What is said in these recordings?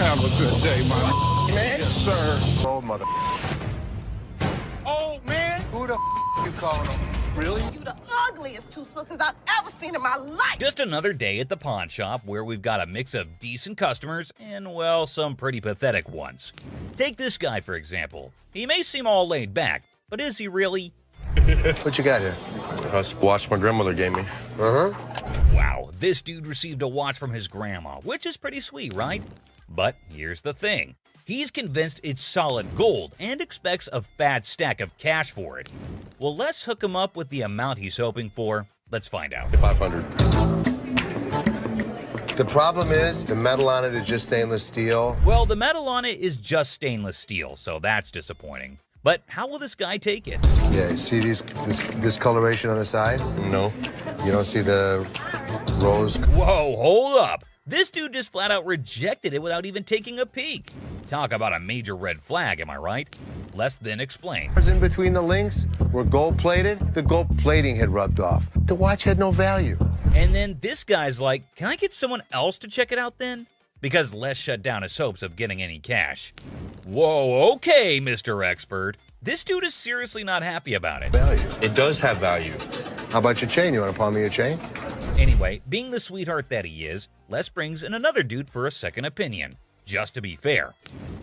Have a good day, man. Yes, sir. Old mother. Oh, man. Who the you calling him? Really? You the ugliest two sisters I've ever seen in my life. Just another day at the pawn shop where we've got a mix of decent customers and, well, some pretty pathetic ones. Take this guy, for example. He may seem all laid back, but is he really? What you got here? That's a watch my grandmother gave me. Wow, this dude received a watch from his grandma, which is pretty sweet, right? But here's the thing. He's convinced it's solid gold and expects a fat stack of cash for it. Well, let's hook him up with the amount he's hoping for. Let's find out. 500. The problem is the metal on it is just stainless steel. Well, the metal on it is just stainless steel, so that's disappointing. But how will this guy take it? Yeah, you see this discoloration on the side? No. You don't see the rose? Whoa, hold up. This dude just flat out rejected it without even taking a peek. Talk about a major red flag, am I right? Less than explain. In between the links were gold plated. The gold plating had rubbed off. The watch had no value. And then this guy's like, can I get someone else to check it out then? Because Les shut down his hopes of getting any cash. Whoa, okay, Mr. Expert. This dude is seriously not happy about it. Value. It does have value. How about your chain? You want to pawn me your chain? Anyway, being the sweetheart that he is, Les brings in another dude for a second opinion, just to be fair.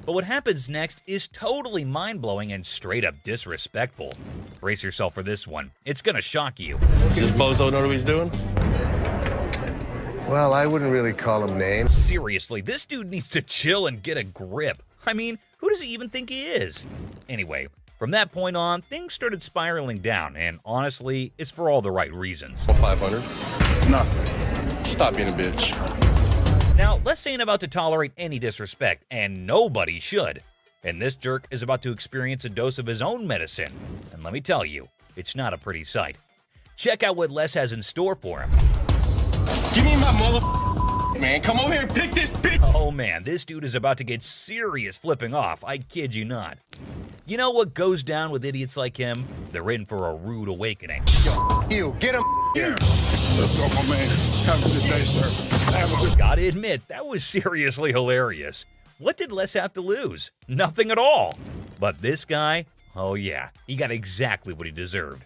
But what happens next is totally mind-blowing and straight up disrespectful. Brace yourself for this one. It's gonna shock you. Does this bozo know what he's doing? Well, I wouldn't really call him names. Seriously, this dude needs to chill and get a grip. I mean, who does he even think he is? Anyway, from that point on, things started spiraling down, and honestly, it's for all the right reasons. 500. Nothing. Stop being a bitch. Now, Les ain't about to tolerate any disrespect, and nobody should. And this jerk is about to experience a dose of his own medicine. And let me tell you, it's not a pretty sight. Check out what Les has in store for him. Give me my mother, man. Come over here and pick this bitch. Oh man, this dude is about to get serious flipping off, I kid you not. You know what goes down with idiots like him? They're in for a rude awakening. You, get him here. Let's go, my man. Have a good day, sir. Have a good Gotta admit, that was seriously hilarious. What did Les have to lose? Nothing at all. But this guy, oh yeah, he got exactly what he deserved.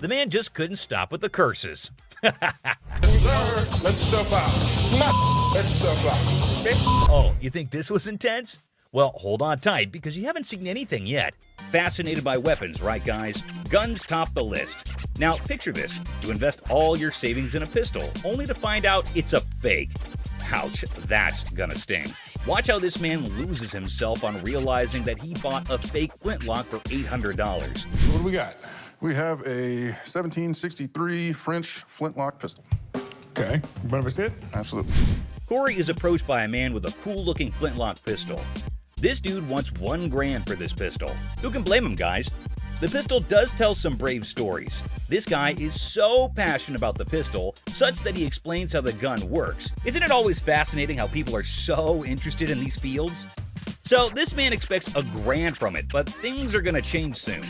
The man just couldn't stop with the curses. Yes, sir. Let yourself out. Let yourself out. Oh, you think this was intense? Well, hold on tight because you haven't seen anything yet. Fascinated by weapons, right guys? Guns top the list. Now, picture this. You invest all your savings in a pistol, only to find out it's a fake. Ouch, that's gonna sting. Watch how this man loses himself on realizing that he bought a fake flintlock for $800. What do we got? We have a 1763 French flintlock pistol. Okay. Remember it? Absolutely. Corey is approached by a man with a cool-looking flintlock pistol. This dude wants $1 grand for this pistol. Who can blame him, guys? The pistol does tell some brave stories. This guy is so passionate about the pistol, such that he explains how the gun works. Isn't it always fascinating how people are so interested in these fields? So this man expects $1 grand from it, but things are gonna change soon.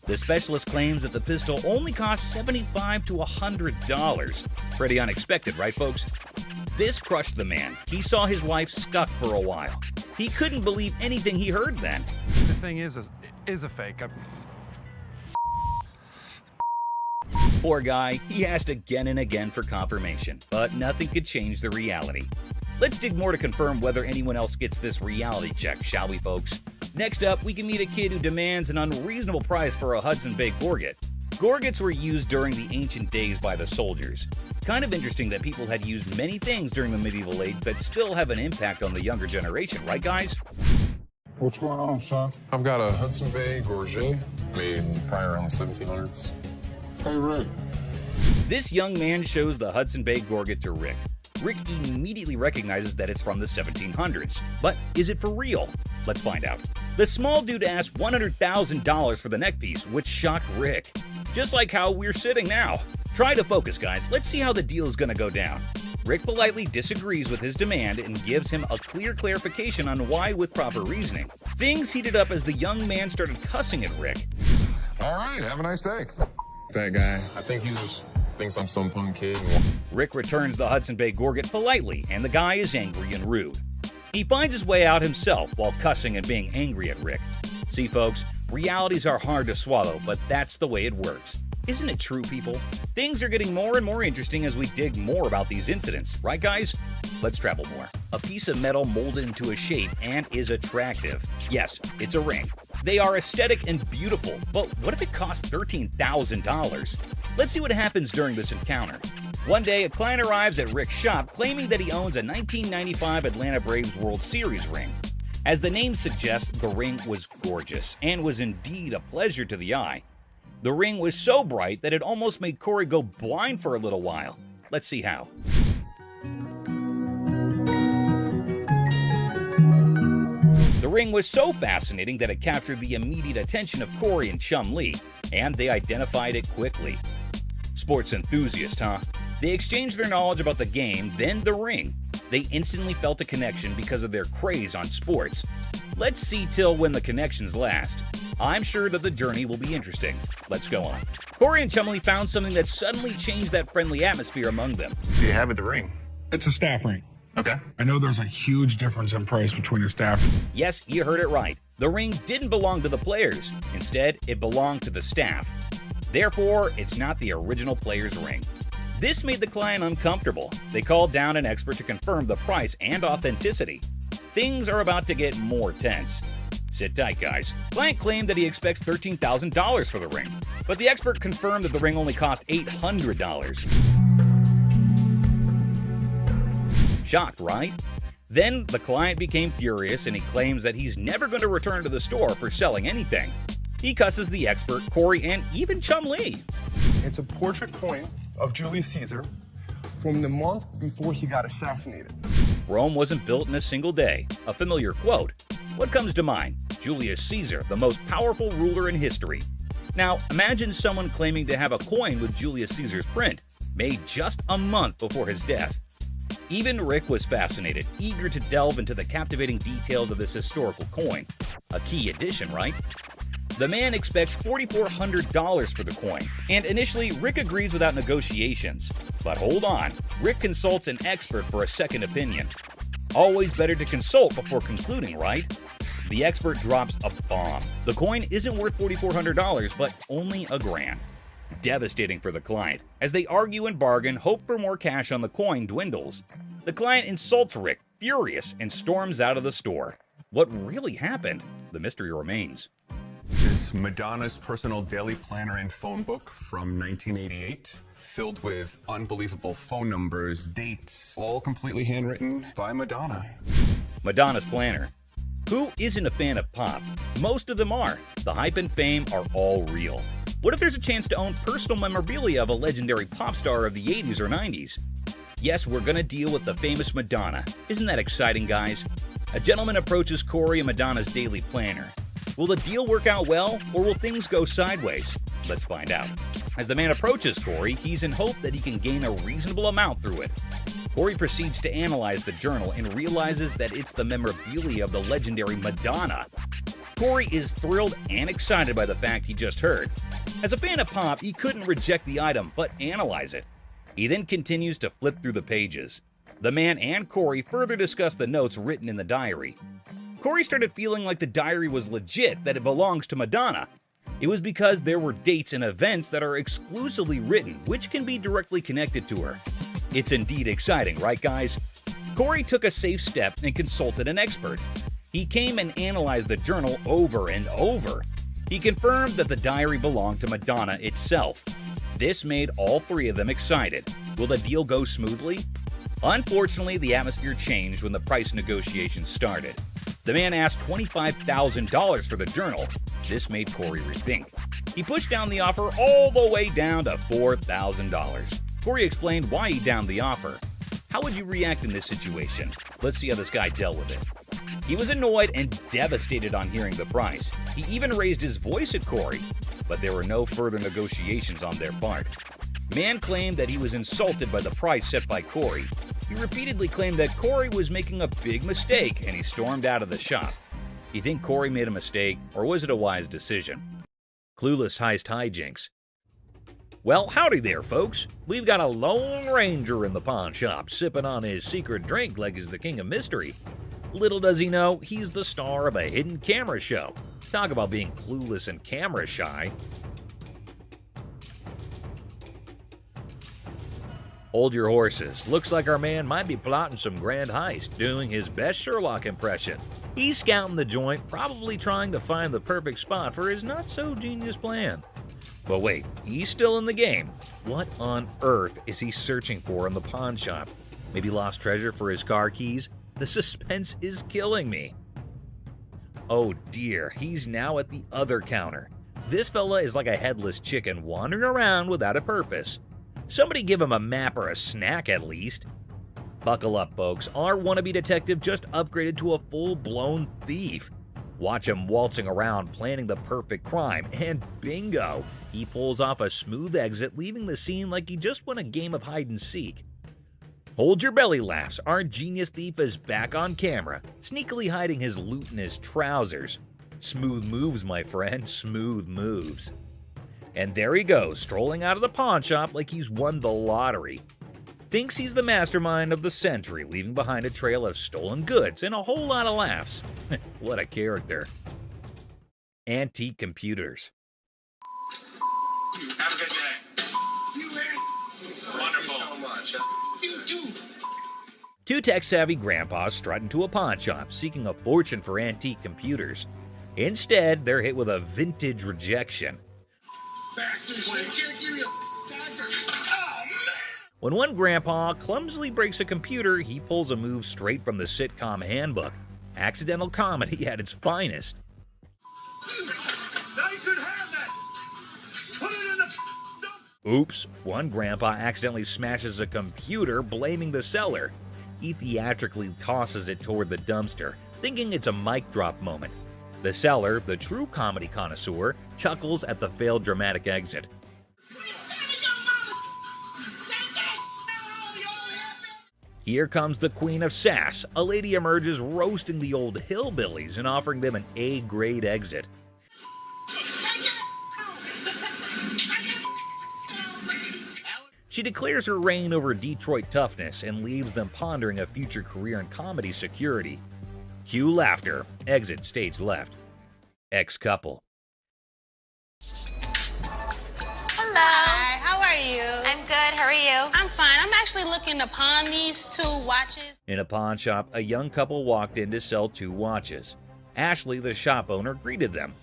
The specialist claims that the pistol only costs $75 to $100. Pretty unexpected, right folks? This crushed the man. He saw his life stuck for a while. He couldn't believe anything he heard then. The thing is a fake. Poor guy, he asked again and again for confirmation, but nothing could change the reality. Let's dig more to confirm whether anyone else gets this reality check, shall we folks? Next up, we can meet a kid who demands an unreasonable price for a Hudson Bay Gorget. Gorgets were used during the ancient days by the soldiers. Kind of interesting that people had used many things during the medieval age that still have an impact on the younger generation, right guys? What's going on, son? I've got a Hudson Bay Gorget made probably around the 1700s. Hey, Rick. This young man shows the Hudson Bay Gorget to Rick. Rick immediately recognizes that it's from the 1700s. But is it for real? Let's find out. The small dude asked $100,000 for the neckpiece, which shocked Rick. Just like how we're sitting now. Try to focus, guys. Let's see how the deal is gonna go down. Rick politely disagrees with his demand and gives him a clear clarification on why with proper reasoning. Things heated up as the young man started cussing at Rick. All right. Have a nice day. That guy, I think he just thinks I'm some punk kid. Rick returns the Hudson Bay Gorget politely, and the guy is angry and rude. He finds his way out himself while cussing and being angry at Rick. See folks, realities are hard to swallow, but that's the way it works. Isn't it true, people? Things are getting more and more interesting as we dig more about these incidents, right guys? Let's travel more. A piece of metal molded into a shape and is attractive. Yes, it's a ring. They are aesthetic and beautiful, but what if it costs $13,000? Let's see what happens during this encounter. One day, a client arrives at Rick's shop claiming that he owns a 1995 Atlanta Braves World Series ring. As the name suggests, the ring was gorgeous and was indeed a pleasure to the eye. The ring was so bright that it almost made Corey go blind for a little while. Let's see how. The ring was so fascinating that it captured the immediate attention of Corey and Chum Lee, and they identified it quickly. Sports enthusiasts, huh? They exchanged their knowledge about the game, then the ring. They instantly felt a connection because of their craze on sports. Let's see till when the connections last. I'm sure that the journey will be interesting. Let's go on. Corey and Chum Lee found something that suddenly changed that friendly atmosphere among them. Do you have it, the ring? It's a staff ring. Okay. I know there's a huge difference in price between the staff. Yes, you heard it right. The ring didn't belong to the players. Instead, it belonged to the staff. Therefore, it's not the original player's ring. This made the client uncomfortable. They called down an expert to confirm the price and authenticity. Things are about to get more tense. Sit tight, guys. Client claimed that he expects $13,000 for the ring, but the expert confirmed that the ring only cost $800. Shocked, right? Then the client became furious and he claims that he's never going to return to the store for selling anything. He cusses the expert, Corey, and even Chum Lee. It's a portrait coin of Julius Caesar from the month before he got assassinated. Rome wasn't built in a single day. A familiar quote. What comes to mind? Julius Caesar, the most powerful ruler in history. Now, imagine someone claiming to have a coin with Julius Caesar's print, made just a month before his death. Even Rick was fascinated, eager to delve into the captivating details of this historical coin. A key addition, right? The man expects $4,400 for the coin, and initially Rick agrees without negotiations. But hold on, Rick consults an expert for a second opinion. Always better to consult before concluding, right? The expert drops a bomb. The coin isn't worth $4,400, but only $1,000. Devastating for the client. As they argue and bargain, hope for more cash on the coin dwindles. The client insults Rick, furious, and storms out of the store. What really happened? The mystery remains. Is Madonna's personal daily planner and phone book from 1988, filled with unbelievable phone numbers, dates, all completely handwritten by Madonna. Madonna's planner. Who isn't a fan of pop? Most of them are. The hype and fame are all real. What if there's a chance to own personal memorabilia of a legendary pop star of the 80s or 90s? Yes, we're gonna deal with the famous Madonna. Isn't that exciting, guys? A gentleman approaches Corey and Madonna's daily planner. Will the deal work out well, or will things go sideways? Let's find out. As the man approaches Corey, he's in hope that he can gain a reasonable amount through it. Corey proceeds to analyze the journal and realizes that it's the memorabilia of the legendary Madonna. Corey is thrilled and excited by the fact he just heard. As a fan of pop, he couldn't reject the item, but analyze it. He then continues to flip through the pages. The man and Corey further discuss the notes written in the diary. Corey started feeling like the diary was legit, that it belongs to Madonna. It was because there were dates and events that are exclusively written, which can be directly connected to her. It's indeed exciting, right guys? Corey took a safe step and consulted an expert. He came and analyzed the journal over and over. He confirmed that the diary belonged to Madonna itself. This made all three of them excited. Will the deal go smoothly? Unfortunately, the atmosphere changed when the price negotiations started. The man asked $25,000 for the journal. This made Corey rethink. He pushed down the offer all the way down to $4,000. Corey explained why he downed the offer. How would you react in this situation? Let's see how this guy dealt with it. He was annoyed and devastated on hearing the price. He even raised his voice at Corey, but there were no further negotiations on their part. Man claimed that he was insulted by the price set by Corey. He repeatedly claimed that Corey was making a big mistake and he stormed out of the shop. You think Corey made a mistake, or was it a wise decision? Clueless heist hijinks. Well, howdy there, folks. We've got a Lone Ranger in the pawn shop sipping on his secret drink like he's the king of mystery. Little does he know, he's the star of a hidden camera show. Talk about being clueless and camera shy. Hold your horses. Looks like our man might be plotting some grand heist, doing his best Sherlock impression. He's scouting the joint, probably trying to find the perfect spot for his not-so-genius plan. But wait, he's still in the game. What on earth is he searching for in the pawn shop? Maybe lost treasure for his car keys? The suspense is killing me. Oh dear, he's now at the other counter. This fella is like a headless chicken wandering around without a purpose. Somebody give him a map or a snack at least. Buckle up, folks. Our wannabe detective just upgraded to a full-blown thief. Watch him waltzing around planning the perfect crime, and bingo! He pulls off a smooth exit, leaving the scene like he just won a game of hide-and-seek. Hold your belly laughs, our genius thief is back on camera, sneakily hiding his loot in his trousers. Smooth moves, my friend, smooth moves. And there he goes, strolling out of the pawn shop like he's won the lottery. Thinks he's the mastermind of the century, leaving behind a trail of stolen goods and a whole lot of laughs. What a character. Antique computers. Have a good day. You wonderful. So much. You too. Two tech-savvy grandpas strut into a pawn shop, seeking a fortune for antique computers. Instead, they're hit with a vintage rejection. Bastards, you can't give me a dime for... Oh, man. When one grandpa clumsily breaks a computer, he pulls a move straight from the sitcom handbook. Accidental comedy at its finest. Now you could have that. Put it in the... Oops, one grandpa accidentally smashes a computer, blaming the seller. He theatrically tosses it toward the dumpster, thinking it's a mic drop moment. The seller, the true comedy connoisseur, chuckles at the failed dramatic exit. Here comes the queen of sass. A lady emerges roasting the old hillbillies and offering them an A-grade exit. She declares her reign over Detroit toughness and leaves them pondering a future career in comedy security. Cue laughter. Exit stage left. Ex-couple. Hello. Hi, how are you? I'm good, how are you? I'm fine. I'm actually looking to pawn these 2 watches. In a pawn shop, a young couple walked in to sell 2 watches. Ashley, the shop owner, greeted them.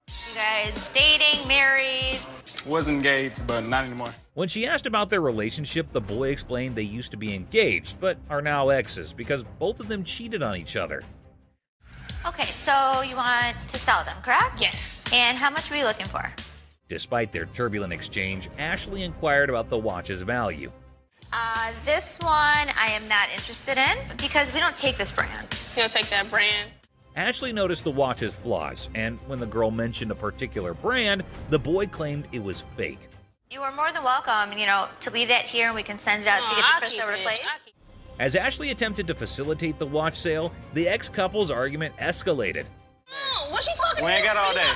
You guys dating, married? Was engaged, but not anymore. When she asked about their relationship, the boy explained they used to be engaged, but are now exes because both of them cheated on each other. Okay, so you want to sell them, correct? Yes. And how much were you looking for? Despite their turbulent exchange, Ashley inquired about the watch's value. This one I am not interested in because we don't take this brand. You don't take that brand? Ashley noticed the watch's flaws, and when the girl mentioned a particular brand, the boy claimed it was fake. You are more than welcome, to leave that here and we can send it out to get the crystal replaced. As Ashley attempted to facilitate the watch sale, the ex-couple's argument escalated. No, what's she talking to? We ain't got all day.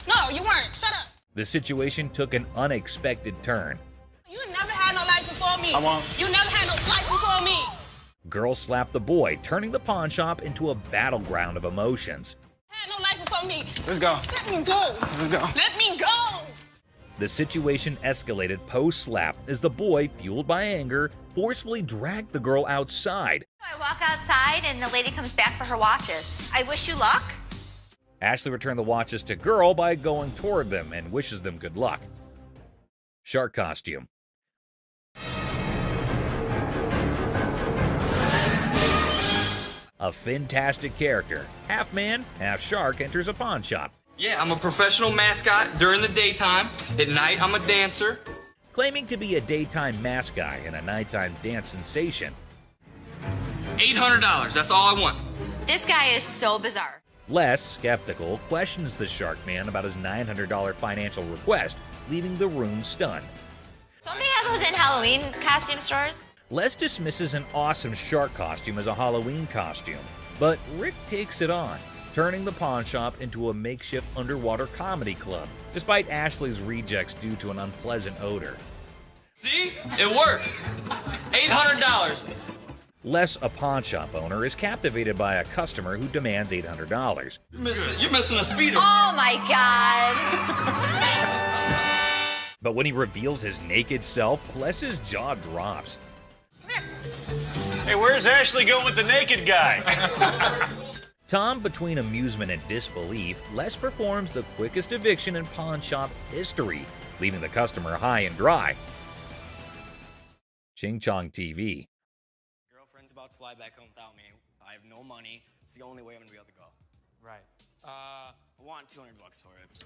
No, you weren't. Shut up. The situation took an unexpected turn. You never had no life before me. I won't. You never had no life before me. Girl slapped the boy, turning the pawn shop into a battleground of emotions. Had no life before me. Let's go. Let me go. Let's go. Let me go. The situation escalated post-slap as the boy, fueled by anger, forcefully dragged the girl outside. I walk outside and the lady comes back for her watches. I wish you luck. Ashley returned the watches to girl by going toward them and wishes them good luck. Shark costume. A fantastic character, half man, half shark, enters a pawn shop. Yeah, I'm a professional mascot during the daytime. At night, I'm a dancer. Claiming to be a daytime mascot and a nighttime dance sensation. $800, that's all I want. This guy is so bizarre. Les, skeptical, questions the shark man about his $900 financial request, leaving the room stunned. Don't they have those in Halloween costume stores? Les dismisses an awesome shark costume as a Halloween costume, but Rick takes it on, turning the pawn shop into a makeshift underwater comedy club, despite Ashley's rejects due to an unpleasant odor. See? It works. $800. Les, a pawn shop owner, is captivated by a customer who demands $800. You're missing a speeder. Oh my God. But when he reveals his naked self, Les's jaw drops. Hey, where's Ashley going with the naked guy? Tom, between amusement and disbelief, Les performs the quickest eviction in pawn shop history, leaving the customer high and dry. Ching Chong TV. Girlfriend's about to fly back home without me. I have no money. It's the only way I'm gonna be able to go. Right. I want $200 for it.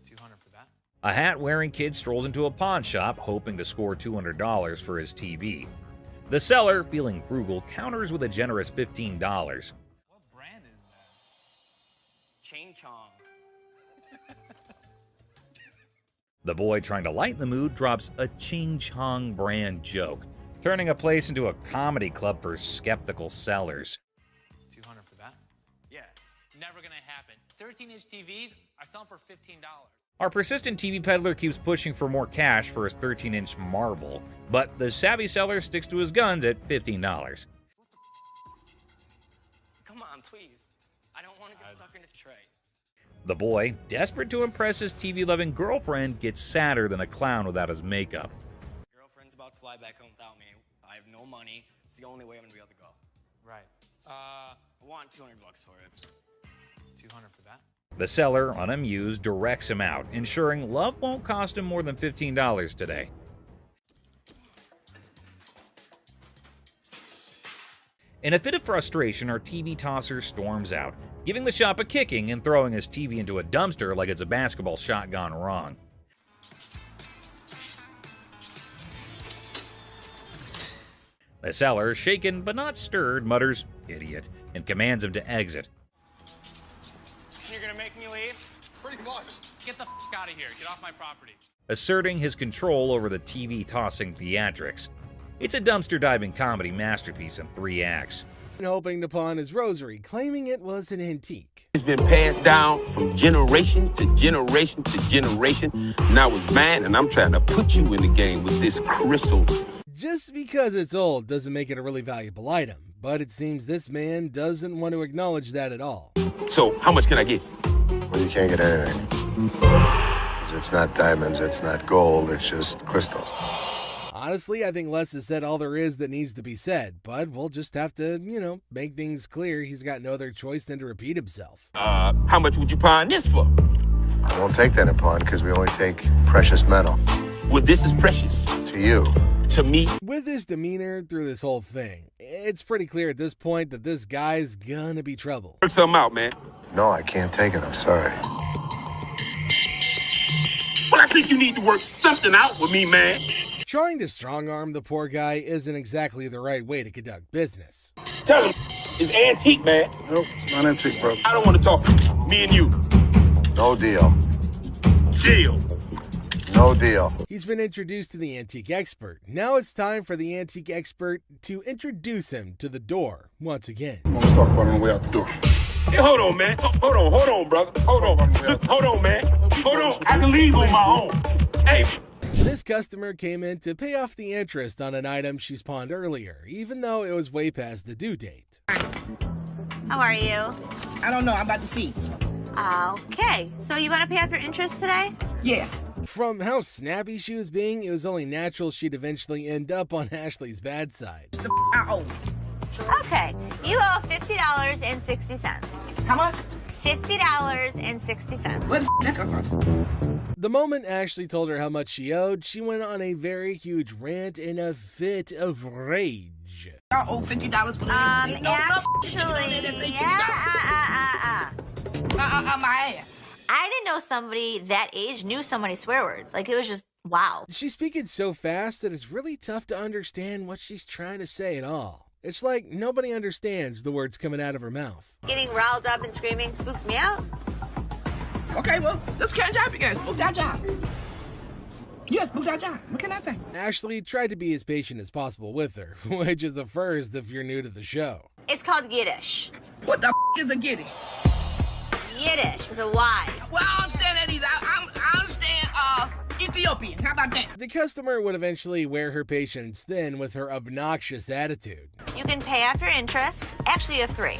200 for that? A hat-wearing kid strolls into a pawn shop, hoping to score $200 for his TV. The seller, feeling frugal, counters with a generous $15. What brand is that? Ching Chong. The boy, trying to lighten the mood, drops a Ching Chong brand joke, turning a place into a comedy club for skeptical sellers. 200 for that? Yeah, never gonna happen. 13-inch TVs are selling for $15. Our persistent TV peddler keeps pushing for more cash for his 13-inch marvel, but the savvy seller sticks to his guns at $15. Come on, please. I don't want to get stuck in a tray. The boy, desperate to impress his TV-loving girlfriend, gets sadder than a clown without his makeup. Girlfriend's about to fly back home without me. I have no money. It's the only way I'm gonna be able to go. Right. I want $200 for it. 200 for that? The seller, unamused, directs him out, ensuring love won't cost him more than $15 today. In a fit of frustration, our TV tosser storms out, giving the shop a kicking and throwing his TV into a dumpster like it's a basketball shot gone wrong. The seller, shaken but not stirred, mutters, "Idiot," and commands him to exit. You're gonna make me leave? Pretty much. Get the out of here. Get off my property. Asserting his control over the TV-tossing theatrics. It's a dumpster-diving comedy masterpiece in 3 acts. Hoping to pawn his rosary, claiming it was an antique. It's been passed down from generation to generation to generation. Now it's mine, and I'm trying to put you in the game with this crystal. Just because it's old doesn't make it a really valuable item, but it seems this man doesn't want to acknowledge that at all. So, how much can I get? Well, you can't get anything. 'Cause it's not diamonds, it's not gold, it's just crystals. Honestly, I think Les has said all there is that needs to be said, but we'll just have to, make things clear. He's got no other choice than to repeat himself. How much would you pawn this for? I won't take that in pawn because we only take precious metal. Well, this is precious. To you. To me. With his demeanor through this whole thing, it's pretty clear at this point that this guy's gonna be trouble. Work something out, man. No, I can't take it, I'm sorry. Well, I think you need to work something out with me, man. Trying to strong-arm the poor guy isn't exactly the right way to conduct business. Tell him it's antique, man. Nope, it's not antique, bro. I don't want to talk. Me and you. No deal. Deal. No deal. He's been introduced to the antique expert. Now it's time for the antique expert to introduce him to the door once again. Let's talk about it on the way out the door. Hey, hold on, man. Hold on, brother. Hold on. Look, hold on, man. Hold on. I can leave on my own. Hey. This customer came in to pay off the interest on an item she's pawned earlier, even though it was way past the due date. How are you? I don't know. I'm about to see. Okay, so you want to pay off your interest today? Yeah. From how snappy she was being, it was only natural she'd eventually end up on Ashley's bad side. I owe. Okay, you owe $50.60. How much? $50.60. Where the that come from? The moment Ashley told her how much she owed, she went on a very huge rant in a fit of rage. I owe $50 for Actually, my ass. I didn't know somebody that age knew so many swear words. Like, it was just, wow. She's speaking so fast that it's really tough to understand what she's trying to say at all. It's like nobody understands the words coming out of her mouth. Getting riled up and screaming spooks me out. Okay, well, let's catch up again. Spook that job. Yes, spook that job. What can I say? Ashley tried to be as patient as possible with her, which is a first if you're new to the show. It's called Yiddish. What the is a Yiddish? Yiddish with a Y. Well, I understand that either. I understand Ethiopian. How about that? The customer would eventually wear her patience thin with her obnoxious attitude. You You can pay after interest. Actually, you have 3.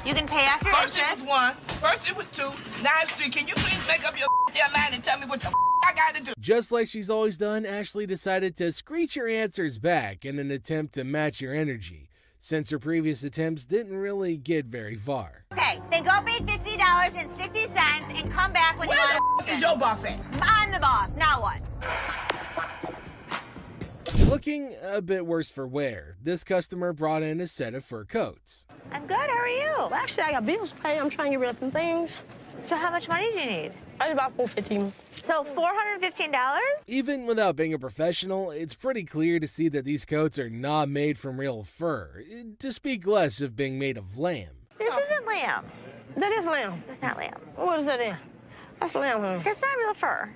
You can pay after First interest. it was 1, first it was 2, now it's 3. Can you please make up your damn mind and tell me what the I gotta do? Just like she's always done, Ashley decided to screech her answers back in an attempt to match your energy, since her previous attempts didn't really get very far. Okay, then go pay $50.60 and come back when you want to. Where is your boss at? I'm the boss. Now what? Looking a bit worse for wear, this customer brought in a set of fur coats. I'm good. How are you? Well, actually, I got bills to pay. I'm trying to get rid of some things. So how much money do you need? I need about $415. So $415? Even without being a professional, it's pretty clear to see that these coats are not made from real fur, to speak less of being made of lamb. This isn't lamb. That is lamb. That's not lamb. What is that in? That's lamb, honey. That's not real fur.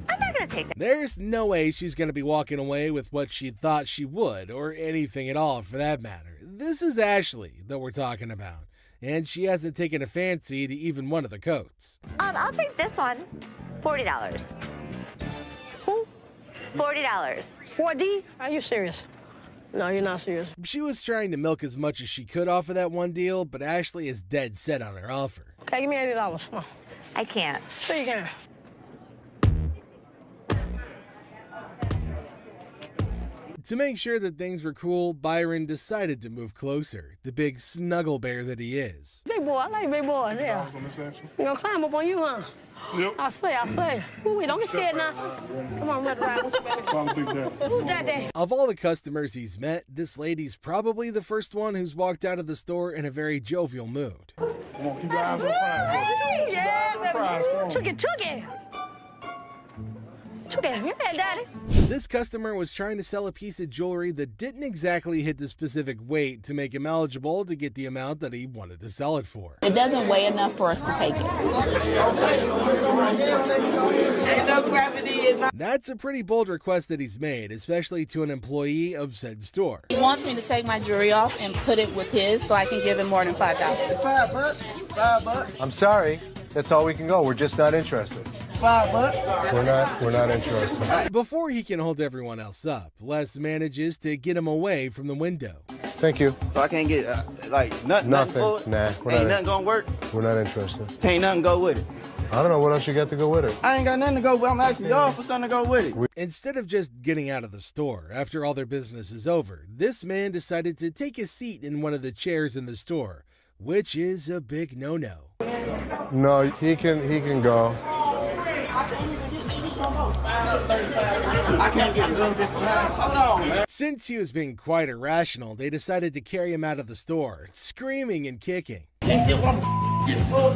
I'm not gonna take that. There's no way she's gonna be walking away with what she thought she would, or anything at all for that matter. This is Ashley that we're talking about, and she hasn't taken a fancy to even one of the coats. I'll take this one. $40. Who? $40. 4D? Are you serious? No, you're not serious. She was trying to milk as much as she could off of that one deal, but Ashley is dead set on her offer. Okay, give me $80. Come on. I can't. Sure you can. To make sure that things were cool, Byron decided to move closer, the big snuggle bear that he is. Big boy, I like big boys, yeah. You gonna climb up on you, huh? Yep. I say. Ooh, wait, don't get scared now. Come on, Red Ride. What you got? Who's that there? Of all the customers he's met, this lady's probably the first one who's walked out of the store in a very jovial mood. Come on, keep your eyes on the prize. Yeah, baby. Come on. Took it. Yeah, daddy. This customer was trying to sell a piece of jewelry that didn't exactly hit the specific weight to make him eligible to get the amount that he wanted to sell it for. It doesn't weigh enough for us to take it. Ain't no gravity in my... That's a pretty bold request that he's made, especially to an employee of said store. He wants me to take my jewelry off and put it with his so I can give him more than $5. $5. I'm sorry. That's all we can go. We're just not interested. $5. We're not interested. Before he can hold everyone else up, Les manages to get him away from the window. Thank you. So I can't get, nothing for it? Nah. Ain't nothing gonna work? We're not interested. Ain't nothing go with it. I don't know what else you got to go with it. I ain't got nothing to go with. I'm asking y'all for something to go with it. Instead of just getting out of the store after all their business is over, this man decided to take a seat in one of the chairs in the store, which is a big no-no. No, he can go. I can't get a little bit behind. Hold on, man. Since he was being quite irrational, they decided to carry him out of the store, screaming and kicking. Can't get what I'm getting for.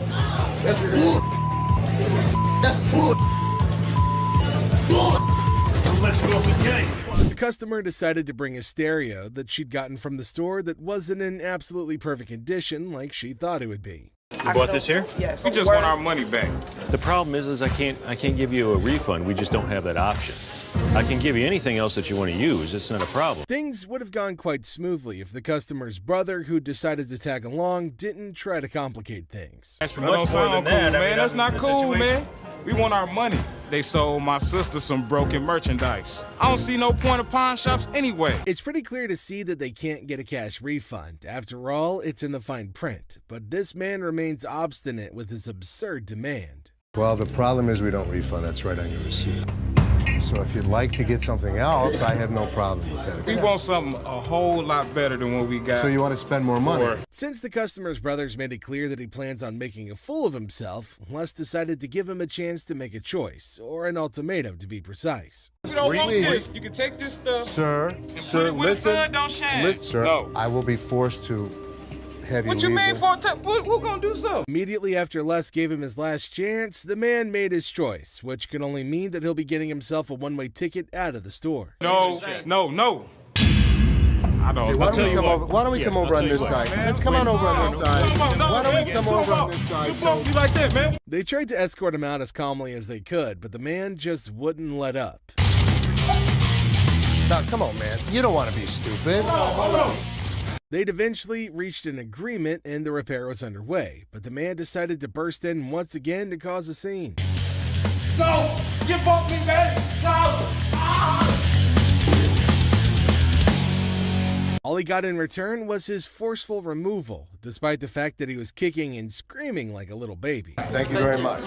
That's bull. That's bull. The customer decided to bring a stereo that she'd gotten from the store that wasn't in absolutely perfect condition like she thought it would be. You bought this here? Yes. We just want our money back. The problem is I can't give you a refund. We just don't have that option. I can give you anything else that you want to use. It's not a problem. Things would have gone quite smoothly if the customer's brother, who decided to tag along, didn't try to complicate things. That don't sound cool, man. That's not cool, man. We want our money. They sold my sister some broken merchandise. I don't see no point of pawn shops anyway. It's pretty clear to see that they can't get a cash refund. After all, it's in the fine print. But this man remains obstinate with his absurd demand. Well, the problem is we don't refund. That's right on your receipt. So if you'd like to get something else, I have no problem with that. We want something a whole lot better than what we got. So you want to spend more money? Since the customer's brothers made it clear that he plans on making a fool of himself, Les decided to give him a chance to make a choice, or an ultimatum to be precise. We don't want this. You can take this stuff. Sir, listen. Sir, no. I will be forced to have you What you mean for we're gonna do so? Immediately after Les gave him his last chance, the man made his choice, which can only mean that he'll be getting himself a one-way ticket out of the store. No. I don't. Hey, why don't we come over on this side? Let's come on over on this side. Why don't we come over on this side? You like that, man? They tried to escort him out as calmly as they could, but the man just wouldn't let up. Now, come on, man. You don't want to be stupid. They'd eventually reached an agreement and the repair was underway, but the man decided to burst in once again to cause a scene. No! You bought me, man! No! All he got in return was his forceful removal, despite the fact that he was kicking and screaming like a little baby. Thank you very much.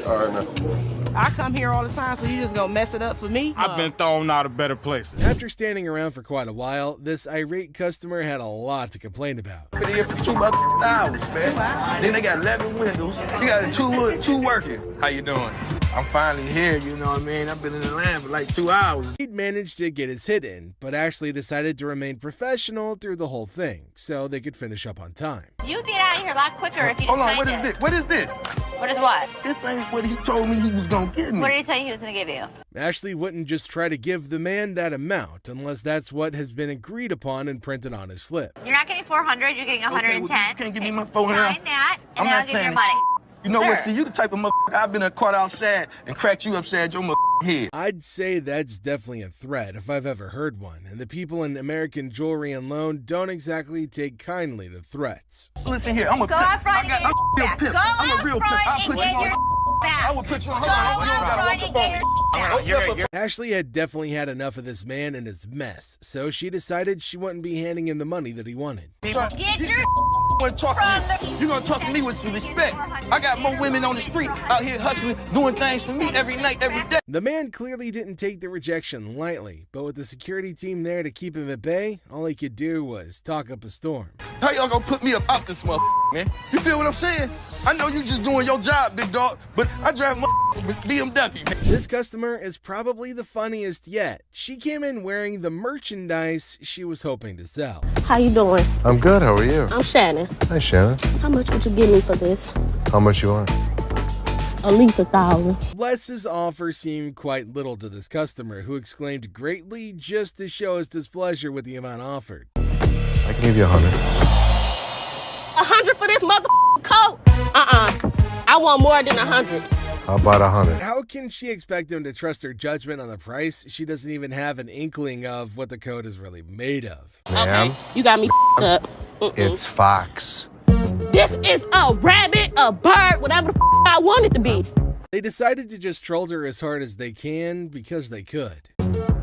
All right, man. I come here all the time, so you just gonna mess it up for me? I've been thrown out of better places. After standing around for quite a while, this irate customer had a lot to complain about. Been here for 2 hours, man. Then they got 11 windows. You got two working. How you doing? I'm finally here, you know what I mean? I've been in the line for like 2 hours. He'd managed to get his hit in, but Ashley decided to remain professional through the whole thing, so they could finish up on time. You'd get out of here a lot quicker if you Hold on, signed what is it. this? What is this? What is what? This ain't what he told me he was gonna give me. What did he tell you he was gonna give you? Ashley wouldn't just try to give the man that amount unless that's what has been agreed upon and printed on his slip. You're not getting 400, you're getting 110. Okay, well, you can't give me my 400. Sign that, and I'm I'll not give you your saying money. You know what? Sir. See, you the type of motherfucker I've been caught outside and cracked you upside your head. I'd say that's definitely a threat if I've ever heard one, and the people in American Jewelry and Loan don't exactly take kindly to threats. Listen here, I'm a Go pimp. out front and get I'm your a real back. pimp. Go I'm a real out pimp. front I'll and put you get on. your back. I will put you on. Hold on, you don't gotta walk up on me. Ashley had enough of this man and his mess, so she decided she wouldn't be handing him the money that he wanted. Son, Get your want to talk to you. You're gonna talk to me with some respect. I got more women on the street out here hustling, doing things for me every night, every day. The man clearly didn't take the rejection lightly, but with the security team there to keep him at bay, all he could do was talk up a storm. How y'all gonna put me up out this motherfucker, man? You feel what I'm saying? I know you just doing your job, big dog, but I drive with BMW, man. This customer is probably the funniest yet. She came in wearing the merchandise she was hoping to sell. How you doing? I'm good. How are you? I'm Shannon. Hi, Shannon. How much would you give me for this? How much you want? At least 1,000. Les's offer seemed quite little to this customer, who exclaimed greatly just to show his displeasure with the amount offered. I can give you 100. 100 for this coat? I want more than 100. How about 100? How can she expect him to trust her judgment on the price? She doesn't even have an inkling of what the coat is really made of. Ma'am, Okay, you got me up. it's Fox. This is a rabbit, a bird, whatever the I want it to be. They decided to just troll her as hard as they can because they could.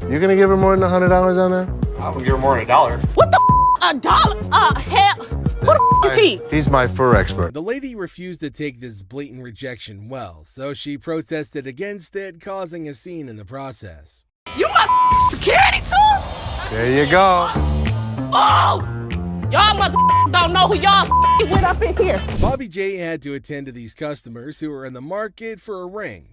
You gonna give her more than $100 on that? I'm gonna give her more than $1. What the $1? Hell, who the is he? He's my fur expert. The lady refused to take this blatant rejection well, so she protested against it, causing a scene in the process. You my security too? There you go. Oh! Y'all don't know who y'all with up in here. Bobby J had to attend to these customers who were in the market for a ring.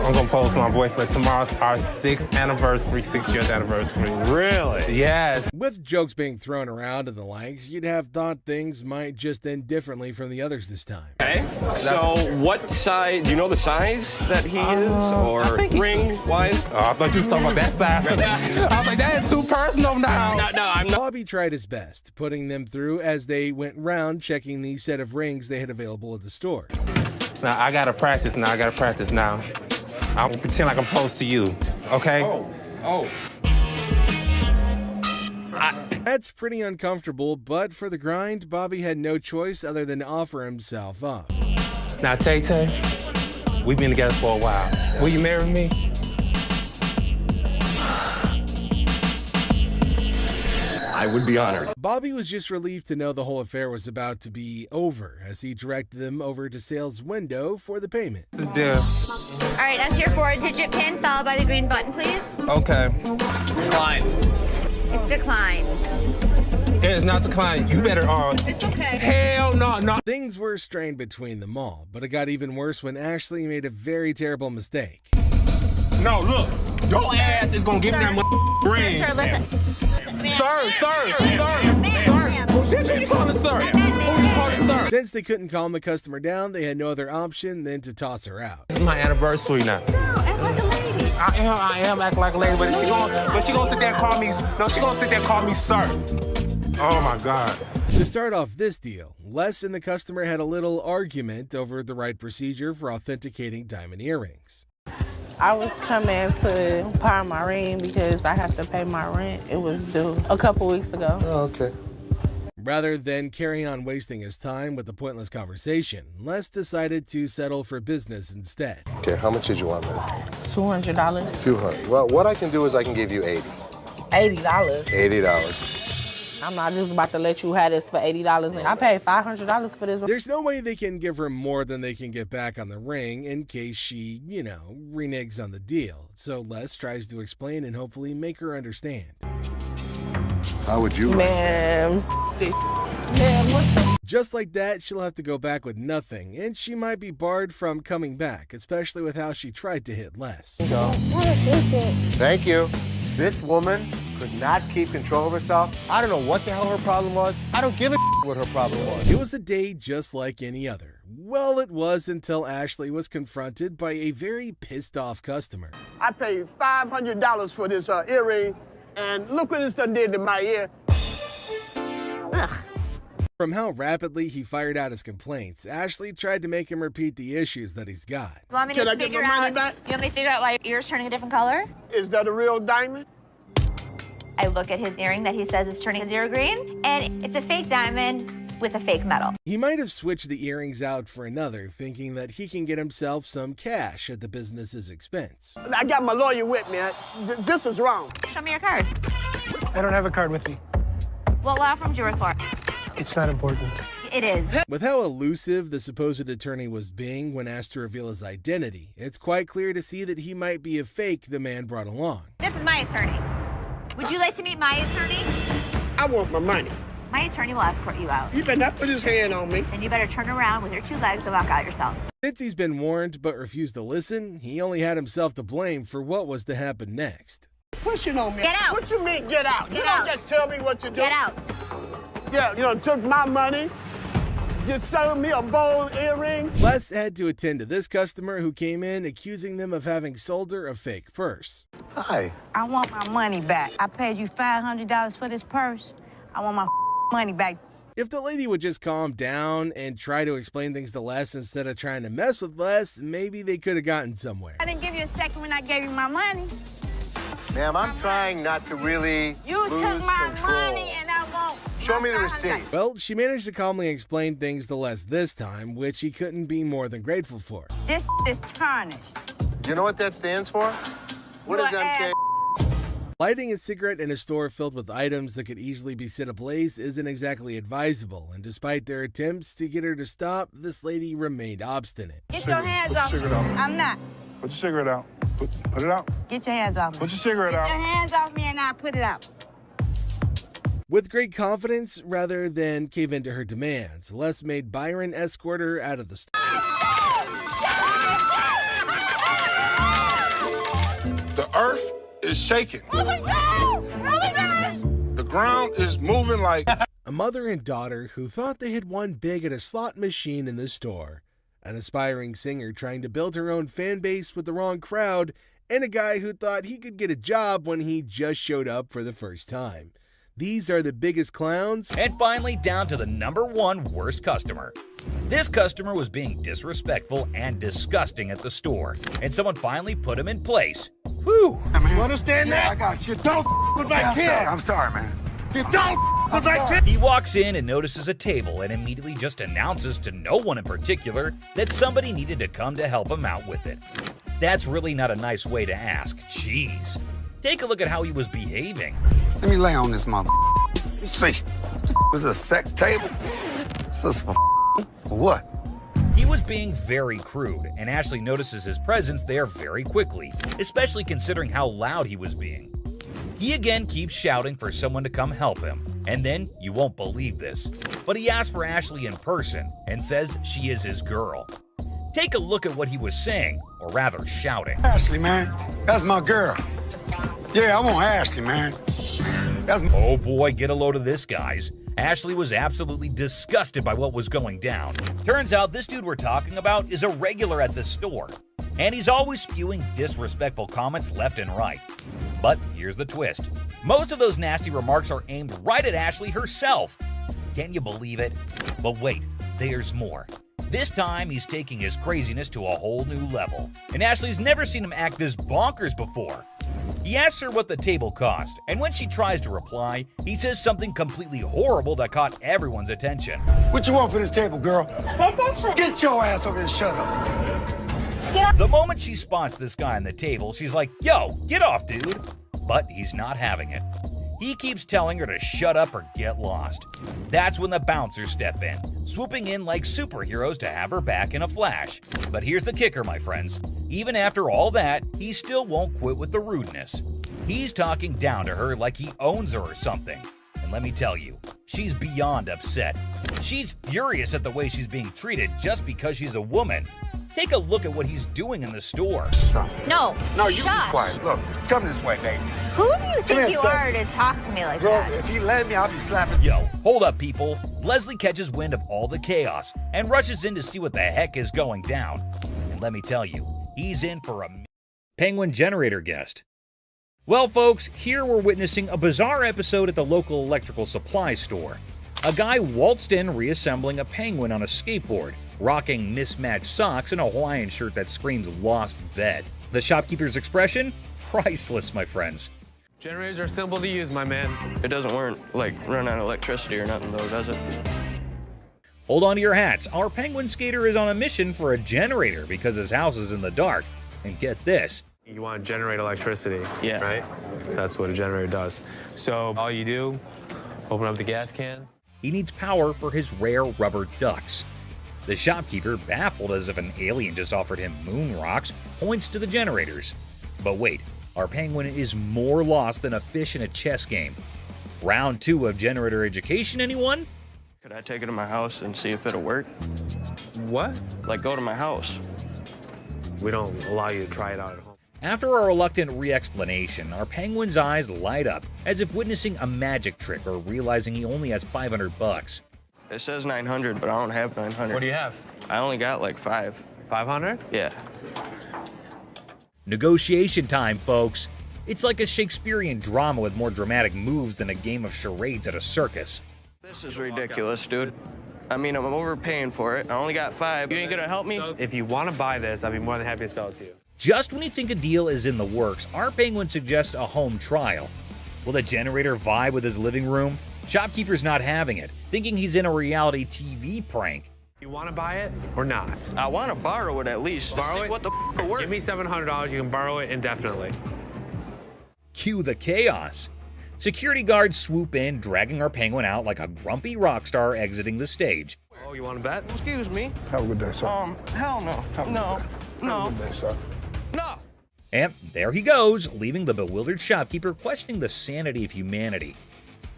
I'm gonna pose my boyfriend. Tomorrow's our 6th anniversary, 6 years anniversary. Really? Yes. With jokes being thrown around and the likes, you'd have thought things might just end differently from the others this time. Okay, so what size, do you know the size that he is, or ring-wise? I thought you was talking about that size. I was like, that is too personal now. No, I'm not. Bobby tried his best, putting them through as they went round checking the set of rings they had available at the store. Now, I gotta practice now. I'm gonna pretend like I'm close to you, okay? Oh. That's pretty uncomfortable, but for the grind, Bobby had no choice other than to offer himself up. Now, Tay-Tay, we've been together for a while. Will you marry me? I would be honored. Bobby was just relieved to know the whole affair was about to be over as he directed them over to sales window for the payment. All right, enter your 4-digit PIN followed by the green button, please. Okay. Fine. It's declined. It is not declining. You better, It's okay. Hell no. Things were strained between them all, but it got even worse when Ashley made a very terrible mistake. No, look. Your ass is gonna give me that ring. Sir, listen. Sir. Bitch, who you calling sir? Who you calling sir? Since they couldn't calm the customer down, they had no other option than to toss her out. It's my anniversary now. No, act like a lady. I am acting like a lady, but she gonna sit there and call me. No, she gonna sit there and call me sir. Oh my God. To start off this deal, Les and the customer had a little argument over the right procedure for authenticating diamond earrings. I was coming to pawn my ring because I have to pay my rent. It was due a couple weeks ago. Oh, okay. Rather than carry on wasting his time with the pointless conversation, Les decided to settle for business instead. Okay, how much did you want, man? $200. 200. Well, what I can do is I can give you 80. $80. $80. I'm not just about to let you have this for $80. I paid $500 for this. There's no way they can give her more than they can get back on the ring in case she, reneges on the deal. So Les tries to explain and hopefully make her understand. How would you Man, what the? Just like that, she'll have to go back with nothing, and she might be barred from coming back, especially with how she tried to hit Les. Thank you. This woman could not keep control of herself. I don't know what the hell her problem was. I don't give a what her problem was. It was a day just like any other. Well, it was until Ashley was confronted by a very pissed off customer. I paid $500 for this earring, and look what this done did to my ear. Ugh. From how rapidly he fired out his complaints, Ashley tried to make him repeat the issues that he's got. You want me to figure out? You want me to figure out why your ear's turning a different color? Is that a real diamond? I look at his earring that he says is turning zero green, and it's a fake diamond with a fake metal. He might have switched the earrings out for another, thinking that he can get himself some cash at the business's expense. I got my lawyer with me. This is wrong. Show me your card. I don't have a card with me. What law firm do you work for? It's not important. It is. With how elusive the supposed attorney was being when asked to reveal his identity, it's quite clear to see that he might be a fake the man brought along. This is my attorney. Would you like to meet my attorney? I want my money. My attorney will escort you out. You better not put his hand on me. Then you better turn around with your two legs and walk out yourself. Since he's been warned but refused to listen, he only had himself to blame for what was to happen next. Pushing on me. Get out. What you mean, get out? Get You out. don't just tell me what to do. Get out. Yeah, took my money. You sold me a bold earring. Les had to attend to this customer who came in accusing them of having sold her a fake purse. Hi. I want my money back. I paid you $500 for this purse. I want my money back. If the lady would just calm down and try to explain things to Les instead of trying to mess with Les, maybe they could have gotten somewhere. I didn't give you a second when I gave you my money. Ma'am, I'm trying not to really You lose took my control. money and I won't. Show me the receipt. Well, she managed to calmly explain things to Les this time, which he couldn't be more than grateful for. This is tarnished. You know what that stands for? What is MK? Lighting a cigarette in a store filled with items that could easily be set ablaze isn't exactly advisable, and despite their attempts to get her to stop, this lady remained obstinate. Get your hands off me. I'm not. Put your cigarette out. Put it out. Get your hands off me. Put your cigarette out. Get your hands off me and I'll put it out. With great confidence, rather than cave into her demands, Les made Byron escort her out of the store. The earth is shaking. The ground is moving like... A mother and daughter who thought they had won big at a slot machine in the store, an aspiring singer trying to build her own fan base with the wrong crowd, and a guy who thought he could get a job when he just showed up for the first time. These are the biggest clowns. And finally, down to the #1 worst customer. This customer was being disrespectful and disgusting at the store, and someone finally put him in place. Whew. You understand that? I got you. Don't with my kid. I'm sorry, man. You don't with my kid. He walks in and notices a table and immediately just announces to no one in particular that somebody needed to come to help him out with it. That's really not a nice way to ask. Jeez. Take a look at how he was behaving. Let me lay on this mother. Let me see. This is a sex table? This is for what? He was being very crude, and Ashley notices his presence there very quickly, especially considering how loud he was being. He again keeps shouting for someone to come help him, and then, you won't believe this, but he asks for Ashley in person and says she is his girl. Take a look at what he was saying, or rather shouting. Ashley, man. That's my girl. Yeah, I want Ashley, man. Oh boy, get a load of this, guys. Ashley was absolutely disgusted by what was going down. Turns out this dude we're talking about is a regular at the store, and he's always spewing disrespectful comments left and right. But here's the twist. Most of those nasty remarks are aimed right at Ashley herself. Can you believe it? But wait, there's more. This time, he's taking his craziness to a whole new level, and Ashley's never seen him act this bonkers before. He asks her what the table cost, and when she tries to reply, he says something completely horrible that caught everyone's attention. What you want for this table, girl? That's actually... Get your ass over here and shut up. The moment she spots this guy on the table, she's like, yo, get off, dude. but he's not having it. He keeps telling her to shut up or get lost. That's when the bouncers step in, swooping in like superheroes to have her back in a flash. But here's the kicker, my friends. Even after all that, he still won't quit with the rudeness. He's talking down to her like he owns her or something. And let me tell you, she's beyond upset. She's furious at the way she's being treated just because she's a woman. Take a look at what he's doing in the store. No. No, you Josh. be quiet. Look, come this way, baby. Who do you Come think here, you sis. are to talk to me like Bro, that? if you let me, I'll be slapping. Yo, hold up, people. Leslie catches wind of all the chaos and rushes in to see what the heck is going down. And let me tell you, he's in for a penguin generator guest. Well, folks, here we're witnessing a bizarre episode at the local electrical supply store. A guy waltzed in reassembling a penguin on a skateboard, rocking mismatched socks and a Hawaiian shirt that screams lost bet. The shopkeeper's expression? Priceless, my friends. Generators are simple to use, my man. It doesn't run out of electricity or nothing, though, does it? Hold on to your hats. Our penguin skater is on a mission for a generator because his house is in the dark. And get this. You want to generate electricity, yeah, right? That's what a generator does. So all you do, open up the gas can. He needs power for his rare rubber ducks. The shopkeeper, baffled as if an alien just offered him moon rocks, points to the generators. But wait, our penguin is more lost than a fish in a chess game. Round 2 of generator education, anyone? Could I take it to my house and see if it'll work? What? Like, go to my house. We don't allow you to try it out at home. After a reluctant re-explanation, our penguin's eyes light up, as if witnessing a magic trick or realizing he only has $500. It says 900, but I don't have 900. What do you have? I only got like 5. 500? Yeah. Negotiation time, folks. It's like a Shakespearean drama with more dramatic moves than a game of charades at a circus. This is ridiculous, dude. I mean, I'm overpaying for it. I only got 5. You ain't gonna help me? If you want to buy this, I'd be more than happy to sell it to you. Just when you think a deal is in the works, our penguin suggests a home trial. Will the generator vibe with his living room? Shopkeeper's not having it, thinking he's in a reality TV prank. You want to buy it or not? I want to borrow it at least. Borrow it? What the f work? Give me $700. You can borrow it indefinitely. Cue the chaos. Security guards swoop in, dragging our penguin out like a grumpy rock star exiting the stage. Oh, you want to bet? Excuse me. Have a good day, sir. Hell no. No. No. Have a good day, sir. No. And there he goes, leaving the bewildered shopkeeper questioning the sanity of humanity.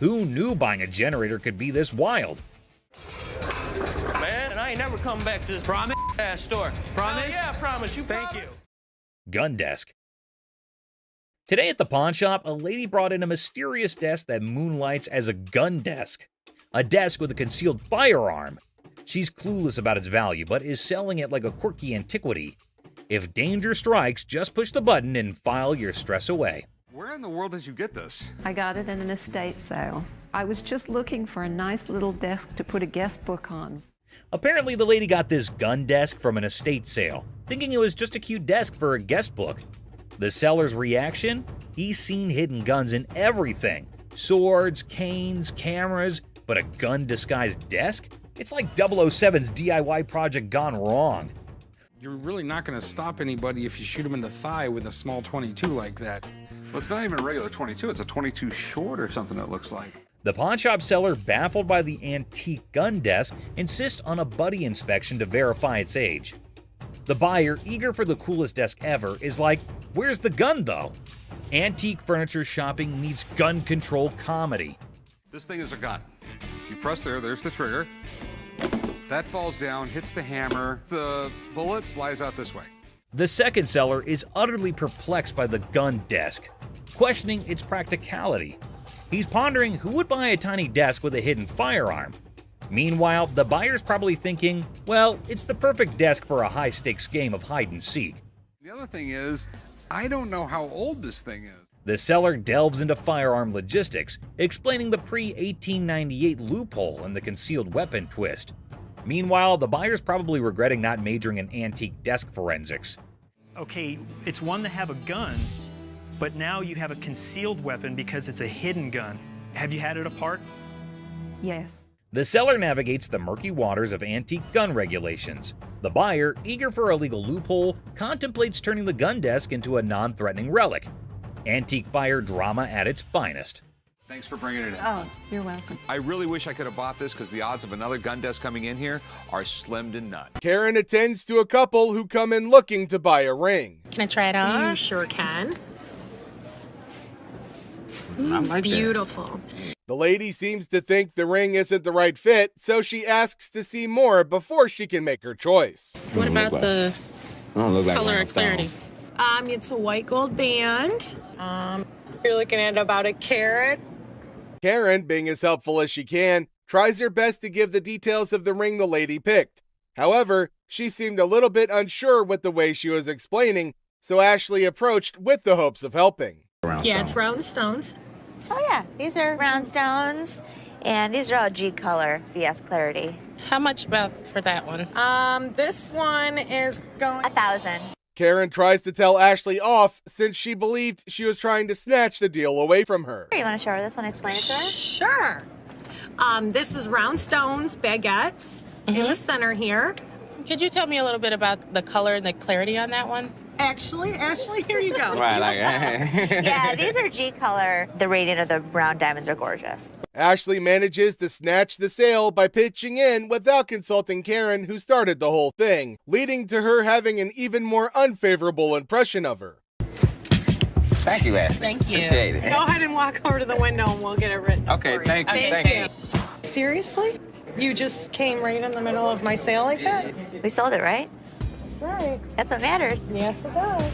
Who knew buying a generator could be this wild? Man, I ain't never coming back to this ass store. Promise? Yeah, I promise. You Thank promise? you. Gun desk. Today at the pawn shop, a lady brought in a mysterious desk that moonlights as a gun desk. A desk with a concealed firearm. She's clueless about its value, but is selling it like a quirky antiquity. If danger strikes, just push the button and file your stress away. Where in the world did you get this? I got it in an estate sale. I was just looking for a nice little desk to put a guest book on. Apparently, the lady got this gun desk from an estate sale, thinking it was just a cute desk for a guest book. The seller's reaction? He's seen hidden guns in everything. Swords, canes, cameras, but a gun-disguised desk? It's like 007's DIY project gone wrong. You're really not going to stop anybody if you shoot him in the thigh with a small 22 like that. Well, it's not even a regular 22. It's a 22 short or something, it looks like. The pawnshop seller, baffled by the antique gun desk, insists on a buddy inspection to verify its age. The buyer, eager for the coolest desk ever, is like, where's the gun though? Antique furniture shopping meets gun control comedy. This thing is a gun. You press there's the trigger. That falls down, hits the hammer. The bullet flies out this way. The second seller is utterly perplexed by the gun desk, questioning its practicality. He's pondering who would buy a tiny desk with a hidden firearm. Meanwhile, the buyer's probably thinking, well, it's the perfect desk for a high-stakes game of hide-and-seek. The other thing is, I don't know how old this thing is. The seller delves into firearm logistics, explaining the pre-1898 loophole and the concealed weapon twist. Meanwhile, the buyer's probably regretting not majoring in antique desk forensics. Okay, it's one to have a gun, but now you have a concealed weapon because it's a hidden gun. Have you had it apart? Yes. The seller navigates the murky waters of antique gun regulations. The buyer, eager for a legal loophole, contemplates turning the gun desk into a non-threatening relic. Antique buyer drama at its finest. Thanks for bringing it in. Oh, you're welcome. I really wish I could have bought this because the odds of another gun desk coming in here are slim to none. Karen attends to a couple who come in looking to buy a ring. Can I try it on? You sure can. It's like that. beautiful. The lady seems to think the ring isn't the right fit, so she asks to see more before she can make her choice. What about the color and clarity? It's a white gold band. You're looking at about a carat. Karen, being as helpful as she can, tries her best to give the details of the ring the lady picked. However, she seemed a little bit unsure with the way she was explaining, so Ashley approached with the hopes of helping. Yeah, it's round stones. Oh yeah, these are round stones, and these are all G color, VS clarity. How much about for that one? This one is going 1,000. Karen tries to tell Ashley off since she believed she was trying to snatch the deal away from her. You want to show her this one? Explain it to her. Sure. This is round stones, baguettes in the center here. Could you tell me a little bit about the color and the clarity on that one? Actually, here you go. Yeah, these are G color. The radiant of the round diamonds are gorgeous. Ashley manages to snatch the sale by pitching in without consulting Karen, who started the whole thing, leading to her having an even more unfavorable impression of her. Thank you, Ashley. Thank you. Appreciate it. Go ahead and walk over to the window and we'll get it written up Okay, for you. thank you. Seriously? You just came right in the middle of my sale like that? We sold it, right? That's right. That's what matters. Yes, it does.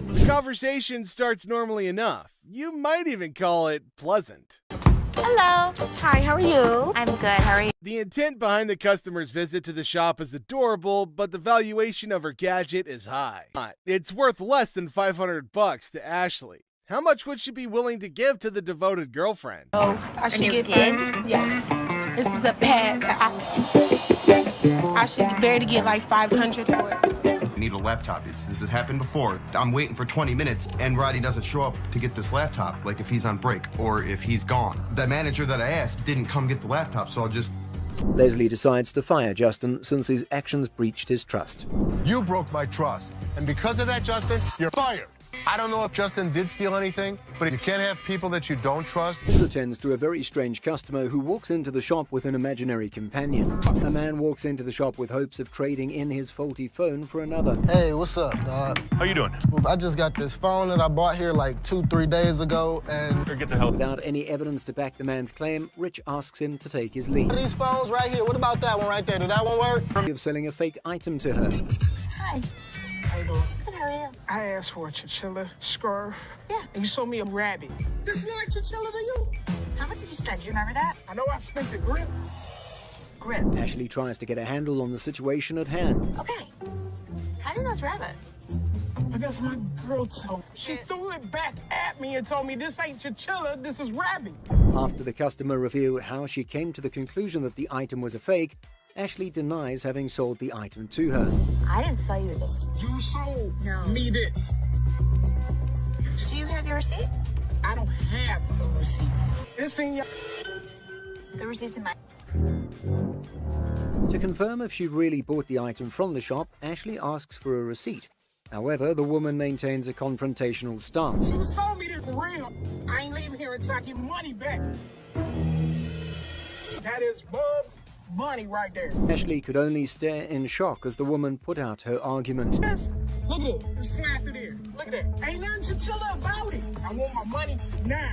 The conversation starts normally enough. You might even call it pleasant. Hello. Hi, how are you? I'm good. How are you? The intent behind the customer's visit to the shop is adorable, but the valuation of her gadget is high. It's worth less than $500 to Ashley. How much would she be willing to give to the devoted girlfriend? Oh, I should give her. Yes. This is a pad. I should barely get like $500 for it. I need a laptop. This has happened before. I'm waiting for 20 minutes and Roddy doesn't show up to get this laptop, like if he's on break or if he's gone. The manager that I asked didn't come get the laptop, so I'll just... Leslie decides to fire Justin since his actions breached his trust. You broke my trust. And because of that, Justin, you're fired. I don't know if Justin did steal anything, but you can't have people that you don't trust. This attends to a very strange customer who walks into the shop with an imaginary companion. A man walks into the shop with hopes of trading in his faulty phone for another. Hey, what's up, dog? How you doing? I just got this phone that I bought here like 2-3 days ago, and... Get the hell. Without any evidence to back the man's claim, Rich asks him to take his lead. These phones right here, what about that one right there? Did that one work? Of selling a fake item to her. Hi. How you doing? Good, how are you? I asked for a chinchilla scarf. Yeah. And you sold me a rabbit. This is like chinchilla to you. How much did you spend? Do you remember that? I know I spent the grip. Grip. Ashley tries to get a handle on the situation at hand. Okay. How do you know it's rabbit? I guess my girl told me. She threw it back at me and told me this ain't chinchilla, this is rabbit. After the customer revealed how she came to the conclusion that the item was a fake, Ashley denies having sold the item to her. I didn't sell you this. You sold me this. Do you have your receipt? I don't have a receipt. It's in your... The receipt's in my... To confirm if she really bought the item from the shop, Ashley asks for a receipt. However, the woman maintains a confrontational stance. You sold me this for real. I ain't leaving here until I get money back. That is Bub's money right there. Ashley could only stare in shock as the woman put out her argument. Yes. Look at it. It's flat through there. Look at that. Ain't nothing chinchilla about it. I want my money now.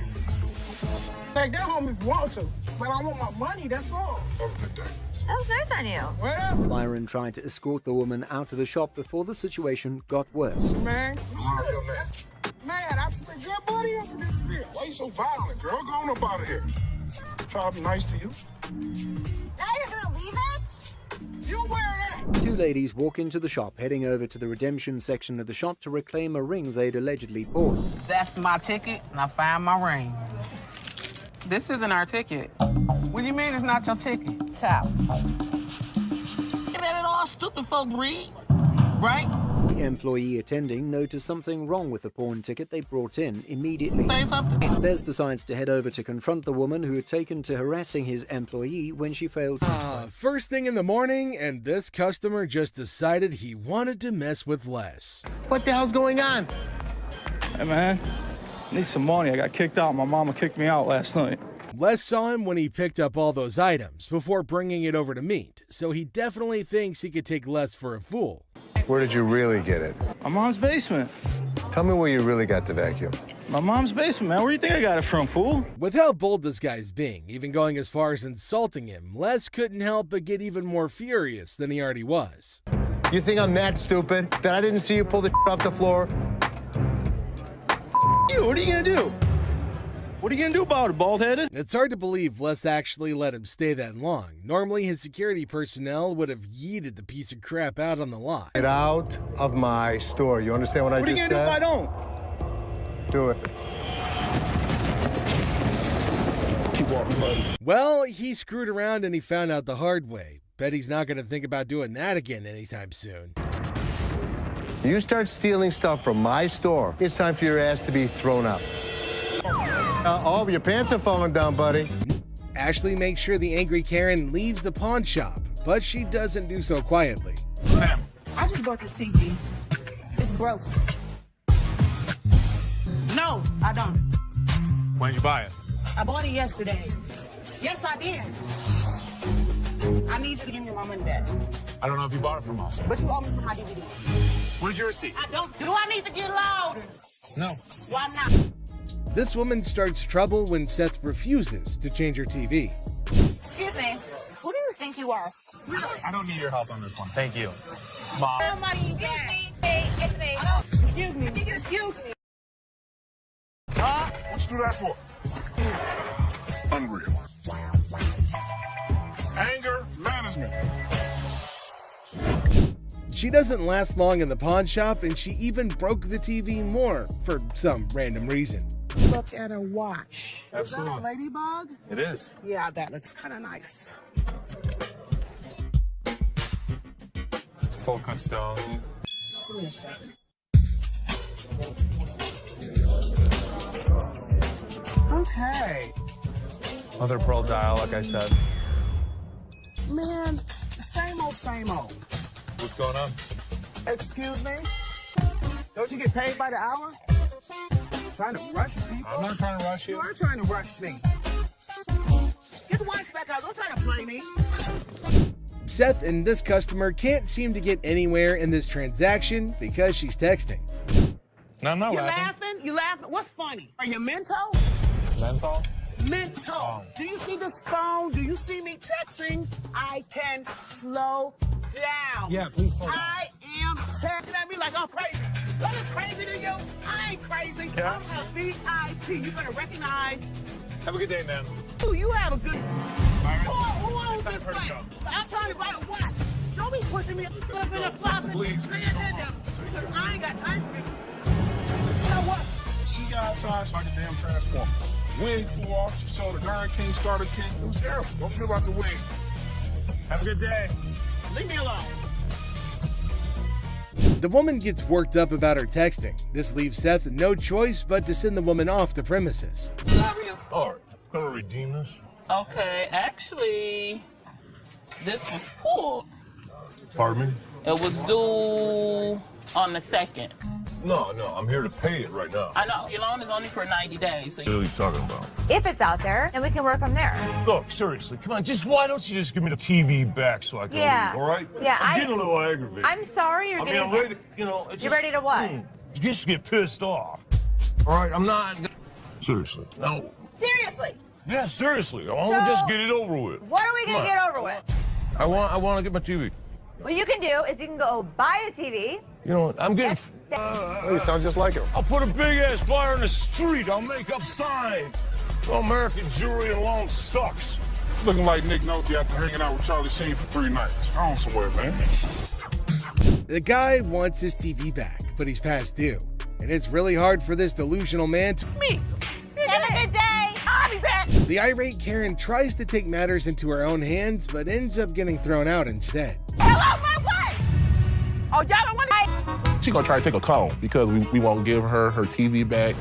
Like that home if you want to, but I want my money, that's all. That was nice on you. Well, Byron tried to escort the woman out of the shop before the situation got worse. man, I spent good money up in this bitch. Why you so violent, girl? Go on up out of here. Try to be nice to you. Now you're gonna leave it? You wear that. Two ladies walk into the shop, heading over to the redemption section of the shop to reclaim a ring they'd allegedly bought. That's my ticket, and I found my ring. This isn't our ticket. What do you mean it's not your ticket? Tap. Man, it all stupid folk read, right? The employee attending noticed something wrong with the pawn ticket they brought in immediately. Say something. Les decides to head over to confront the woman who had taken to harassing his employee when she failed. First thing in the morning, and this customer just decided he wanted to mess with Les. What the hell's going on? Hey, man. Need some money. I got kicked out. My mama kicked me out last night. Les saw him when he picked up all those items before bringing it over to meet, so he definitely thinks he could take Les for a fool. Where did you really get it? My mom's basement. Tell me where you really got the vacuum. My mom's basement, man. Where do you think I got it from, fool? With how bold this guy's being, even going as far as insulting him, Les couldn't help but get even more furious than he already was. You think I'm that stupid that I didn't see you pull the off the floor? You, what are you gonna do? What are you gonna do about it, bald-headed? It's hard to believe Les actually let him stay that long. Normally, his security personnel would have yeeted the piece of crap out on the lot. Get out of my store. You understand what I just said? What are you gonna do if I don't? Do it. Keep walking, buddy. Well, he screwed around and he found out the hard way. Bet he's not gonna think about doing that again anytime soon. You start stealing stuff from my store, it's time for your ass to be thrown up. Oh, your pants are falling down, buddy. Ashley makes sure the angry Karen leaves the pawn shop, but she doesn't do so quietly. I just bought this TV. It's broke. No, I don't. When did you buy it? I bought it yesterday. Yes, I did. I need you to give me my money back. I don't know if you bought it from us. But you owe me for my DVD. Where's your receipt? I don't. Do I need to get loud? No. Why not? This woman starts trouble when Seth refuses to change her TV. Excuse me. Who do you think you are? I don't need your help on this one. Thank you. Mom. Excuse me. Hey, it's me. Excuse me. Excuse me. What you do that for? Unreal. Anger management. She doesn't last long in the pawn shop, and she even broke the TV more for some random reason. Look at her watch. Absolutely. Is that a ladybug? It is. Yeah, that looks kind of nice. Full cut stones. Give me a second. Okay. Mother pearl dial, like I said. Man, same old, same old. What's going on? Excuse me? Don't you get paid by the hour? Trying to rush people? I'm not trying to rush you. You are trying to rush me. Get the watch back out. Don't try to play me. Seth and this customer can't seem to get anywhere in this transaction because she's texting. No, I'm not You laughing. laughing? You laughing? What's funny? Are you mental? Menthol? Mental. Oh. Do you see this phone? Do you see me texting? I can slow down. Yeah, please slow down. I am texting at me like I'm crazy. What is crazy to you? I ain't crazy. Yeah. I'm a VIP. You better recognize. Have a good day, man. Ooh, you have a good. Byron, Who owns time this for her to place? go. I'm trying to buy a watch. Don't be pushing me up in a flop. Please. Pay attention. Because I ain't got time for it. You know what? She got outside like a damn transformer. Wig flew off. She saw the darn king starter king. It was terrible. Don't feel about the wig. Have a good day. Leave me alone. The woman gets worked up about her texting. This leaves Seth no choice but to send the woman off the premises. All right, I'm gonna redeem this. Okay, actually, this was pulled. Pardon me? It was due on the 2nd. No, I'm here to pay it right now. I know, your loan is only for 90 days. So What are you talking about? If it's out there, then we can work from there. Look, seriously, come on, why don't you just give me the TV back so I can Yeah. leave, all right? Yeah, I'm getting a little aggravated. I'm sorry you're getting. I'm ready to, it's You're just, ready to what? Just get pissed off. All right, I'm not. Seriously, no. Seriously. Yeah, seriously, I want to just get it over with. What are we Come gonna on. get over with? I want to get my TV. What you can do is you can go buy a TV. You know what? I'm getting. You sound just like him. I'll put a big ass flyer in the street. I'll make up signs. Well, American jewelry alone sucks. Looking like Nick Nolte after hanging out with Charlie Sheen for 3 nights. I don't somewhere, man. The guy wants his TV back, but he's past due. And it's really hard for this delusional man to... Me. Have a good day. I'll be back. The irate Karen tries to take matters into her own hands, but ends up getting thrown out instead. Hello, my wife. Oh, y'all don't want to. She's gonna try to take a call because we won't give her TV back.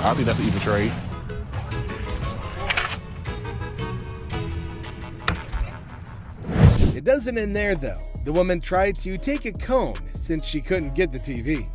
I think that's an even trade. It doesn't end there though. The woman tried to take a cone since she couldn't get the TV.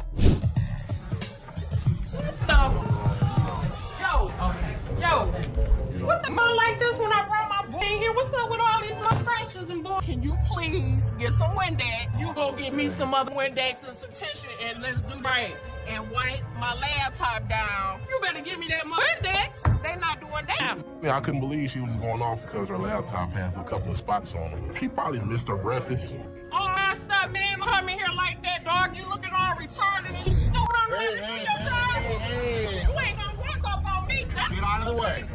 man, what's up with all these frustrations and boy? Can you please get some Windex? You go get me some other Windex and some tissue and let's do right. And wipe my laptop down. You better give me that Windex. They not doing that. Yeah, I couldn't believe she was going off because her laptop had a couple of spots on it. She probably missed her breakfast. Oh, stop, man. Don't come in here like that, dog. You looking all retarded and you stupid on the You ain't gonna walk up on me. Get out of the way.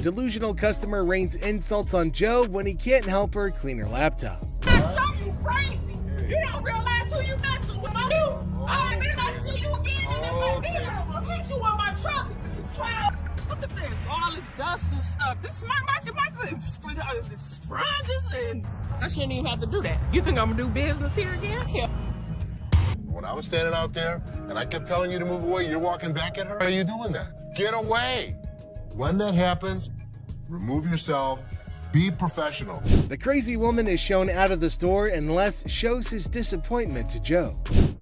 Delusional customer rains insults on Joe when he can't help her clean her laptop. You crazy. You don't realize who you messing with. I see you again in that video. I'm gonna hit you on my truck. Look at this. All this dust and stuff. This my sponges and I shouldn't even have to do that. You think I'm gonna do business here again? Yeah. When I was standing out there and I kept telling you to move away, you're walking back at her? Are you doing that? Get away. When that happens, remove yourself. Be professional. The crazy woman is shown out of the store and Les shows his disappointment to Joe.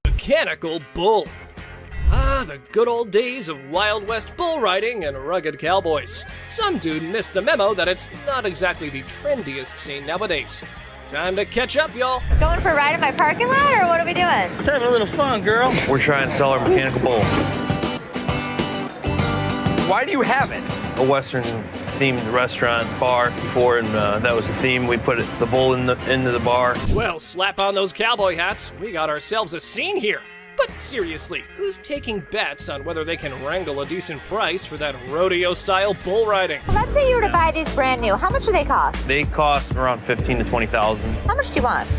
Mechanical bull. Ah, the good old days of Wild West bull riding and rugged cowboys. Some dude missed the memo that it's not exactly the trendiest scene nowadays. Time to catch up, y'all. Going for a ride in my parking lot, or what are we doing? Let's have a little fun, girl. We're trying to sell our mechanical bull. Why do you have it? A Western-themed restaurant bar before, and that was the theme. We put the bull into the bar. Well, slap on those cowboy hats. We got ourselves a scene here. But seriously, who's taking bets on whether they can wrangle a decent price for that rodeo-style bull riding? Let's say you were to buy these brand new. How much do they cost? They cost around $15,000 to $20,000. How much do you want?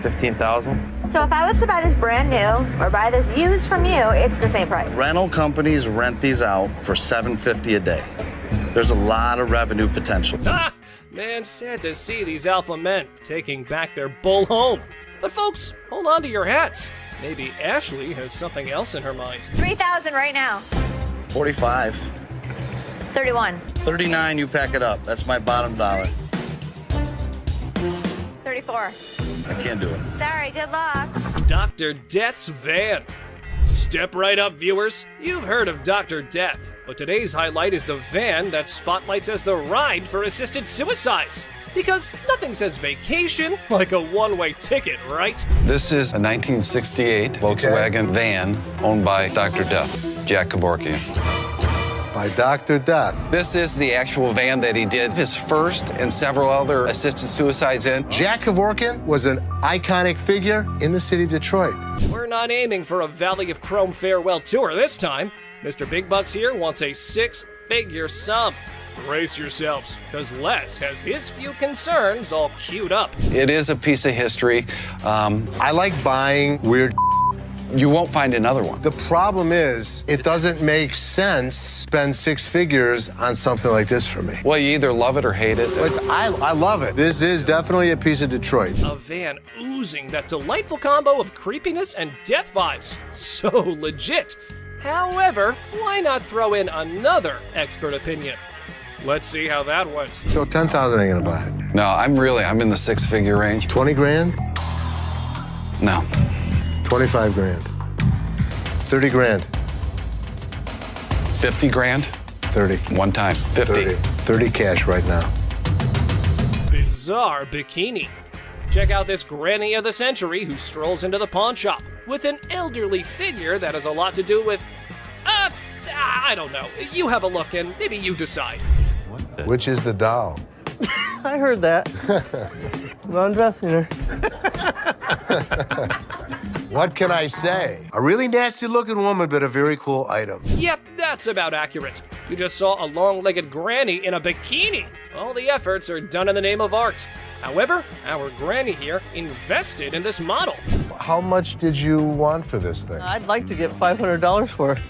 $15,000. So if I was to buy this brand new or buy this used from you, it's the same price. Rental companies rent these out for $750 a day. There's a lot of revenue potential. Ah, man, sad to see these alpha men taking back their bull home. But folks, hold on to your hats. Maybe Ashley has something else in her mind. $3,000 right now. 45. 31. 39, you pack it up. That's my bottom dollar. 34. I can't do it. Sorry, good luck. Dr. Death's van. Step right up, viewers. You've heard of Dr. Death, but today's highlight is the van that spotlights as the ride for assisted suicides. Because nothing says vacation like a one-way ticket, right? This is a 1968 Volkswagen van owned by Dr. Death, Jack Kevorkian. By Dr. Death. This is the actual van that he did his first and several other assisted suicides in. Jack Kevorkian was an iconic figure in the city of Detroit. We're not aiming for a Valley of Chrome farewell tour this time. Mr. Big Bucks here wants a six-figure sum. Brace yourselves, because Les has his few concerns all queued up. It is a piece of history. I like buying weird. You won't find another one. The problem is, it doesn't make sense to spend six figures on something like this for me. Well, you either love it or hate it. But I love it. This is definitely a piece of Detroit. A van oozing that delightful combo of creepiness and death vibes. So legit. However, why not throw in another expert opinion? Let's see how that went. So 10,000 ain't gonna buy it. No, I'm in the six-figure range. 20 grand? No. 25 grand. 30 grand. 50 grand? 30. One time. 50. 30 cash right now. Bizarre bikini. Check out this granny of the century who strolls into the pawn shop with an elderly figure that has a lot to do with, I don't know. You have a look and maybe you decide. Which is the doll? I heard that. I'm undressing her. What can I say? A really nasty looking woman, but a very cool item. Yep, that's about accurate. You just saw a long-legged granny in a bikini. All the efforts are done in the name of art. However, our granny here invested in this model. How much did you want for this thing? I'd like to get $500 for it.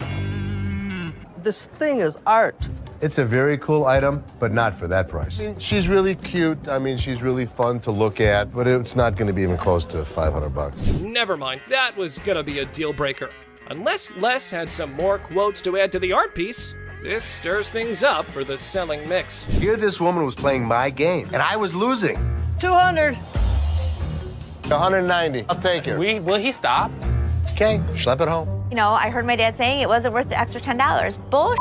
This thing is art. It's a very cool item, but not for that price. I mean, she's really cute. I mean, she's really fun to look at, but it's not going to be even close to 500 bucks. Never mind, that was gonna be a deal breaker. Unless Les had some more quotes to add to the art piece, this stirs things up for the selling mix. Here this woman was playing my game, and I was losing. 200. 190. I'll take it. Will he stop? Okay, schlep it home. You know, I heard my dad saying it wasn't worth the extra $10. Bull.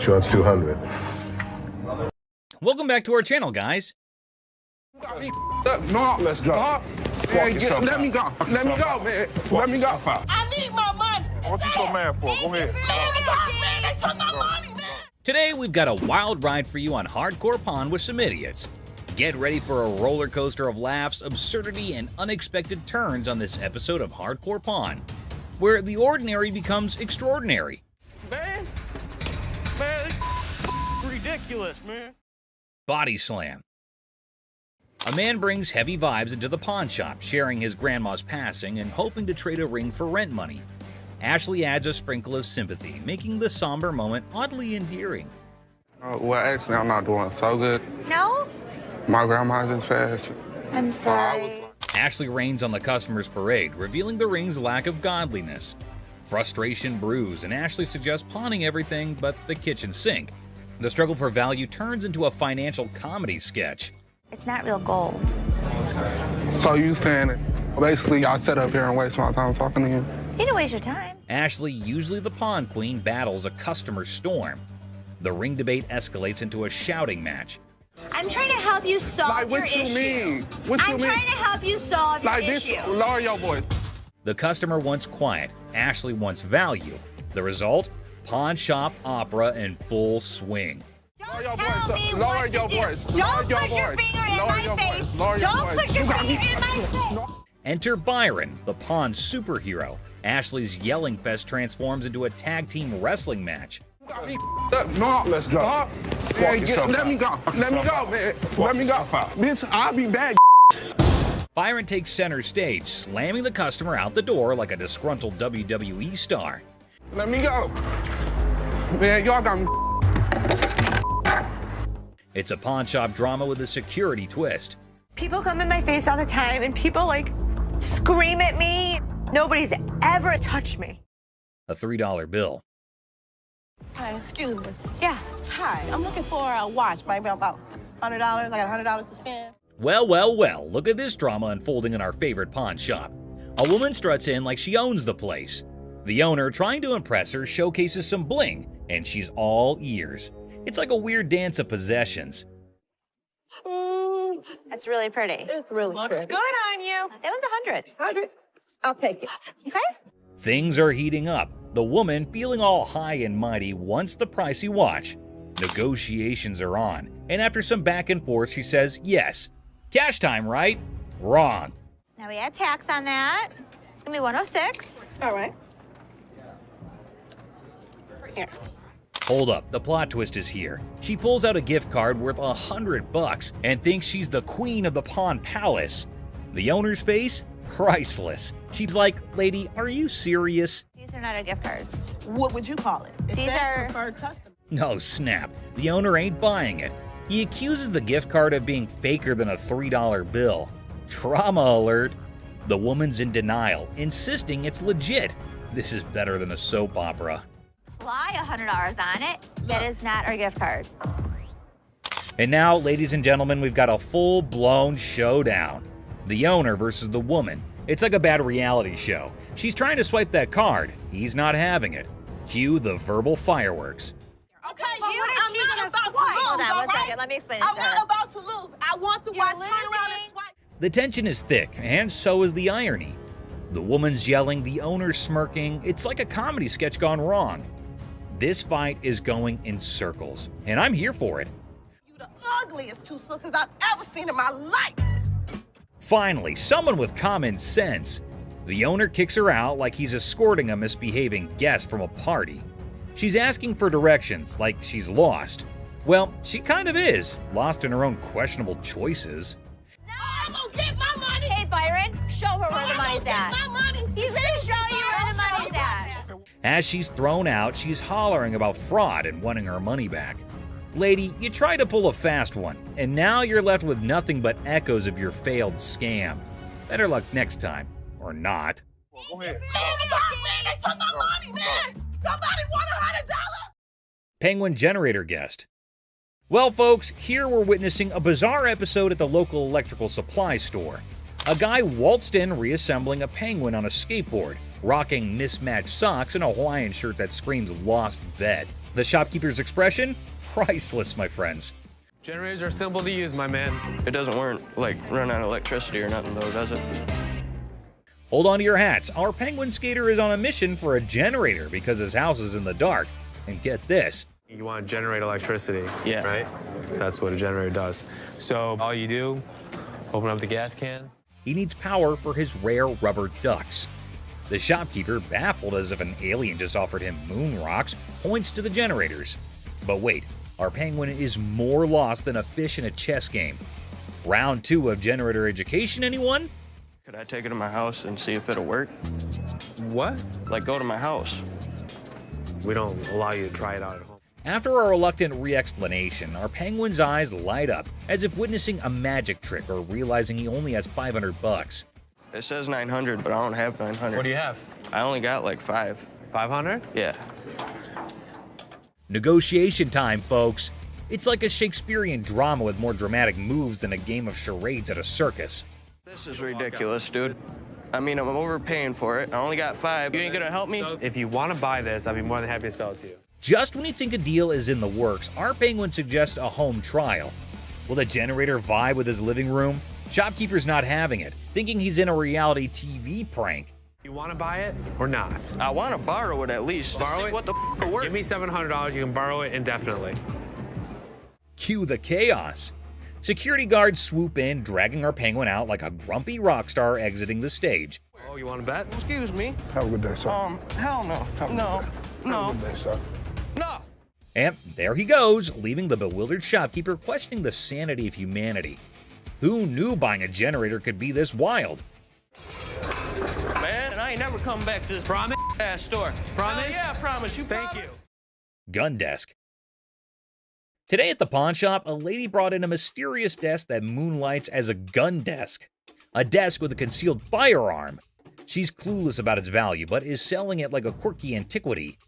She wants 200. Welcome back to our channel, guys. No, let's go. Man, let me go. Let me go, man. Let me go. I need my money. What you so mad for? Go ahead. Man, they took my money, man. Today, we've got a wild ride for you on Hardcore Pond with some idiots. Get ready for a roller coaster of laughs, absurdity, and unexpected turns on this episode of Hardcore Pond, where the ordinary becomes extraordinary. Man, ridiculous, man. Body slam. A man brings heavy vibes into the pawn shop, sharing his grandma's passing and hoping to trade a ring for rent money. Ashley adds a sprinkle of sympathy, making the somber moment oddly endearing. Well, actually, I'm not doing so good. No? My grandma just passed. I'm sorry. Ashley rains on the customer's parade, revealing the ring's lack of godliness. Frustration brews, and Ashley suggests pawning everything but the kitchen sink. The struggle for value turns into a financial comedy sketch. It's not real gold. So you saying it? Basically, y'all sit up here and waste my time talking to you? You didn't waste your time. Ashley, usually the pawn queen, battles a customer storm. The ring debate escalates into a shouting match. I'm trying to help you solve your issue. What you mean? What you mean? I'm trying to help you solve your issue. Lower your voice. The customer wants quiet. Ashley wants value. The result? Pawn shop opera in full swing. Don't tell me what to do. Don't put your finger in my face. Don't put your finger in my face. Enter Byron, the pawn superhero. Ashley's yelling fest transforms into a tag team wrestling match. No, let's go. Man, let me go. Let me go, man. Let me go. Bitch, I'll be back. Byron takes center stage, slamming the customer out the door like a disgruntled WWE star. Let me go. Man, y'all got me. It's a pawn shop drama with a security twist. People come in my face all the time and people like scream at me. Nobody's ever touched me. A $3 bill. Hi, excuse me. Yeah. Hi, I'm looking for a watch, maybe about $100. I got $100 to spend. Well, well, well, look at this drama unfolding in our favorite pawn shop. A woman struts in like she owns the place. The owner, trying to impress her, showcases some bling, and she's all ears. It's like a weird dance of possessions. That's really pretty. It's really Looks pretty. good on you. That was 100. 100. I'll take it. Okay? Things are heating up. The woman, feeling all high and mighty, wants the pricey watch. Negotiations are on, and after some back and forth, she says yes. Cash time, right? Wrong. Now we add tax on that. It's gonna be 106. All right. Here. Hold up, the plot twist is here. She pulls out a gift card worth $100 and thinks she's the queen of the pawn palace. The owner's face? Priceless. She's like, lady, are you serious? These are not our gift cards. What would you call it? These are preferred customer. No, snap. The owner ain't buying it. He accuses the gift card of being faker than a $3 bill. Trauma alert. The woman's in denial, insisting it's legit. This is better than a soap opera. Lie $100 on it. That is not our gift card. And now, ladies and gentlemen, we've got a full-blown showdown. The owner versus the woman. It's like a bad reality show. She's trying to swipe that card. He's not having it. Cue the verbal fireworks. Okay, I'm not about to lose. Hold on one second. Let me explain this I'm to her. not about to lose. I want the watch. Turn around and swipe. The tension is thick, and so is the irony. The woman's yelling, the owner's smirking. It's like a comedy sketch gone wrong. This fight is going in circles, and I'm here for it. You the ugliest two sisters I've ever seen in my life. Finally, someone with common sense. The owner kicks her out like he's escorting a misbehaving guest from a party. She's asking for directions like she's lost. Well, she kind of is, lost in her own questionable choices. No, I'm gonna get my money. Hey, Byron, show her where the money's at. My money. He's gonna show you where the money's at. As she's thrown out, she's hollering about fraud and wanting her money back. Lady, you tried to pull a fast one, and now you're left with nothing but echoes of your failed scam. Better luck next time, or not. Go ahead. Man, they took my money, man. Somebody want $100. Penguin generator guest. Well, folks, here we're witnessing a bizarre episode at the local electrical supply store. A guy waltzed in reassembling a penguin on a skateboard, rocking mismatched socks and a Hawaiian shirt that screams lost bet. The shopkeeper's expression? Priceless, my friends. Generators are simple to use, my man. It doesn't run out of electricity or nothing though, does it? Hold on to your hats. Our penguin skater is on a mission for a generator because his house is in the dark. And get this. You want to generate electricity, yeah, right? That's what a generator does. So all you do, open up the gas can. He needs power for his rare rubber ducks. The shopkeeper, baffled as if an alien just offered him moon rocks, points to the generators. But wait, our penguin is more lost than a fish in a chess game. Round 2 of generator education, anyone? Could I take it to my house and see if it'll work? What? Like go to my house. We don't allow you to try it out at home. After a reluctant re-explanation, our penguin's eyes light up as if witnessing a magic trick or realizing he only has $500. It says 900, but I don't have 900. What do you have? I only got like 5. 500? Yeah. Negotiation time, folks. It's like a Shakespearean drama with more dramatic moves than a game of charades at a circus. This is ridiculous, dude. I mean, I'm overpaying for it. I only got 5. You ain't gonna help me? So if you want to buy this, I'd be more than happy to sell it to you. Just when you think a deal is in the works, our penguin suggests a home trial. Will the generator vibe with his living room? Shopkeeper's not having it, thinking he's in a reality TV prank. You want to buy it or not? I want to borrow it at least. Borrow it? What the f work? Give me $700. You can borrow it indefinitely. Cue the chaos. Security guards swoop in, dragging our penguin out like a grumpy rock star exiting the stage. Oh, you want to bet? Excuse me. Have a good day, sir. Hell no. No. Have a good day, sir. No. And there he goes, leaving the bewildered shopkeeper questioning the sanity of humanity. Who knew buying a generator could be this wild? Man, and I ain't never coming back to this ass store. Promise? Hell yeah, I promise. You Thank promise? you. Gun desk. Today at the pawn shop, a lady brought in a mysterious desk that moonlights as a gun desk. A desk with a concealed firearm. She's clueless about its value, but is selling it like a quirky antiquity.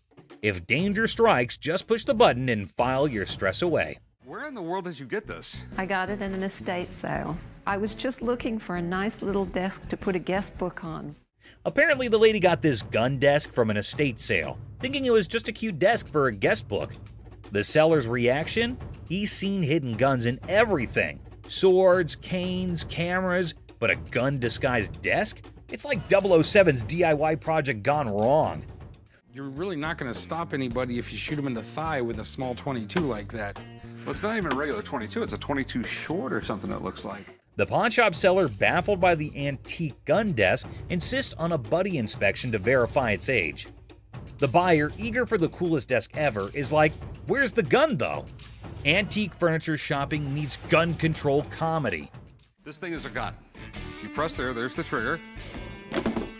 If danger strikes, just push the button and file your stress away. Where in the world did you get this? I got it in an estate sale. I was just looking for a nice little desk to put a guest book on. Apparently, the lady got this gun desk from an estate sale, thinking it was just a cute desk for a guest book. The seller's reaction? He's seen hidden guns in everything. Swords, canes, cameras, but a gun-disguised desk? It's like 007's DIY project gone wrong. You're really not going to stop anybody if you shoot them in the thigh with a small 22 like that. Well, it's not even a regular 22. It's a 22 short or something, it looks like. The pawnshop seller, baffled by the antique gun desk, insists on a buddy inspection to verify its age. The buyer, eager for the coolest desk ever, is like, where's the gun though? Antique furniture shopping meets gun control comedy. This thing is a gun. You press there's the trigger.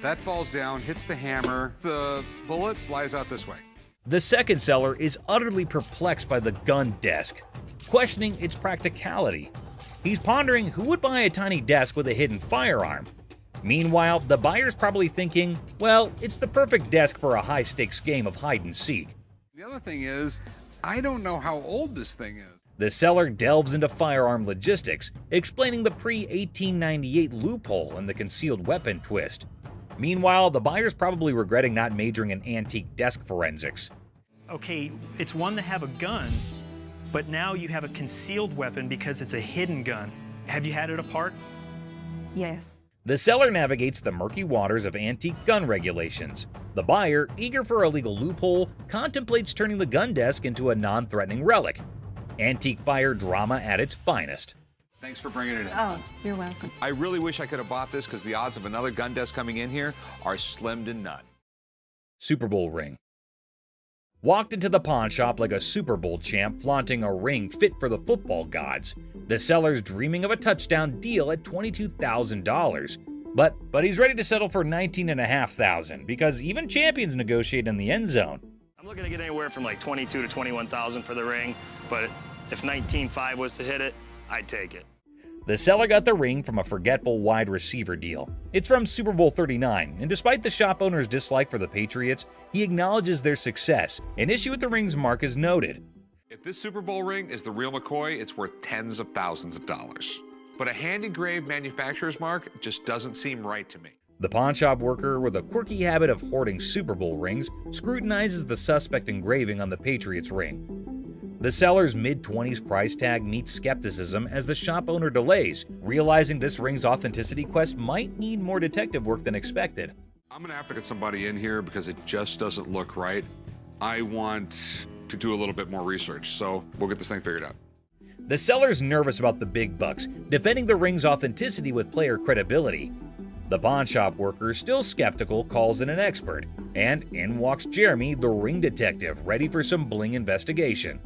That falls down, hits the hammer. The bullet flies out this way. The second seller is utterly perplexed by the gun desk, questioning its practicality. He's pondering who would buy a tiny desk with a hidden firearm. Meanwhile, the buyer's probably thinking, well, it's the perfect desk for a high-stakes game of hide-and-seek. The other thing is, I don't know how old this thing is. The seller delves into firearm logistics, explaining the pre-1898 loophole in the concealed weapon twist. Meanwhile, the buyer's probably regretting not majoring in antique desk forensics. Okay, it's one to have a gun, but now you have a concealed weapon because it's a hidden gun. Have you had it apart? Yes. The seller navigates the murky waters of antique gun regulations. The buyer, eager for a legal loophole, contemplates turning the gun desk into a non-threatening relic. Antique buyer drama at its finest. Thanks for bringing it in. Oh, you're welcome. I really wish I could have bought this because the odds of another gun desk coming in here are slim to none. Super Bowl ring. Walked into the pawn shop like a Super Bowl champ flaunting a ring fit for the football gods. The seller's dreaming of a touchdown deal at $22,000. But he's ready to settle for $19,500 because even champions negotiate in the end zone. I'm looking to get anywhere from like $22,000 to $21,000 for the ring, but if $19,500 was to hit it, I'd take it. The seller got the ring from a forgetful wide receiver deal. It's from Super Bowl 39, and despite the shop owner's dislike for the Patriots, he acknowledges their success. An issue with the ring's mark is noted. If this Super Bowl ring is the real McCoy, it's worth tens of thousands of dollars. But a hand-engraved manufacturer's mark just doesn't seem right to me. The pawnshop worker, with a quirky habit of hoarding Super Bowl rings, scrutinizes the suspect engraving on the Patriots ring. The seller's mid-20s price tag meets skepticism as the shop owner delays, realizing this ring's authenticity quest might need more detective work than expected. I'm gonna have to get somebody in here because it just doesn't look right. I want to do a little bit more research, so we'll get this thing figured out. The seller's nervous about the big bucks, defending the ring's authenticity with player credibility. The pawn shop worker, still skeptical, calls in an expert, and in walks Jeremy, the ring detective, ready for some bling investigation.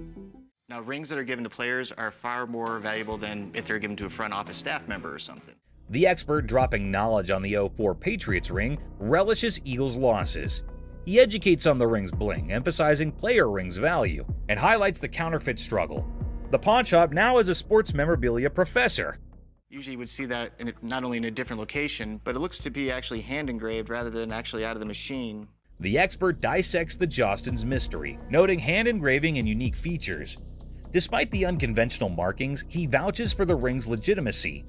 Now, rings that are given to players are far more valuable than if they're given to a front office staff member or something. The expert, dropping knowledge on the 04 Patriots ring, relishes Eagles' losses. He educates on the ring's bling, emphasizing player ring's value, and highlights the counterfeit struggle. The pawn shop now has a sports memorabilia professor. Usually you would see that not only in a different location, but it looks to be actually hand engraved rather than actually out of the machine. The expert dissects the Jostens mystery, noting hand engraving and unique features. Despite the unconventional markings, he vouches for the ring's legitimacy.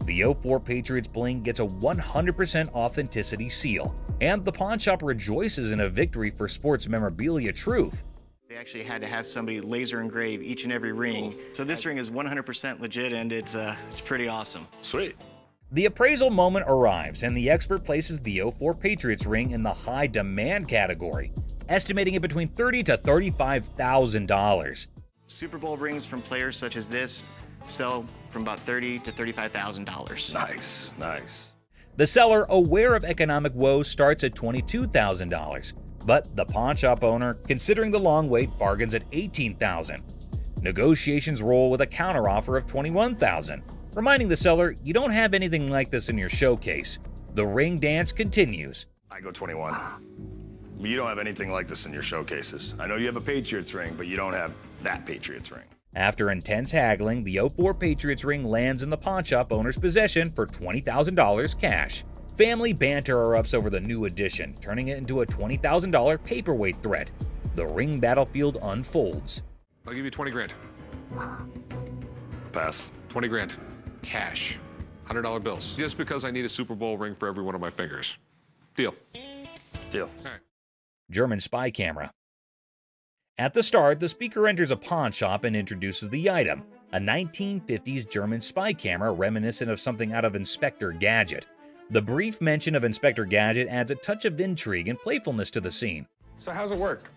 The 04 Patriots bling gets a 100% authenticity seal, and the pawn shop rejoices in a victory for sports memorabilia truth. They actually had to have somebody laser engrave each and every ring. So this ring is 100% legit, and it's pretty awesome. Sweet. The appraisal moment arrives, and the expert places the 04 Patriots ring in the high demand category, estimating it between $30,000 to $35,000. Super Bowl rings from players such as this sell from about $30,000 to $35,000. Nice, nice. The seller, aware of economic woes, starts at $22,000, but the pawn shop owner, considering the long wait, bargains at $18,000. Negotiations roll with a counteroffer of $21,000, reminding the seller you don't have anything like this in your showcase. The ring dance continues. I go 21. You don't have anything like this in your showcases. I know you have a Patriots ring, but you don't have that Patriots ring. After intense haggling, the 04 Patriots ring lands in the pawn shop owner's possession for $20,000 cash. Family banter erupts over the new addition, turning it into a $20,000 paperweight threat. The ring battlefield unfolds. I'll give you 20 grand. Pass. 20 grand. Cash. $100 bills. Just because I need a Super Bowl ring for every one of my fingers. Deal. Deal. All right. German spy camera. At the start, the speaker enters a pawn shop and introduces the item, a 1950s German spy camera reminiscent of something out of Inspector Gadget. The brief mention of Inspector Gadget adds a touch of intrigue and playfulness to the scene. So how's it work?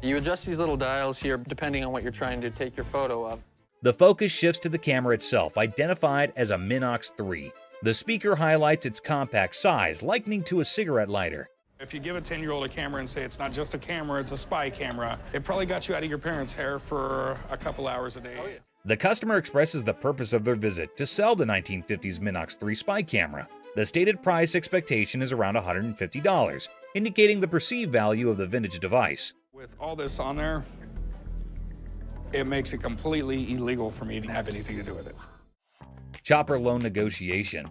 You adjust these little dials here depending on what you're trying to take your photo of. The focus shifts to the camera itself, identified as a Minox 3. The speaker highlights its compact size, likening to a cigarette lighter. If you give a 10-year-old a camera and say it's not just a camera, it's a spy camera, it probably got you out of your parents' hair for a couple hours a day. Oh, yeah. The customer expresses the purpose of their visit to sell the 1950s Minox 3 spy camera. The stated price expectation is around $150, indicating the perceived value of the vintage device. With all this on there, it makes it completely illegal for me to have anything to do with it. Chopper loan negotiation.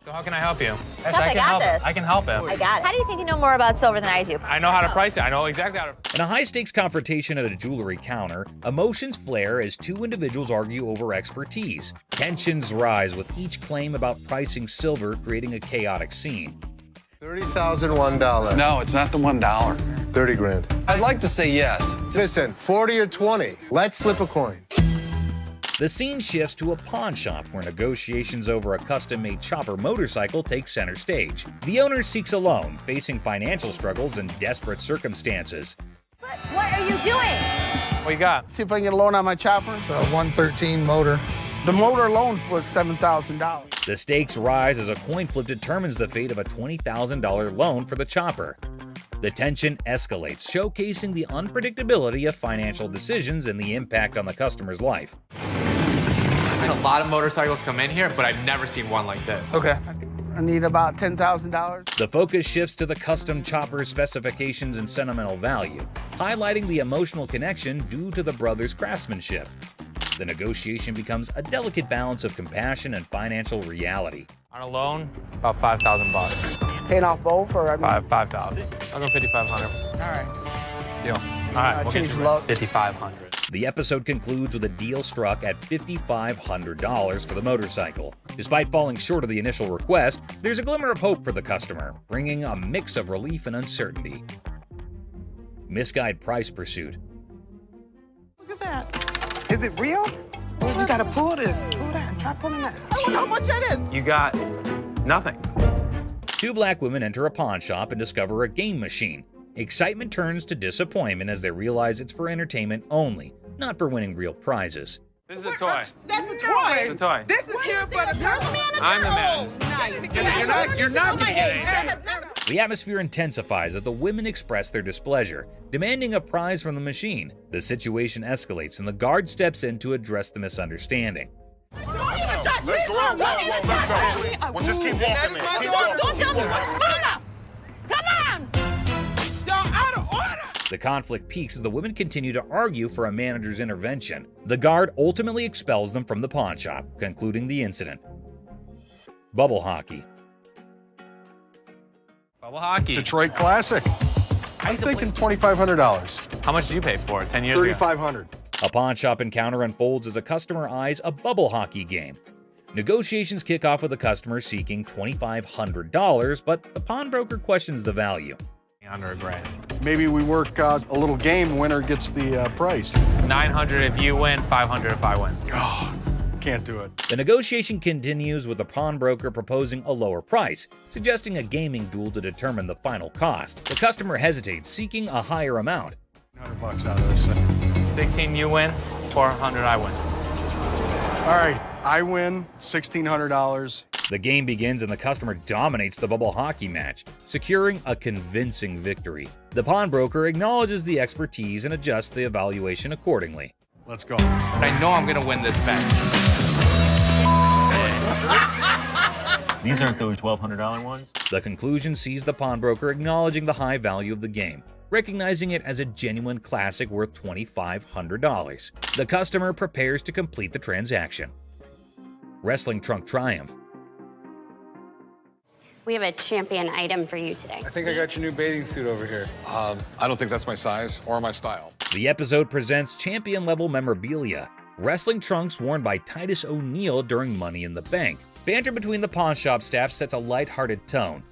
So how can I help you? Steph, I got this. I can help him. I got it. How do you think you know more about silver than I do? I know how to price it. I know exactly how to. In a high-stakes confrontation at a jewelry counter, emotions flare as two individuals argue over expertise. Tensions rise with each claim about pricing silver, creating a chaotic scene. $30,001. No, it's not the $1. 30 grand. I'd like to say yes. Listen, 40 or 20. Let's flip a coin. The scene shifts to a pawn shop where negotiations over a custom-made chopper motorcycle take center stage. The owner seeks a loan, facing financial struggles and desperate circumstances. What are you doing? What you got? See if I can get a loan on my chopper. It's a 113 motor. The motor alone was $7,000. The stakes rise as a coin flip determines the fate of a $20,000 loan for the chopper. The tension escalates, showcasing the unpredictability of financial decisions and the impact on the customer's life. I've seen a lot of motorcycles come in here, but I've never seen one like this. Okay. I need about $10,000. The focus shifts to the custom chopper's specifications and sentimental value, highlighting the emotional connection due to the brothers' craftsmanship. The negotiation becomes a delicate balance of compassion and financial reality. On a loan, about $5,000. Paying off both or? $5,000. I'll go $5,500. All right. Deal. All right, we'll get you $5,500. The episode concludes with a deal struck at $5,500 for the motorcycle. Despite falling short of the initial request, there's a glimmer of hope for the customer, bringing a mix of relief and uncertainty. Misguided price pursuit. that. Is it real? Well, you gotta pull this. Pull that. Try pulling that. I don't know how much that is. You got nothing. Two black women enter a pawn shop and discover a game machine. Excitement turns to disappointment as they realize it's for entertainment only, not for winning real prizes. This is a toy. That's a toy. It's a toy. This is here for the You're the manager? I'm the man. Oh, nice. You're not gonna get it. The atmosphere intensifies as the women express their displeasure, demanding a prize from the machine. The situation escalates and the guard steps in to address the misunderstanding. Let's go out. Let's go. Well, just keep walking, man. Keep walking. Don't tell me what's going on. Come on. Y'all out of order. The conflict peaks as the women continue to argue for a manager's intervention. The guard ultimately expels them from the pawn shop, concluding the incident. Bubble hockey. Bubble hockey. Detroit Classic. I'm thinking $2,500. How much did you pay for it 10 years ago? $3,500. A pawn shop encounter unfolds as a customer eyes a bubble hockey game. Negotiations kick off with the customer seeking $2,500, but the pawnbroker questions the value. Under $1,000. Maybe we work out a little game, winner gets the price. $900 if you win, $500 if I win. Oh, can't do it. The negotiation continues with the pawnbroker proposing a lower price, suggesting a gaming duel to determine the final cost. The customer hesitates, seeking a higher amount. $100 out of this thing. 16 you win, 400 I win. All right, I win $1,600. The game begins and the customer dominates the bubble hockey match, securing a convincing victory. The pawnbroker acknowledges the expertise and adjusts the evaluation accordingly. Let's go. But I know I'm gonna win this bet. These aren't those $1,200 ones? The conclusion sees the pawnbroker acknowledging the high value of the game, recognizing it as a genuine classic worth $2,500. The customer prepares to complete the transaction. Wrestling trunk triumph. We have a champion item for you today. I think I got your new bathing suit over here. I don't think that's my size or my style. The episode presents champion-level memorabilia, wrestling trunks worn by Titus O'Neil during Money in the Bank. Banter between the pawn shop staff sets a lighthearted tone.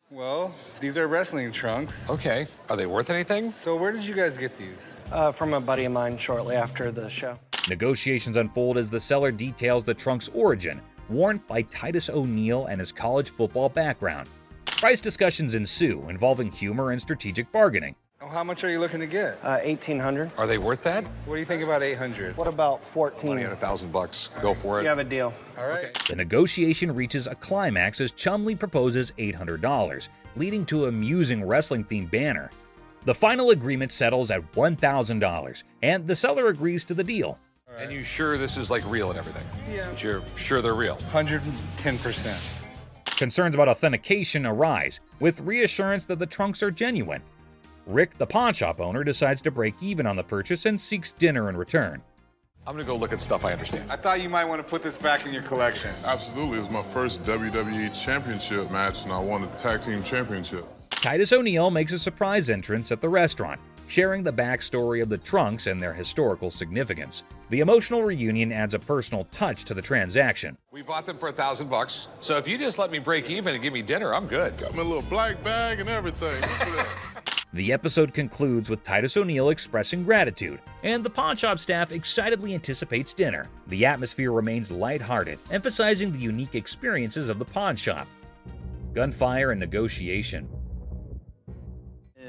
Well, these are wrestling trunks. Okay. Are they worth anything? So where did you guys get these? From a buddy of mine shortly after the show. Negotiations unfold as the seller details the trunk's origin, worn by Titus O'Neil and his college football background. Price discussions ensue, involving humor and strategic bargaining. Oh, how much are you looking to get? $1,800. Are they worth that? What do you think about 800? What about 14? Money on $1,000. Go for it. You have a deal. All right. The negotiation reaches a climax as Chumley proposes $800, leading to an amusing wrestling-themed banner. The final agreement settles at $1,000, and the seller agrees to the deal. Right. And you sure this is like real and everything? Yeah. But you're sure they're real? 110%. Concerns about authentication arise, with reassurance that the trunks are genuine. Rick, the pawn shop owner, decides to break even on the purchase and seeks dinner in return. I'm gonna go look at stuff I understand. I thought you might want to put this back in your collection. Absolutely. It was my first WWE Championship match, and I won the Tag Team Championship. Titus O'Neil makes a surprise entrance at the restaurant, sharing the backstory of the trunks and their historical significance. The emotional reunion adds a personal touch to the transaction. We bought them for $1,000, so if you just let me break even and give me dinner, I'm good. Got me a little black bag and everything. Look at that. The episode concludes with Titus O'Neil expressing gratitude, and the pawn shop staff excitedly anticipates dinner. The atmosphere remains lighthearted, emphasizing the unique experiences of the pawn shop. Gunfire and negotiation.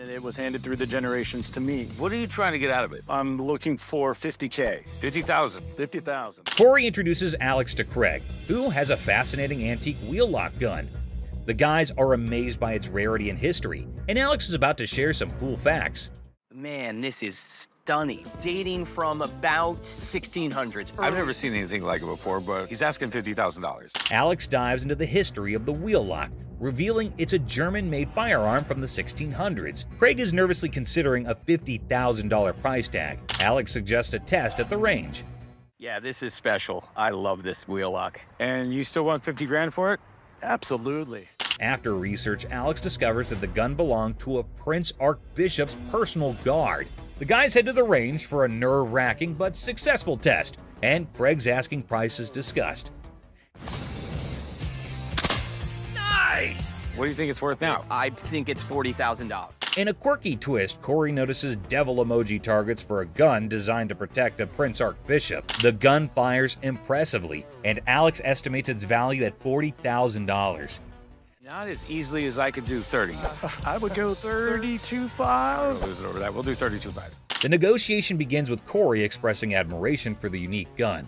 It was handed through the generations to me. What are you trying to get out of it? I'm looking for $50K. 50,000. 50,000. Corey introduces Alex to Craig, who has a fascinating antique wheel-lock gun. The guys are amazed by its rarity and history, and Alex is about to share some cool facts. Man, this is stunning. Dating from about 1600s. I've never seen anything like it before, but he's asking $50,000. Alex dives into the history of the wheel lock, revealing it's a German-made firearm from the 1600s. Craig is nervously considering a $50,000 price tag. Alex suggests a test at the range. Yeah, this is special. I love this wheel lock. And you still want 50 grand for it? Absolutely. After research, Alex discovers that the gun belonged to a Prince Archbishop's personal guard. The guys head to the range for a nerve-wracking but successful test, and Craig's asking price is discussed. Nice! What do you think it's worth now? I think it's $40,000. In a quirky twist, Corey notices devil emoji targets for a gun designed to protect a Prince Archbishop. The gun fires impressively, and Alex estimates its value at $40,000. Not as easily as I could do 30. I would go 32.5. Lose it over that. We'll do 32.5. The negotiation begins with Corey expressing admiration for the unique gun.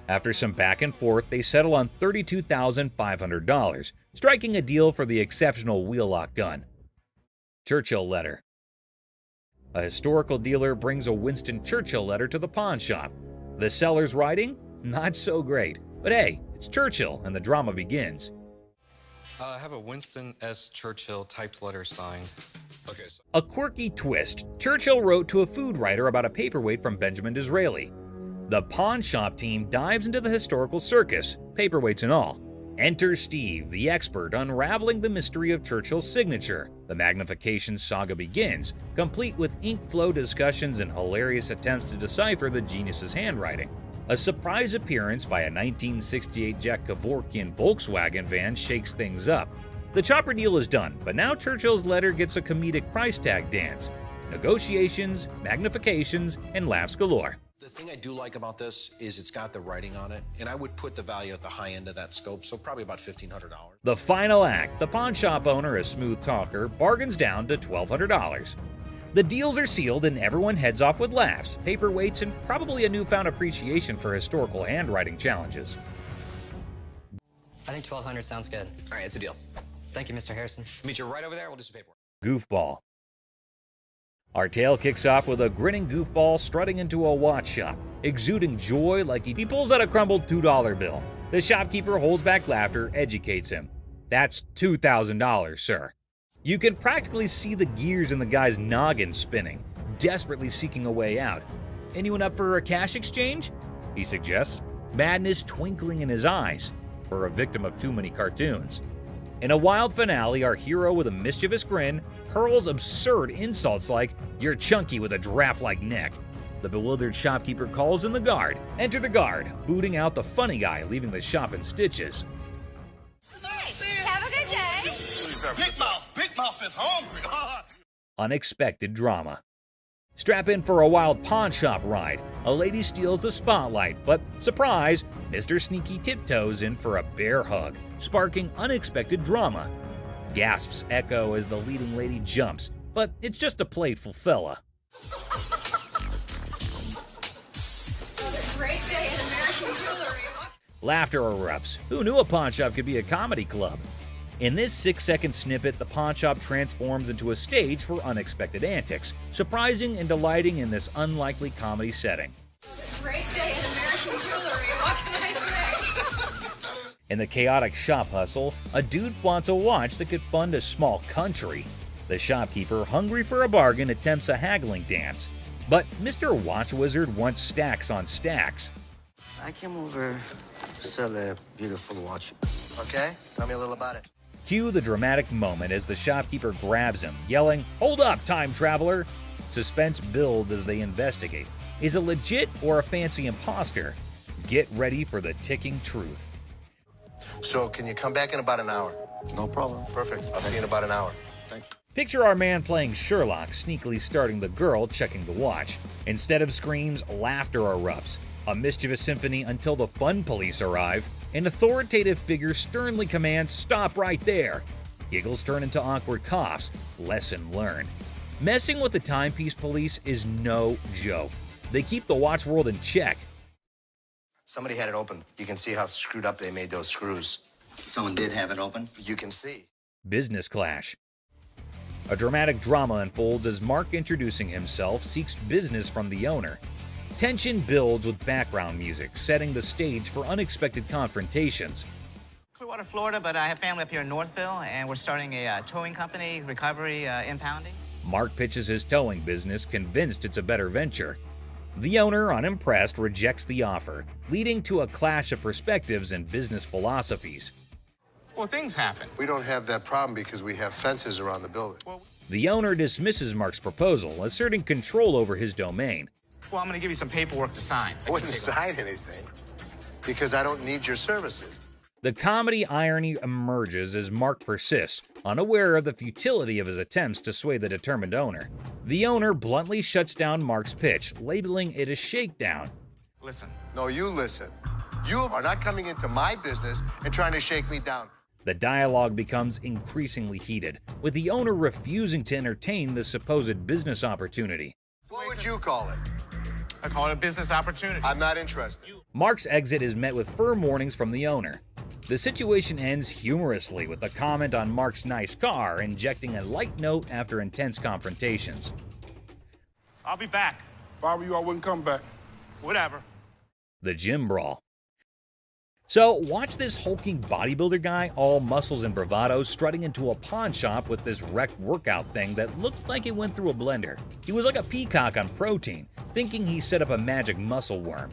After some back and forth, they settle on $32,500, striking a deal for the exceptional wheel-lock gun. Churchill letter. A historical dealer brings a Winston Churchill letter to the pawn shop. The seller's writing? Not so great. But hey, it's Churchill, and the drama begins. I have a Winston S. Churchill typed letter signed. Okay. A quirky twist. Churchill wrote to a food writer about a paperweight from Benjamin Disraeli. The pawn shop team dives into the historical circus, paperweights and all. Enter Steve, the expert, unraveling the mystery of Churchill's signature. The magnification saga begins, complete with ink flow discussions and hilarious attempts to decipher the genius's handwriting. A surprise appearance by a 1968 Jack Kevorkian Volkswagen van shakes things up. The chopper deal is done, but now Churchill's letter gets a comedic price tag dance. Negotiations, magnifications, and laughs galore. The thing I do like about this is it's got the writing on it, and I would put the value at the high end of that scope, so probably about $1,500. The final act, the pawn shop owner, a smooth talker, bargains down to $1,200. The deals are sealed and everyone heads off with laughs, paperweights, and probably a newfound appreciation for historical handwriting challenges. I think 1,200 sounds good. All right, it's a deal. Thank you, Mr. Harrison. Meet you right over there. We'll do some paperwork. Goofball. Our tale kicks off with a grinning goofball strutting into a watch shop, exuding joy like he pulls out a crumbled $2 bill. The shopkeeper holds back laughter, educates him. That's $2,000, sir. You can practically see the gears in the guy's noggin spinning, desperately seeking a way out. Anyone up for a cash exchange? He suggests, madness twinkling in his eyes, for a victim of too many cartoons. In a wild finale, our hero with a mischievous grin hurls absurd insults like, "You're chunky with a giraffe-like neck." The bewildered shopkeeper calls in the guard. Enter the guard, booting out the funny guy, leaving the shop in stitches. Have a good day. Big Mouth is hungry. Unexpected drama. Strap in for a wild pawn shop ride. A lady steals the spotlight, but surprise, Mr. Sneaky tiptoes in for a bear hug, sparking unexpected drama. Gasps echo as the leading lady jumps, but it's just a playful fella. Great day in American jewelry. Laughter erupts. Who knew a pawn shop could be a comedy club? In this 6-second snippet, the pawn shop transforms into a stage for unexpected antics, surprising and delighting in this unlikely comedy setting. Great day in American jewelry. What can I say? In the chaotic shop hustle, a dude flaunts a watch that could fund a small country. The shopkeeper, hungry for a bargain, attempts a haggling dance. But Mr. Watch Wizard wants stacks on stacks. I came over to sell a beautiful watch. Okay? Tell me a little about it. Cue the dramatic moment as the shopkeeper grabs him, yelling, "Hold up, time traveler!" Suspense builds as they investigate. Is it legit or a fancy imposter? Get ready for the ticking truth. So can you come back in about an hour? No problem. Perfect. I'll see you in about an hour. Thank you. Picture our man playing Sherlock, sneakily starting the girl checking the watch. Instead of screams, laughter erupts. A mischievous symphony until the fun police arrive. An authoritative figure sternly commands, "Stop right there." Giggles turn into awkward coughs. Lesson learned. Messing with the timepiece police is no joke. They keep the watch world in check. Somebody had it open. You can see how screwed up they made those screws. Someone did have it open? You can see. Business clash. A dramatic drama unfolds as Mark, introducing himself, seeks business from the owner. Tension builds with background music, setting the stage for unexpected confrontations. Clearwater, Florida, but I have family up here in Northville, and we're starting a towing company, recovery, impounding. Mark pitches his towing business, convinced it's a better venture. The owner, unimpressed, rejects the offer, leading to a clash of perspectives and business philosophies. Well, things happen. We don't have that problem because we have fences around the building. The owner dismisses Mark's proposal, asserting control over his domain. Well, I'm going to give you some paperwork to sign. I wouldn't sign anything because I don't need your services. The comedy irony emerges as Mark persists, unaware of the futility of his attempts to sway the determined owner. The owner bluntly shuts down Mark's pitch, labeling it a shakedown. Listen. No, you listen. You are not coming into my business and trying to shake me down. The dialogue becomes increasingly heated, with the owner refusing to entertain the supposed business opportunity. What would you call it? I call it a business opportunity. I'm not interested. Mark's exit is met with firm warnings from the owner. The situation ends humorously with a comment on Mark's nice car, injecting a light note after intense confrontations. I'll be back. If I were you, I wouldn't come back. Whatever. The gym brawl. So, watch this hulking bodybuilder guy, all muscles and bravado, strutting into a pawn shop with this wrecked workout thing that looked like it went through a blender. He was like a peacock on protein, thinking he set up a magic muscle worm.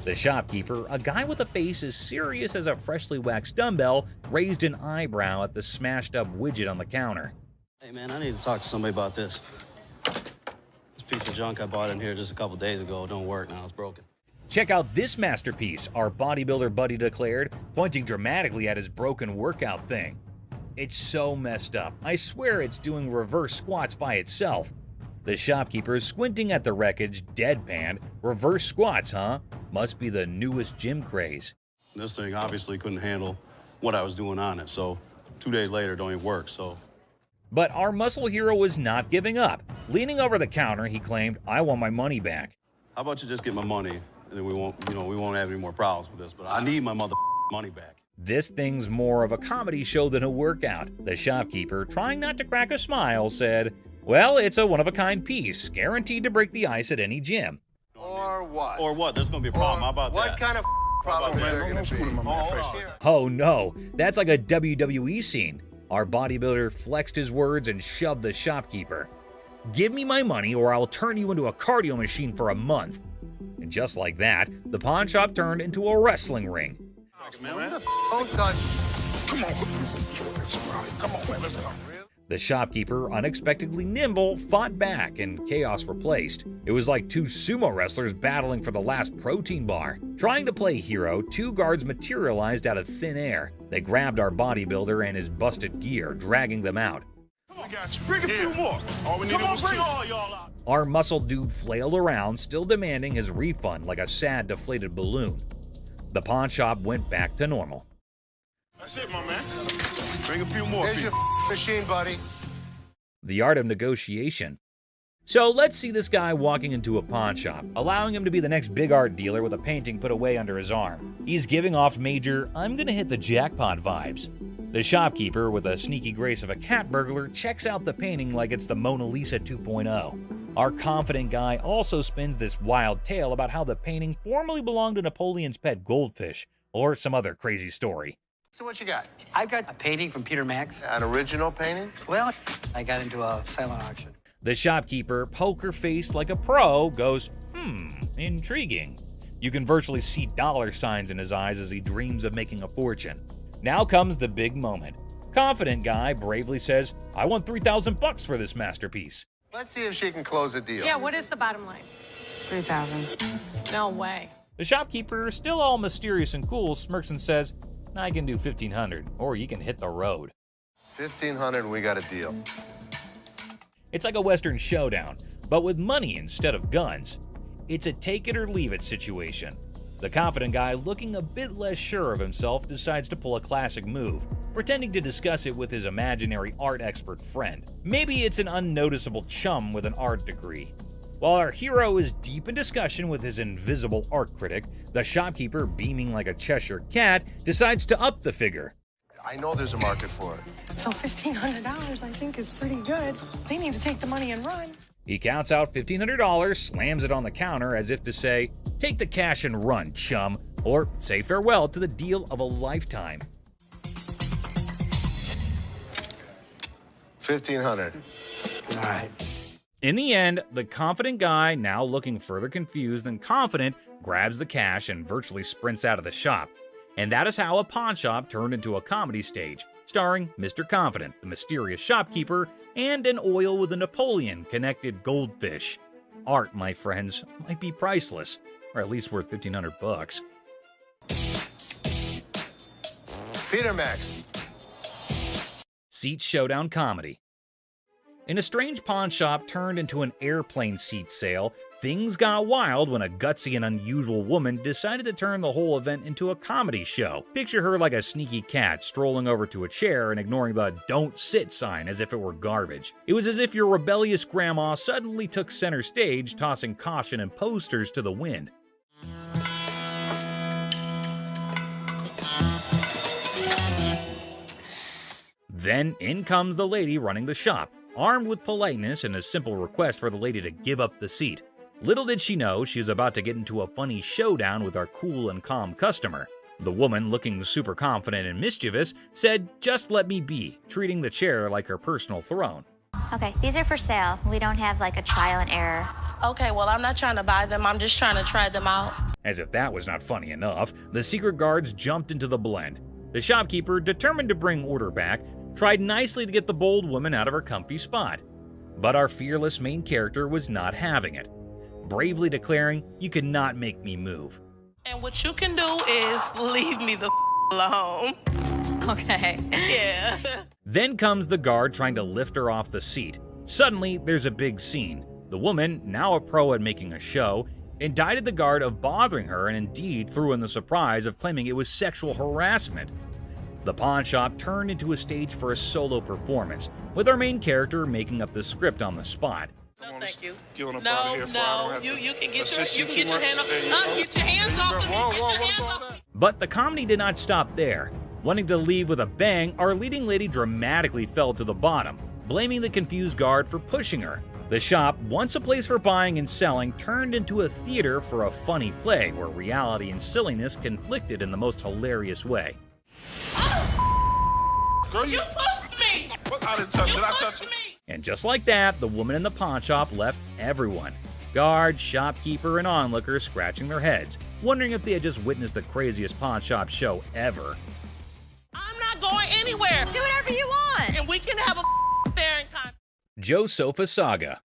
The shopkeeper, a guy with a face as serious as a freshly waxed dumbbell, raised an eyebrow at the smashed up widget on the counter. Hey man, I need to talk to somebody about this. This piece of junk I bought in here just a couple days ago don't work now, it's broken. Check out this masterpiece, our bodybuilder buddy declared, pointing dramatically at his broken workout thing. It's so messed up. I swear it's doing reverse squats by itself. The shopkeeper, squinting at the wreckage, deadpanned. Reverse squats, huh? Must be the newest gym craze. This thing obviously couldn't handle what I was doing on it, so 2 days later it don't even work, so. But our muscle hero was not giving up. Leaning over the counter, he claimed, "I want my money back." How about you just get my money, and then we won't have any more problems with this, but I need my money back. This thing's more of a comedy show than a workout. The shopkeeper, trying not to crack a smile, said, "Well, it's a one-of-a-kind piece, guaranteed to break the ice at any gym." Or what? Or what? There's gonna be a problem. How about what that? kind of problem is there going to be? Oh no, that's like a WWE scene. Our bodybuilder flexed his words and shoved the shopkeeper. "Give me my money or I'll turn you into a cardio machine for a month." And just like that, the pawn shop turned into a wrestling ring. Don't touch. Come on, come on, man, let's go. The shopkeeper, unexpectedly nimble, fought back and chaos replaced. It was like two sumo wrestlers battling for the last protein bar. Trying to play hero, two guards materialized out of thin air. They grabbed our bodybuilder and his busted gear, dragging them out. We got you. Bring a few more. All we need was two. all y'all out. Our muscle dude flailed around, still demanding his refund like a sad, deflated balloon. The pawn shop went back to normal. That's it, my man. Bring a few more. There's your machine, buddy. The art of negotiation. So let's see this guy walking into a pawn shop, allowing him to be the next big art dealer with a painting put away under his arm. He's giving off major, "I'm gonna hit the jackpot" vibes. The shopkeeper, with a sneaky grace of a cat burglar, checks out the painting like it's the Mona Lisa 2.0. Our confident guy also spins this wild tale about how the painting formerly belonged to Napoleon's pet goldfish, or some other crazy story. So what you got? I've got a painting from Peter Max. An original painting? Well, I got into a silent auction. The shopkeeper, poker-faced like a pro, goes, intriguing. You can virtually see dollar signs in his eyes as he dreams of making a fortune. Now comes the big moment. Confident guy bravely says, "I want $3,000 for this masterpiece." Let's see if she can close a deal. Yeah, what is the bottom line? 3,000. No way. The shopkeeper, still all mysterious and cool, smirks and says, "I can do 1,500, or you can hit the road." 1,500 and we got a deal. It's like a Western showdown, but with money instead of guns. It's a take it or leave it situation. The confident guy, looking a bit less sure of himself, decides to pull a classic move, pretending to discuss it with his imaginary art expert friend. Maybe it's an unnoticeable chum with an art degree. While our hero is deep in discussion with his invisible art critic, the shopkeeper, beaming like a Cheshire cat, decides to up the figure. I know there's a market for it. So $1,500 I think is pretty good. They need to take the money and run. He counts out $1,500, slams it on the counter as if to say, "Take the cash and run, chum," or say farewell to the deal of a lifetime. 1,500. All right. In the end, the confident guy, now looking further confused than confident, grabs the cash and virtually sprints out of the shop. And that is how a pawn shop turned into a comedy stage, starring Mr. Confident, the mysterious shopkeeper, and an oil with a Napoleon-connected goldfish. Art, my friends, might be priceless, or at least worth $1,500. Peter Max. Seat showdown comedy. In a strange pawn shop turned into an airplane seat sale, things got wild when a gutsy and unusual woman decided to turn the whole event into a comedy show. Picture her like a sneaky cat strolling over to a chair and ignoring the "don't sit" sign as if it were garbage. It was as if your rebellious grandma suddenly took center stage, tossing caution and posters to the wind. Then in comes the lady running the shop, armed with politeness and a simple request for the lady to give up the seat. Little did she know she was about to get into a funny showdown with our cool and calm customer. The woman, looking super confident and mischievous, said, "Just let me be," treating the chair like her personal throne. Okay, these are for sale. We don't have like a trial and error. Okay, well, I'm not trying to buy them. I'm just trying to try them out. As if that was not funny enough, the secret guards jumped into the blend. The shopkeeper, determined to bring order back, tried nicely to get the bold woman out of her comfy spot. But our fearless main character was not having it, bravely declaring, "You could not make me move." And what you can do is leave me the alone. Okay. Yeah. Then comes the guard trying to lift her off the seat. Suddenly, there's a big scene. The woman, now a pro at making a show, indicted the guard of bothering her and indeed threw in the surprise of claiming it was sexual harassment. The pawn shop turned into a stage for a solo performance, with our main character making up the script on the spot. No, thank you. You No, you can get your hand off. Get your hands off of me. Get your hands off. But the comedy did not stop there. Wanting to leave with a bang, our leading lady dramatically fell to the bottom, blaming the confused guard for pushing her. The shop, once a place for buying and selling, turned into a theater for a funny play where reality and silliness conflicted in the most hilarious way. Girl, You pushed me. What? I didn't touch. Did I touch it? And just like that, the woman in the pawn shop left everyone. Guard, shopkeeper, and onlookers scratching their heads, wondering if they had just witnessed the craziest pawn shop show ever. I'm not going anywhere. Do whatever you want. And we can have a staring contest. Joe Sofa Saga.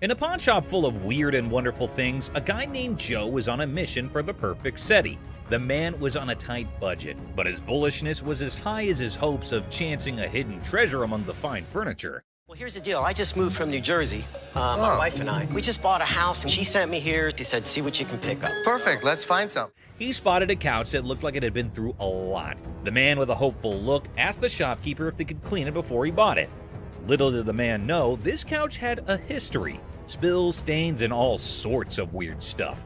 In a pawn shop full of weird and wonderful things, a guy named Joe was on a mission for the perfect SETI. The man was on a tight budget, but his bullishness was as high as his hopes of chancing a hidden treasure among the fine furniture. Well, here's the deal. I just moved from New Jersey, my wife and I. We just bought a house, and she sent me here. She said, see what you can pick up. Perfect, let's find some. He spotted a couch that looked like it had been through a lot. The man with a hopeful look asked the shopkeeper if they could clean it before he bought it. Little did the man know, this couch had a history. Spills, stains, and all sorts of weird stuff.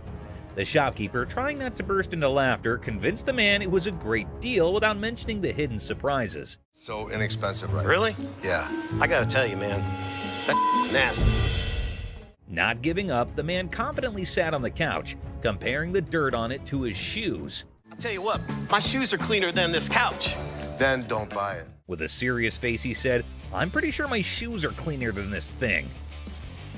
The shopkeeper, trying not to burst into laughter, convinced the man it was a great deal without mentioning the hidden surprises. So inexpensive, right? Really? Yeah. I gotta tell you, man, that's nasty. Not giving up, the man confidently sat on the couch, comparing the dirt on it to his shoes. I'll tell you what, my shoes are cleaner than this couch. Then don't buy it. With a serious face, he said, "I'm pretty sure my shoes are cleaner than this thing."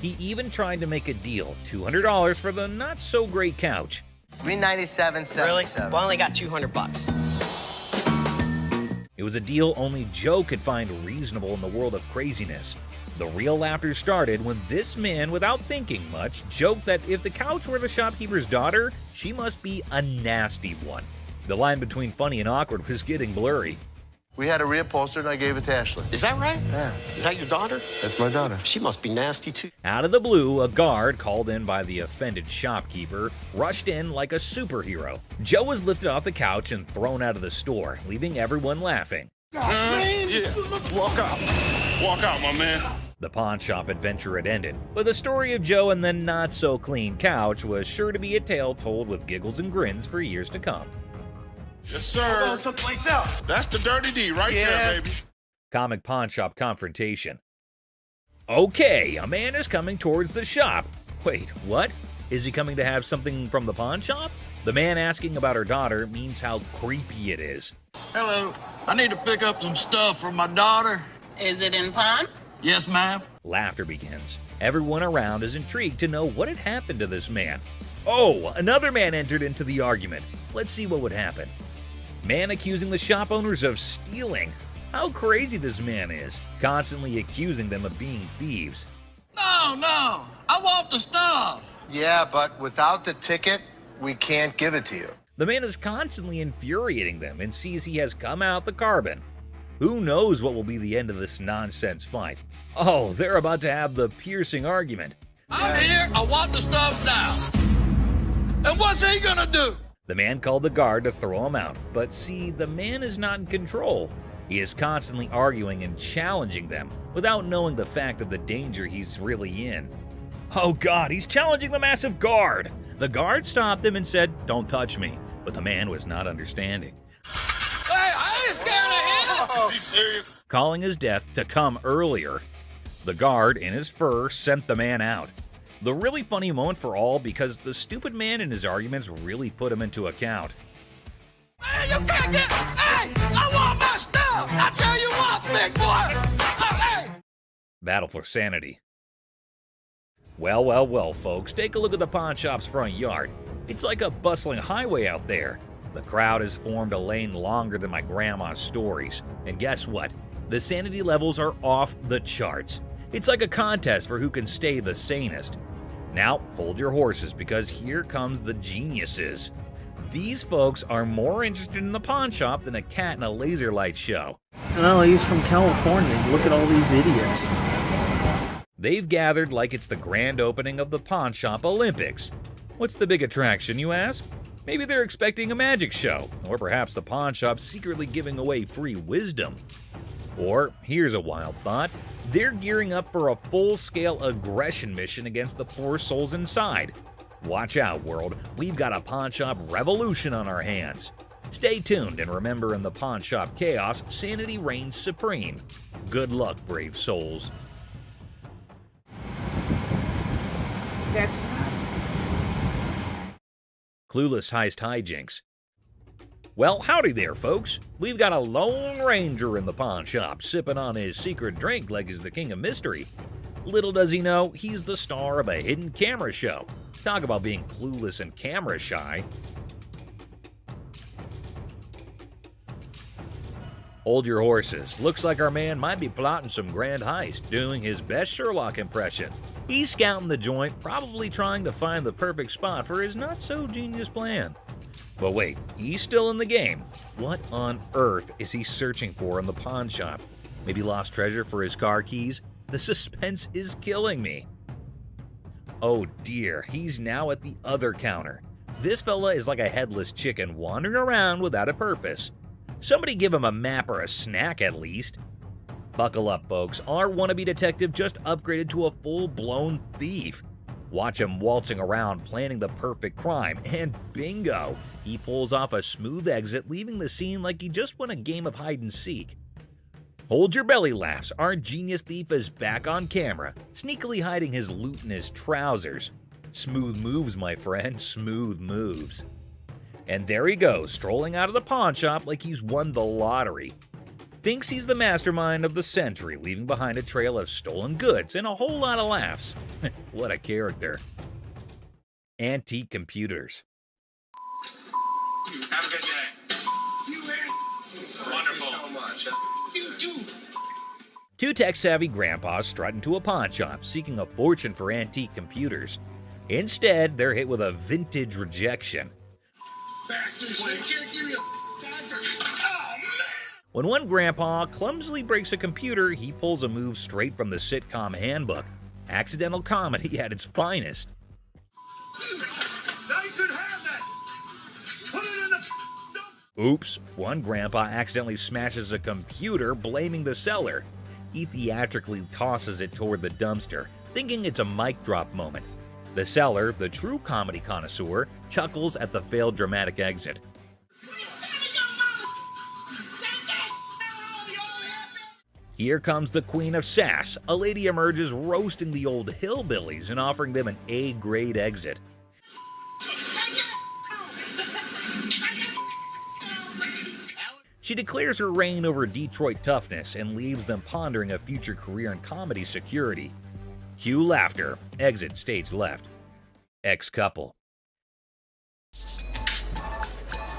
He even tried to make a deal, $200 for the not-so-great couch. $397.77. Really? Well, I only got $200. It was a deal only Joe could find reasonable in the world of craziness. The real laughter started when this man, without thinking much, joked that if the couch were the shopkeeper's daughter, she must be a nasty one. The line between funny and awkward was getting blurry. We had a reupholster and I gave it to Ashley. Is that right? Yeah. Is that your daughter? That's my daughter. She must be nasty, too. Out of the blue, a guard, called in by the offended shopkeeper, rushed in like a superhero. Joe was lifted off the couch and thrown out of the store, leaving everyone laughing. Yeah. Walk out. Walk out, my man. The pawn shop adventure had ended, but the story of Joe and the not-so-clean couch was sure to be a tale told with giggles and grins for years to come. Yes, sir. I'll go someplace else. That's the Dirty D right there, baby. Comic pawn shop confrontation. Okay, a man is coming towards the shop. Wait, what? Is he coming to have something from the pawn shop? The man asking about her daughter means how creepy it is. Hello, I need to pick up some stuff for my daughter. Is it in pawn? Yes, ma'am. Laughter begins. Everyone around is intrigued to know what had happened to this man. Oh, another man entered into the argument. Let's see what would happen. Man accusing the shop owners of stealing. How crazy this man is, constantly accusing them of being thieves. No, I want the stuff. Yeah, but without the ticket, we can't give it to you. The man is constantly infuriating them and sees he has come out the carbon. Who knows what will be the end of this nonsense fight? Oh, they're about to have the piercing argument. I'm here, I want the stuff now. And what's he gonna do? The man called the guard to throw him out, but see, the man is not in control. He is constantly arguing and challenging them without knowing the fact of the danger he's really in. Oh God, he's challenging the massive guard! The guard stopped him and said, "Don't touch me," but the man was not understanding. Hey, I ain't scared of him! Is he serious? Calling his death to come earlier. The guard, in his fur, sent the man out. The really funny moment for all because the stupid man in his arguments really put him into account. Hey, you can't get... Hey, I want my stuff! I tell you what, big boy! Hey! Battle for sanity. Well, folks, take a look at the pawn shop's front yard. It's like a bustling highway out there. The crowd has formed a lane longer than my grandma's stories. And guess what? The sanity levels are off the charts. It's like a contest for who can stay the sanest. Now, hold your horses because here comes the geniuses. These folks are more interested in the pawn shop than a cat in a laser light show. Well, he's from California. Look at all these idiots. They've gathered like it's the grand opening of the Pawn Shop Olympics. What's the big attraction, you ask? Maybe they're expecting a magic show, or perhaps the pawn shop's secretly giving away free wisdom. Or, here's a wild thought, they're gearing up for a full-scale aggression mission against the poor souls inside. Watch out, world, we've got a pawn shop revolution on our hands. Stay tuned and remember, in the pawn shop chaos, sanity reigns supreme. Good luck, brave souls. That's not. Clueless heist hijinks. Well, howdy there, folks. We've got a Lone Ranger in the pawn shop, sipping on his secret drink like he's the king of mystery. Little does he know, he's the star of a hidden camera show. Talk about being clueless and camera shy. Hold your horses. Looks like our man might be plotting some grand heist, doing his best Sherlock impression. He's scouting the joint, probably trying to find the perfect spot for his not-so-genius plan. But wait, he's still in the game. What on earth is he searching for in the pawn shop? Maybe lost treasure for his car keys? The suspense is killing me. Oh dear, he's now at the other counter. This fella is like a headless chicken wandering around without a purpose. Somebody give him a map or a snack at least. Buckle up, folks. Our wannabe detective just upgraded to a full-blown thief. Watch him waltzing around planning the perfect crime, and bingo! He pulls off a smooth exit, leaving the scene like he just won a game of hide-and-seek. Hold your belly laughs, our genius thief is back on camera, sneakily hiding his loot in his trousers. Smooth moves, my friend, smooth moves. And there he goes, strolling out of the pawn shop like he's won the lottery. Thinks he's the mastermind of the century, leaving behind a trail of stolen goods and a whole lot of laughs. What a character. Antique computers. Have a good day. You in? Wonderful. So much. You too. Two tech-savvy grandpas strut into a pawn shop, seeking a fortune for antique computers. Instead, they're hit with a vintage rejection. Bastards, you can't give me a dime for... Oh, man! When one grandpa clumsily breaks a computer, he pulls a move straight from the sitcom handbook. Accidental comedy at its finest. Now you could have that! Put it in the... Oops, one grandpa accidentally smashes a computer, blaming the seller. He theatrically tosses it toward the dumpster, thinking it's a mic drop moment. The seller, the true comedy connoisseur, chuckles at the failed dramatic exit. Here comes the queen of sass. A lady emerges roasting the old hillbillies and offering them an A-grade exit. She declares her reign over Detroit toughness and leaves them pondering a future career in comedy security. Cue laughter. Exit stage left. Ex-couple.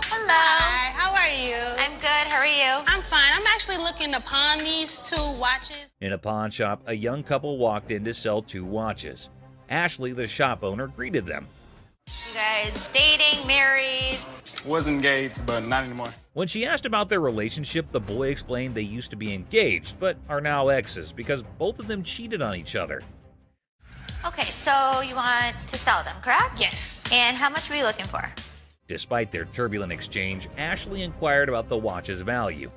Hello. Hi, how are you? I'm good. How are you? I'm fine. I'm actually looking to pawn these 2 watches. In a pawn shop, a young couple walked in to sell 2 watches. Ashley, the shop owner, greeted them. guys dating, married? Was engaged, but not anymore. When she asked about their relationship, the boy explained they used to be engaged, but are now exes because both of them cheated on each other. Okay, so you want to sell them, correct? Yes. And how much were you looking for? Despite their turbulent exchange, Ashley inquired about the watch's value.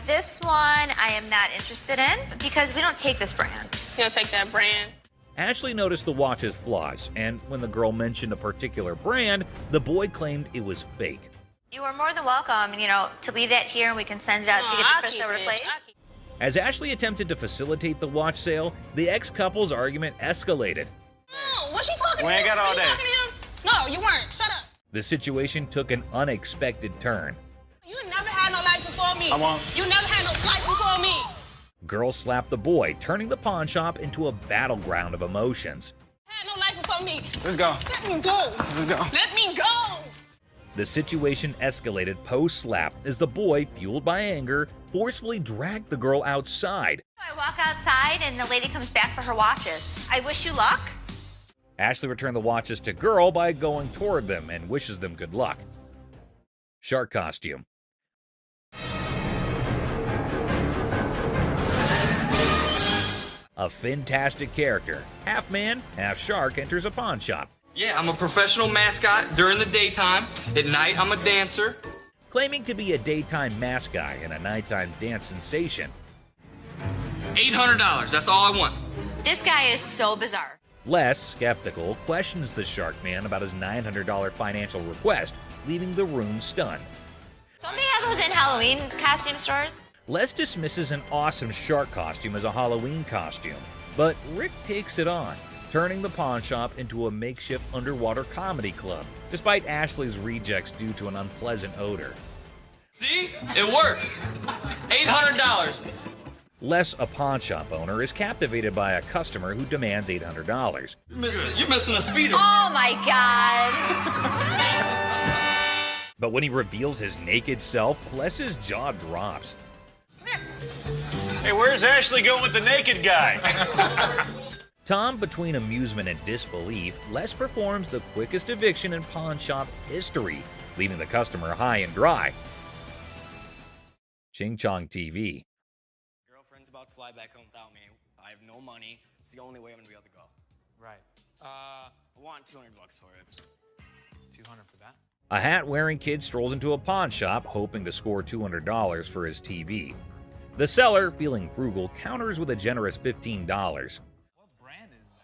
This one I am not interested in because we don't take this brand. You don't take that brand. Ashley noticed the watch's flaws, and when the girl mentioned a particular brand, the boy claimed it was fake. You are more than welcome, to leave that here and we can send it out to get the crystal replaced. As Ashley attempted to facilitate the watch sale, the ex-couple's argument escalated. No, what's she talking We ain't got all day. No, you weren't. Shut up. The situation took an unexpected turn. You never had no life before me. I won't. You never had no life before me. Girl slapped the boy, turning the pawn shop into a battleground of emotions. Had no life before me. Let's go. Let me go. Let's go. Let me go. The situation escalated post-slap as the boy, fueled by anger, forcefully dragged the girl outside. I walk outside and the lady comes back for her watches. I wish you luck. Ashley returned the watches to girl by going toward them and wishes them good luck. Shark costume. A fantastic character, half man, half shark, enters a pawn shop. Yeah, I'm a professional mascot during the daytime. At night, I'm a dancer. Claiming to be a daytime mascot and a nighttime dance sensation. $800, that's all I want. This guy is so bizarre. Les, skeptical, questions the shark man about his $900 financial request, leaving the room stunned. Don't they have those in Halloween costume stores? Les dismisses an awesome shark costume as a Halloween costume, but Rick takes it on, turning the pawn shop into a makeshift underwater comedy club, despite Ashley's rejects due to an unpleasant odor. See? It works. $800. Les, a pawn shop owner, is captivated by a customer who demands $800. You're missing a speeder. Oh my God. But when he reveals his naked self, Les's jaw drops. Hey, where's Ashley going with the naked guy? Tom, between amusement and disbelief, Les performs the quickest eviction in pawn shop history, leaving the customer high and dry. Ching Chong TV. Girlfriend's about to fly back home without me. I have no money. It's the only way I'm gonna be able to go. Right. I want $200 for it. 200 for that? A hat-wearing kid strolls into a pawn shop, hoping to score $200 for his TV. The seller, feeling frugal, counters with a generous $15. What brand is that?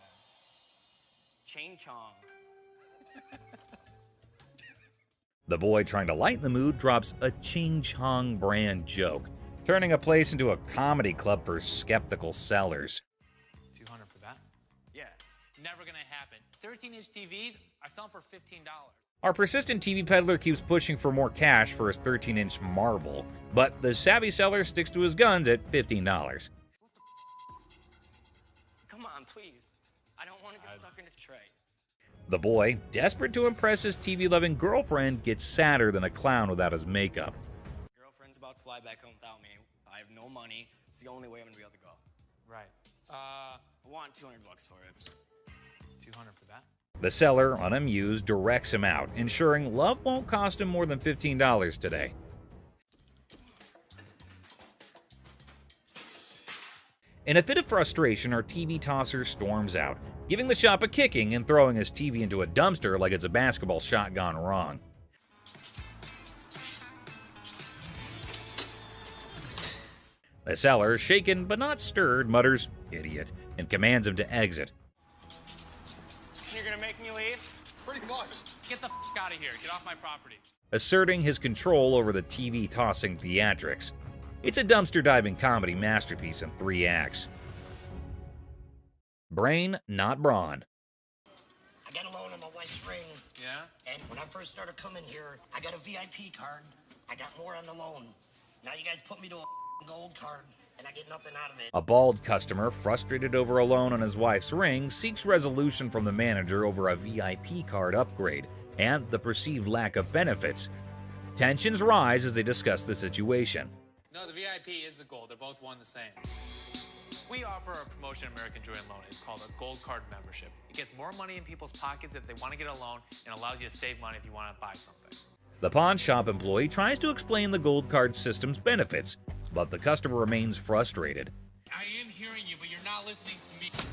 Ching Chong. The boy, trying to lighten the mood, drops a Ching Chong brand joke, turning a place into a comedy club for skeptical sellers. 200 for that? Yeah, never gonna happen. 13-inch TVs are selling for $15. Our persistent TV peddler keeps pushing for more cash for his 13-inch Marvel, but the savvy seller sticks to his guns at $15. Come on, please. I don't want to get stuck in a tray. The boy, desperate to impress his TV-loving girlfriend, gets sadder than a clown without his makeup. Girlfriend's about to fly back home without me. I have no money. It's the only way I'm gonna be able to go. Right. I want $200 for it. 200 for that? The seller, unamused, directs him out, ensuring love won't cost him more than $15 today. In a fit of frustration, our TV tosser storms out, giving the shop a kicking and throwing his TV into a dumpster like it's a basketball shot gone wrong. The seller, shaken but not stirred, mutters, "Idiot," and commands him to exit. You're gonna make me leave? Pretty much. Get the f out of here. Get off my property. Asserting his control over the TV-tossing theatrics. It's a dumpster-diving comedy masterpiece in 3 acts. Brain, not brawn. I got a loan on my wife's ring. Yeah? And when I first started coming here, I got a VIP card. I got more on the loan. Now you guys put me to a gold card, and I get nothing out of it. A bald customer, frustrated over a loan on his wife's ring, seeks resolution from the manager over a VIP card upgrade and the perceived lack of benefits. Tensions rise as they discuss the situation. No, the VIP is the gold. They're both one the same. CHOKES. We offer a promotion American Jewelry and Loan. It's called a Gold Card membership. It gets more money in people's pockets if they want to get a loan and allows you to save money if you want to buy something. The pawn shop employee tries to explain the Gold Card system's benefits, but the customer remains frustrated. I am hearing you, but you're not listening to me.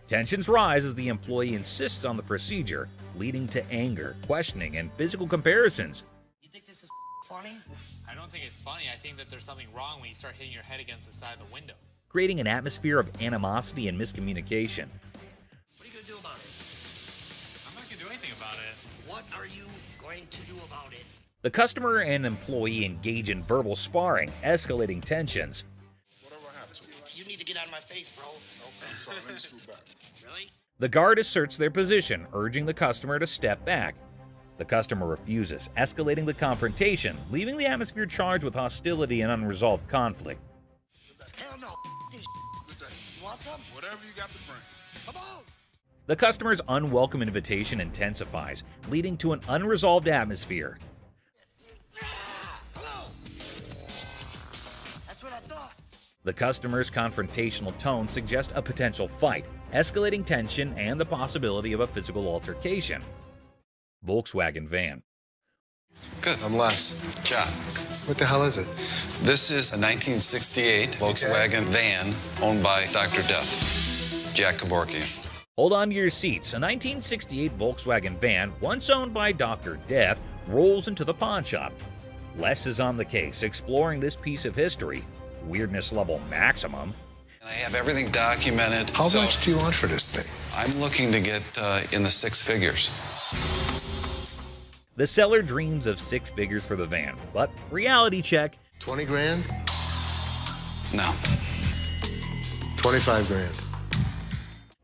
Tensions rise as the employee insists on the procedure, leading to anger, questioning, and physical comparisons. You think this is funny? I don't think it's funny. I think that there's something wrong when you start hitting your head against the side of the window. Creating an atmosphere of animosity and miscommunication. What are you going to do about it? I'm not going to do anything about it. What are you going to do about it? The customer and employee engage in verbal sparring, escalating tensions. Whatever I have to. You need to get out of my face, bro. Okay, I'm sorry. Let me scoot back. Really? The guard asserts their position, urging the customer to step back. The customer refuses, escalating the confrontation, leaving the atmosphere charged with hostility and unresolved conflict. Hell no. You want some? Whatever you got to bring. Come on. The customer's unwelcome invitation intensifies, leading to an unresolved atmosphere. That's what I thought. The customer's confrontational tone suggests a potential fight, escalating tension and the possibility of a physical altercation. Volkswagen van. Good. I'm Les. John. What the hell is it? This is a 1968 Volkswagen van owned by Dr. Death, Jack Kevorkian. Hold on to your seats. A 1968 Volkswagen van, once owned by Dr. Death, rolls into the pawn shop. Les is on the case, exploring this piece of history. Weirdness level maximum. And I have everything documented. How much do you want for this thing? I'm looking to get in the six figures. The seller dreams of six figures for the van, but reality check. 20 grand? No. 25 grand.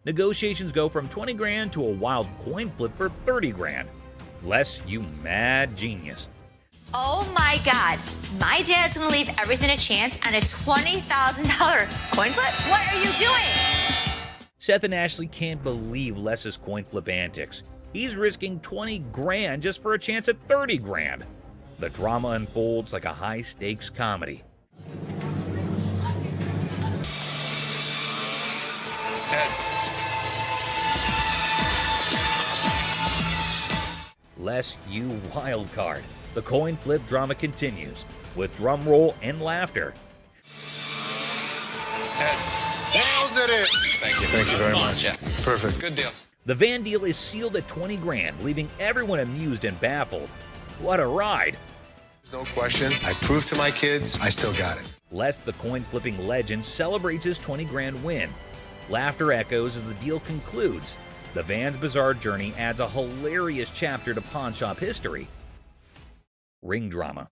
Negotiations go from 20 grand to a wild coin flip for 30 grand. Les, you mad genius. Oh my God. My dad's gonna leave everything to chance on a $20,000 coin flip? What are you doing? Seth and Ashley can't believe Les's coin flip antics. He's risking 20 grand just for a chance at 30 grand. The drama unfolds like a high-stakes comedy. Heads. Les, you wild card. The coin flip drama continues, with drum roll and laughter. Heads. Nails it in. Thank you. Thank you very much. Yeah. Perfect. Good deal. The van deal is sealed at 20 grand, leaving everyone amused and baffled. What a ride! No question. I proved to my kids I still got it. Les, the coin flipping legend, celebrates his 20 grand win. Laughter echoes as the deal concludes. The van's bizarre journey adds a hilarious chapter to pawn shop history. Ring drama.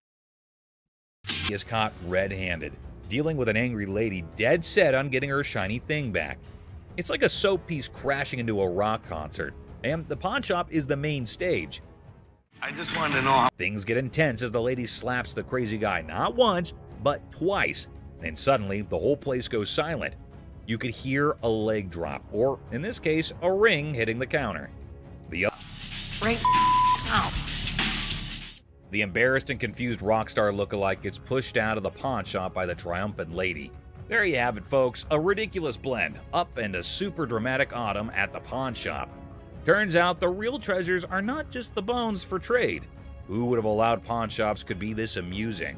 He is caught red-handed, dealing with an angry lady dead set on getting her shiny thing back. It's like a soap piece crashing into a rock concert, and the pawn shop is the main stage. I just wanted to know how. Things get intense as the lady slaps the crazy guy not once, but twice, and suddenly the whole place goes silent. You could hear a leg drop, or in this case, a ring hitting the counter. Right now. The embarrassed and confused rock star lookalike gets pushed out of the pawn shop by the triumphant lady. There you have it, folks, a ridiculous blend, up and a super dramatic autumn at the pawn shop. Turns out the real treasures are not just the bones for trade. Who would have allowed pawn shops could be this amusing?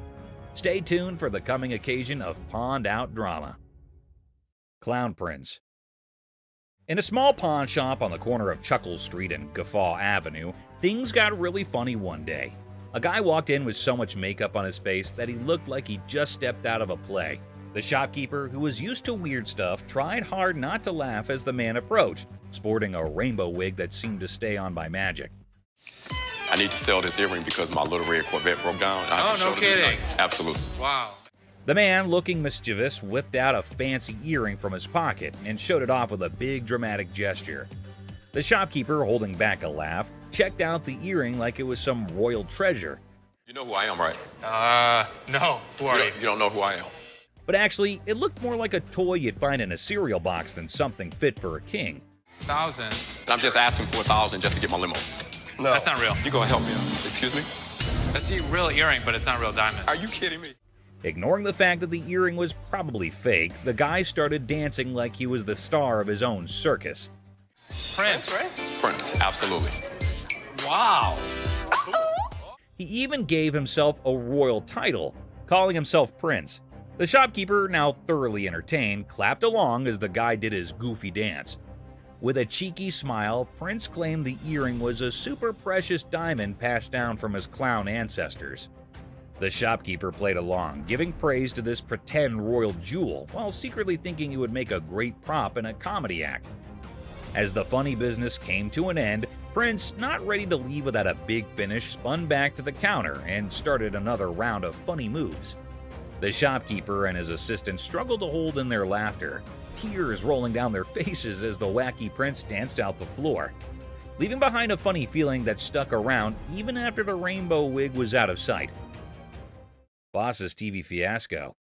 Stay tuned for the coming occasion of pawned out drama. Clown Prince. In a small pawn shop on the corner of Chuckles Street and Guffaw Avenue, things got really funny one day. A guy walked in with so much makeup on his face that he looked like he just stepped out of a play. The shopkeeper, who was used to weird stuff, tried hard not to laugh as the man approached, sporting a rainbow wig that seemed to stay on by magic. I need to sell this earring because my little red Corvette broke down. Oh, no kidding. Absolutely. Wow. The man, looking mischievous, whipped out a fancy earring from his pocket and showed it off with a big dramatic gesture. The shopkeeper, holding back a laugh, checked out the earring like it was some royal treasure. You know who I am, right? No. Who are you? You don't know who I am. But actually, it looked more like a toy you'd find in a cereal box than something fit for a king. 1,000. I'm just asking for 1,000 just to get my limo. No. That's not real. You gonna help me out? Excuse me? That's a real earring, but it's not real diamond. Are you kidding me? Ignoring the fact that the earring was probably fake, the guy started dancing like he was the star of his own circus. Prince, right? Prince, absolutely. Wow. He even gave himself a royal title, calling himself Prince. The shopkeeper, now thoroughly entertained, clapped along as the guy did his goofy dance. With a cheeky smile, Prince claimed the earring was a super precious diamond passed down from his clown ancestors. The shopkeeper played along, giving praise to this pretend royal jewel, while secretly thinking it would make a great prop in a comedy act. As the funny business came to an end, Prince, not ready to leave without a big finish, spun back to the counter and started another round of funny moves. The shopkeeper and his assistant struggled to hold in their laughter, tears rolling down their faces as the wacky Prince danced out the floor, leaving behind a funny feeling that stuck around even after the rainbow wig was out of sight. Boss's TV fiasco.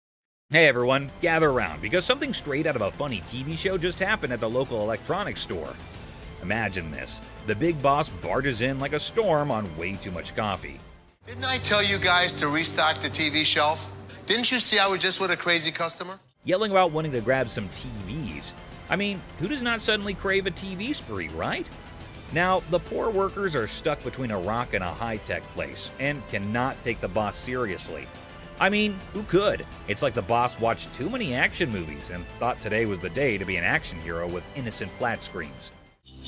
Hey everyone, gather around, because something straight out of a funny TV show just happened at the local electronics store. Imagine this. The big boss barges in like a storm on way too much coffee. Didn't I tell you guys to restock the TV shelf? Didn't you see I was just with a crazy customer? Yelling about wanting to grab some TVs. I mean, who does not suddenly crave a TV spree, right? Now, the poor workers are stuck between a rock and a high-tech place and cannot take the boss seriously. I mean, who could? It's like the boss watched too many action movies and thought today was the day to be an action hero with innocent flat screens.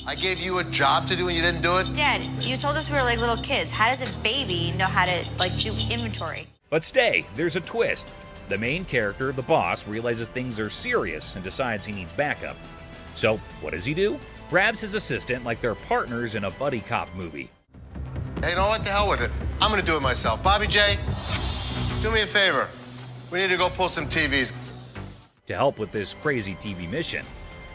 I gave you a job to do and you didn't do it? Dad, you told us we were like little kids. How does a baby know how to, do inventory? But stay, there's a twist. The main character, the boss, realizes things are serious and decides he needs backup. So, what does he do? Grabs his assistant like they're partners in a buddy cop movie. Hey, you know what? The hell with it. I'm gonna do it myself. Bobby J, do me a favor. We need to go pull some TVs. To help with this crazy TV mission.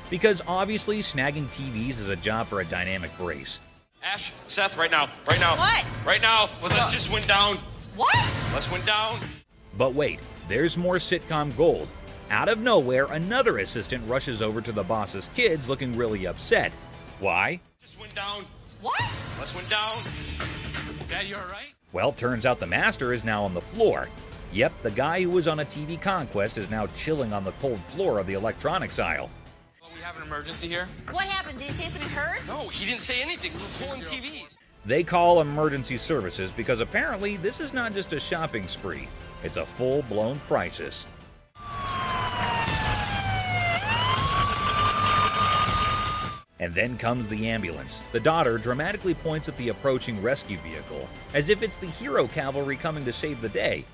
Because obviously snagging TVs is a job for a dynamic brace. Ash, Seth, right now. Right now. What? Right now. Well, let's just went down. What? Let's went down. But wait, there's more sitcom gold. Out of nowhere, another assistant rushes over to the boss's kids looking really upset. Why? Just went down. What? Let's went down. Dad, you all right? Well, turns out the master is now on the floor. Yep, the guy who was on a TV conquest is now chilling on the cold floor of the electronics aisle. Well, we have an emergency here. What happened? Did he say something hurt? No, he didn't say anything. We're pulling TVs. They call emergency services because apparently this is not just a shopping spree. It's a full-blown crisis. And then comes the ambulance. The daughter dramatically points at the approaching rescue vehicle, as if it's the hero cavalry coming to save the day.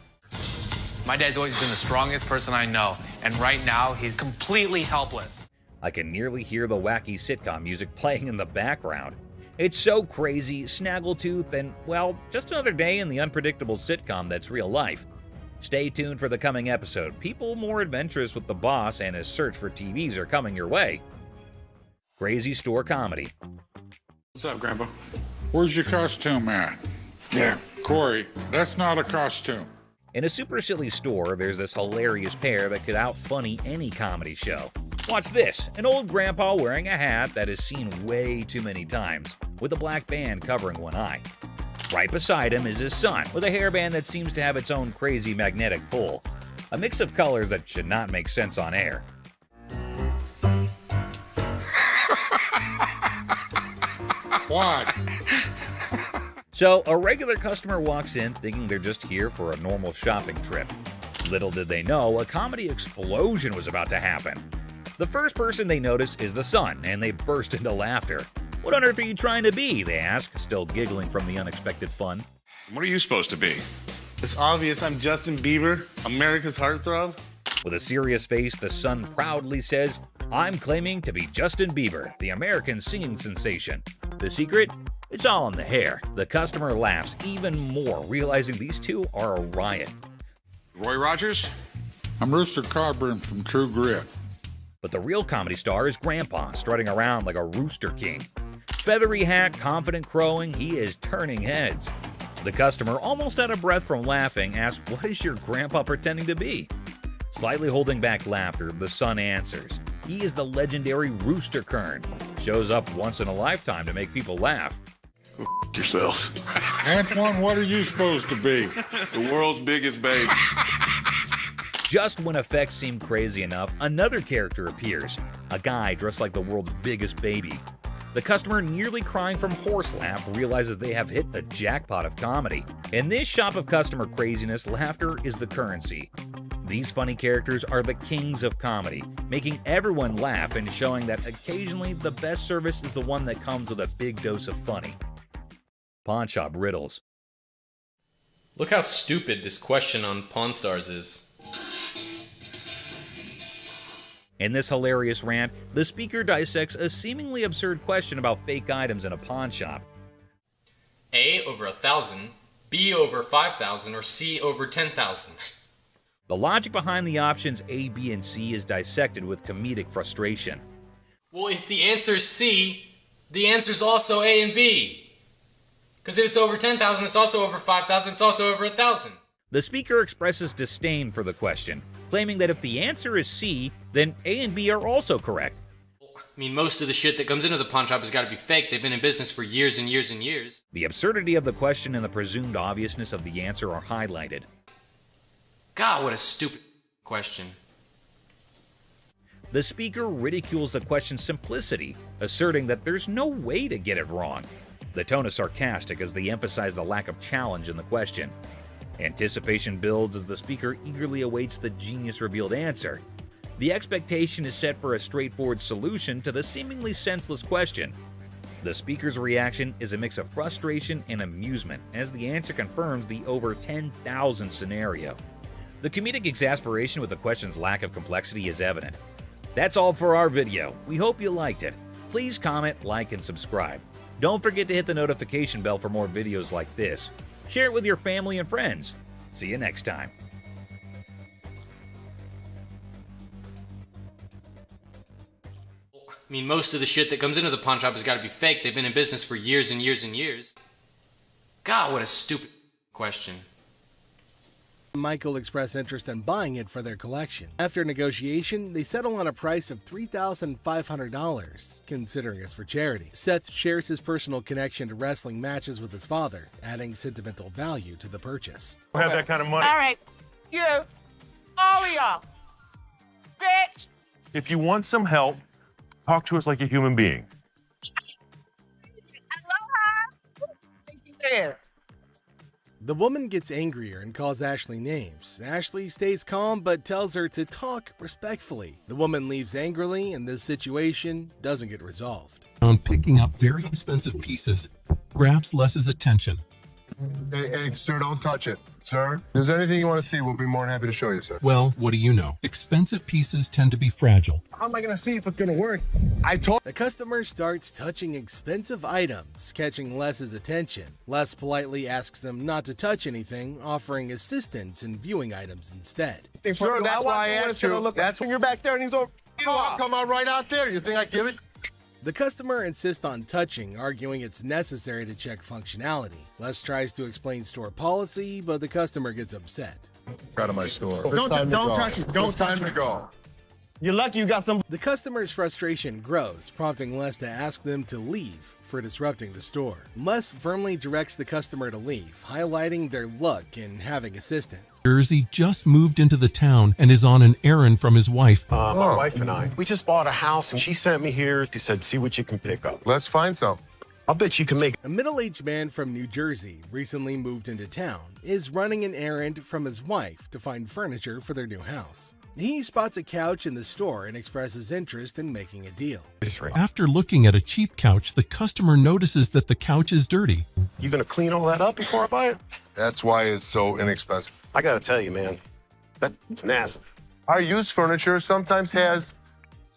My dad's always been the strongest person I know, and right now he's completely helpless. I can nearly hear the wacky sitcom music playing in the background. It's so crazy, snaggletooth, and, well, just another day in the unpredictable sitcom that's real life. Stay tuned for the coming episode. People more adventurous with the boss and his search for TVs are coming your way. Crazy store comedy. What's up, Grandpa? Where's your costume at? There. Corey, that's not a costume. In a super silly store, there's this hilarious pair that could out-funny any comedy show. Watch this, an old grandpa wearing a hat that is seen way too many times, with a black band covering one eye. Right beside him is his son, with a hairband that seems to have its own crazy magnetic pull. A mix of colors that should not make sense on air. What? So, a regular customer walks in thinking they're just here for a normal shopping trip. Little did they know, a comedy explosion was about to happen. The first person they notice is the son, and they burst into laughter. "What on earth are you trying to be?" they ask, still giggling from the unexpected fun. What are you supposed to be? It's obvious I'm Justin Bieber, America's heartthrob. With a serious face, the son proudly says, "I'm claiming to be Justin Bieber, the American singing sensation." The secret? It's all in the hair. The customer laughs even more, realizing these two are a riot. Roy Rogers? I'm Rooster Cogburn from True Grit. But the real comedy star is Grandpa, strutting around like a rooster king. Feathery hat, confident crowing, he is turning heads. The customer, almost out of breath from laughing, asks, "What is your grandpa pretending to be?" Slightly holding back laughter, the son answers, "He is the legendary Rooster Kern. Shows up once in a lifetime to make people laugh." Go yourself. Antoine, what are you supposed to be? The world's biggest baby. Just when effects seem crazy enough, another character appears, a guy dressed like the world's biggest baby. The customer, nearly crying from horse laugh, realizes they have hit the jackpot of comedy. In this shop of customer craziness, laughter is the currency. These funny characters are the kings of comedy, making everyone laugh and showing that occasionally the best service is the one that comes with a big dose of funny. Pawn shop riddles. Look how stupid this question on Pawn Stars is. In this hilarious rant, the speaker dissects a seemingly absurd question about fake items in a pawn shop. A over 1,000, B over 5,000, or C over 10,000. The logic behind the options A, B, and C is dissected with comedic frustration. Well, if the answer's C, the answer's also A and B. Because if it's over 10,000, it's also over 5,000, it's also over 1,000. The speaker expresses disdain for the question, claiming that if the answer is C, then A and B are also correct. I mean, most of the shit that comes into the pawn shop has got to be fake. They've been in business for years and years and years. The absurdity of the question and the presumed obviousness of the answer are highlighted. God, what a stupid question. The speaker ridicules the question's simplicity, asserting that there's no way to get it wrong. The tone is sarcastic as they emphasize the lack of challenge in the question. Anticipation builds as the speaker eagerly awaits the genius-revealed answer. The expectation is set for a straightforward solution to the seemingly senseless question. The speaker's reaction is a mix of frustration and amusement as the answer confirms the over 10,000 scenario. The comedic exasperation with the question's lack of complexity is evident. That's all for our video. We hope you liked it. Please comment, like, and subscribe. Don't forget to hit the notification bell for more videos like this. Share it with your family and friends. See you next time. I mean, most of the shit that comes into the pawn shop has got to be fake. They've been in business for years and years and years. God, what a stupid question. Michael expressed interest in buying it for their collection. After negotiation, they settle on a price of $3,500, considering it's for charity. Seth shares his personal connection to wrestling matches with his father, adding sentimental value to the purchase. We have that kind of money. All right. You. All of y'all. Bitch. If you want some help, talk to us like a human being. Aloha. Thank you there. The woman gets angrier and calls Ashley names. Ashley stays calm but tells her to talk respectfully. The woman leaves angrily and this situation doesn't get resolved. On picking up very expensive pieces grabs Les's attention. Hey, sir, don't touch it. Sir, if there's anything you want to see, we'll be more than happy to show you, sir. Well, what do you know? Expensive pieces tend to be fragile. How am I going to see if it's going to work? The customer starts touching expensive items, catching Les's attention. Les politely asks them not to touch anything, offering assistance in viewing items instead. Sure, that's why I asked you. That's when you're back there and he's over. I'll come out right out there. You think I give it? The customer insists on touching, arguing it's necessary to check functionality. Les tries to explain store policy, but the customer gets upset. Out of my store. Don't touch it. Don't touch it. Go. You're lucky you got some. The customer's frustration grows, prompting Les to ask them to leave for disrupting the store. Les firmly directs the customer to leave, highlighting their luck in having assistance. Jersey just moved into the town and is on an errand from his wife. My wife and I, we just bought a house and she sent me here. She said, see what you can pick up. Let's find some. I'll bet you can make. A middle-aged man from New Jersey, recently moved into town, is running an errand from his wife to find furniture for their new house. He spots a couch in the store and expresses interest in making a deal. After looking at a cheap couch, the customer notices that the couch is dirty. You gonna clean all that up before I buy it? That's why it's so inexpensive. I gotta tell you, man, that's nasty. Our used furniture sometimes has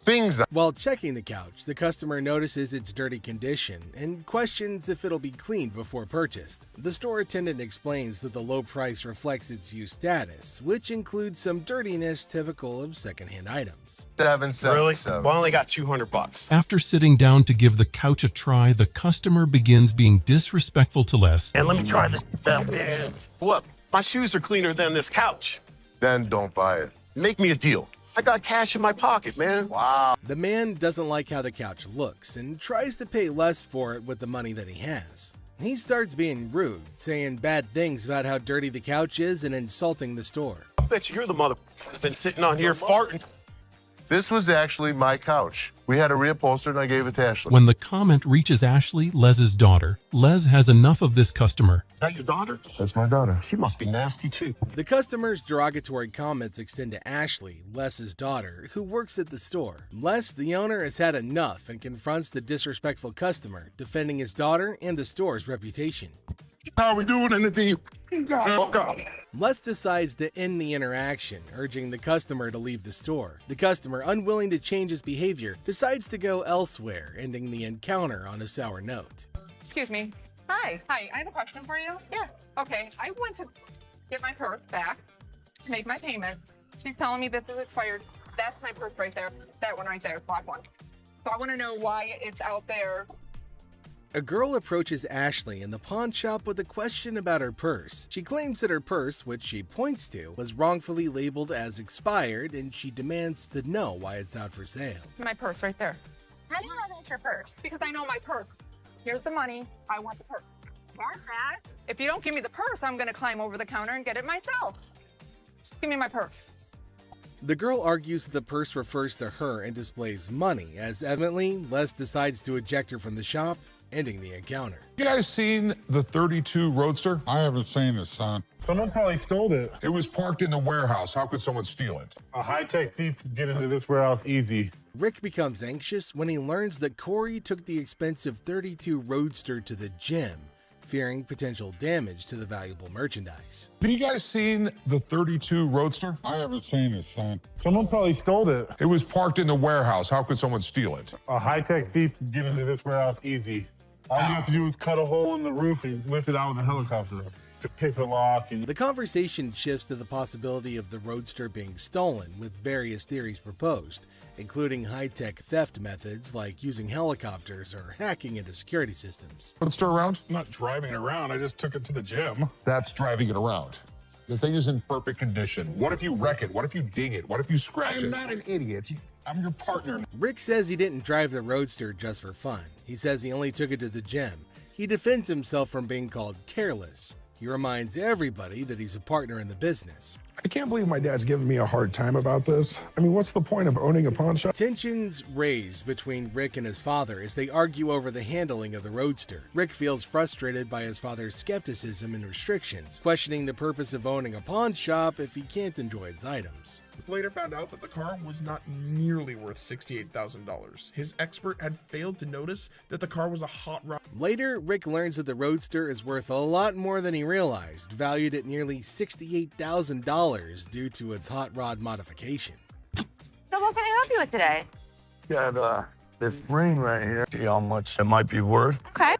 things. While checking the couch, the customer notices its dirty condition and questions if it'll be cleaned before purchased. The store attendant explains that the low price reflects its used status, which includes some dirtiness typical of secondhand items. Really? Well, I only got $200. After sitting down to give the couch a try, the customer begins being disrespectful to Les. And let me try this out, man. What? My shoes are cleaner than this couch. Then don't buy it. Make me a deal. I got cash in my pocket, man. Wow. The man doesn't like how the couch looks and tries to pay less for it with the money that he has. He starts being rude, saying bad things about how dirty the couch is and insulting the store. bet you're the mother that's been sitting on here farting. This was actually my couch. We had a reupholster and I gave it to Ashley. When the comment reaches Ashley, Les's daughter, Les has enough of this customer. Is that your daughter? That's my daughter. She must be nasty too. The customer's derogatory comments extend to Ashley, Les's daughter, who works at the store. Les, the owner, has had enough and confronts the disrespectful customer, defending his daughter and the store's reputation. How are we doing anything? Les decides to end the interaction, urging the customer to leave the store. The customer, unwilling to change his behavior, decides to go elsewhere, ending the encounter on a sour note. Excuse me. Hi. Hi, I have a question for you. Yeah. Okay, I went to get my purse back to make my payment. She's telling me this is expired. That's my purse right there. That one right there is black one. So I want to know why it's out there. A girl approaches Ashley in the pawn shop with a question about her purse. She claims that her purse, which she points to, was wrongfully labeled as expired, and she demands to know why it's out for sale. My purse right there. How do you know that's your purse? Because I know my purse. Here's the money. I want the purse. That's that. If you don't give me the purse, I'm going to climb over the counter and get it myself. Give me my purse. The girl argues that the purse refers to her and displays money, as evidently, Les decides to eject her from the shop, ending the encounter. You guys seen the 32 Roadster? I haven't seen it, son. Someone probably stole it. It was parked in the warehouse. How could someone steal it? A high-tech thief could get into this warehouse easy. Rick becomes anxious when he learns that Corey took the expensive 32 Roadster to the gym, fearing potential damage to the valuable merchandise. Have you guys seen the 32 Roadster? I haven't seen it, son. Someone probably stole it. It was parked in the warehouse. How could someone steal it? A high-tech thief could get into this warehouse easy. All you have to do is cut a hole in the roof and lift it out with a helicopter. To pick the lock. And the conversation shifts to the possibility of the Roadster being stolen, with various theories proposed, including high-tech theft methods like using helicopters or hacking into security systems. Roadster around? I'm not driving it around. I just took it to the gym. That's driving it around. The thing is in perfect condition. What if you wreck it? What if you ding it? What if you scratch it? I'm not an idiot. I'm your partner. Rick says he didn't drive the Roadster just for fun. He says he only took it to the gym. He defends himself from being called careless. He reminds everybody that he's a partner in the business. I can't believe my dad's giving me a hard time about this. I mean, what's the point of owning a pawn shop? Tensions raise between Rick and his father as they argue over the handling of the Roadster. Rick feels frustrated by his father's skepticism and restrictions, questioning the purpose of owning a pawn shop if he can't enjoy its items. Later found out that the car was not nearly worth $68,000. His expert had failed to notice that the car was a hot rod. Later, Rick learns that the Roadster is worth a lot more than he realized, valued at nearly $68,000 due to its hot rod modification. So what can I help you with today? Got this ring right here. See how much it might be worth. Okay.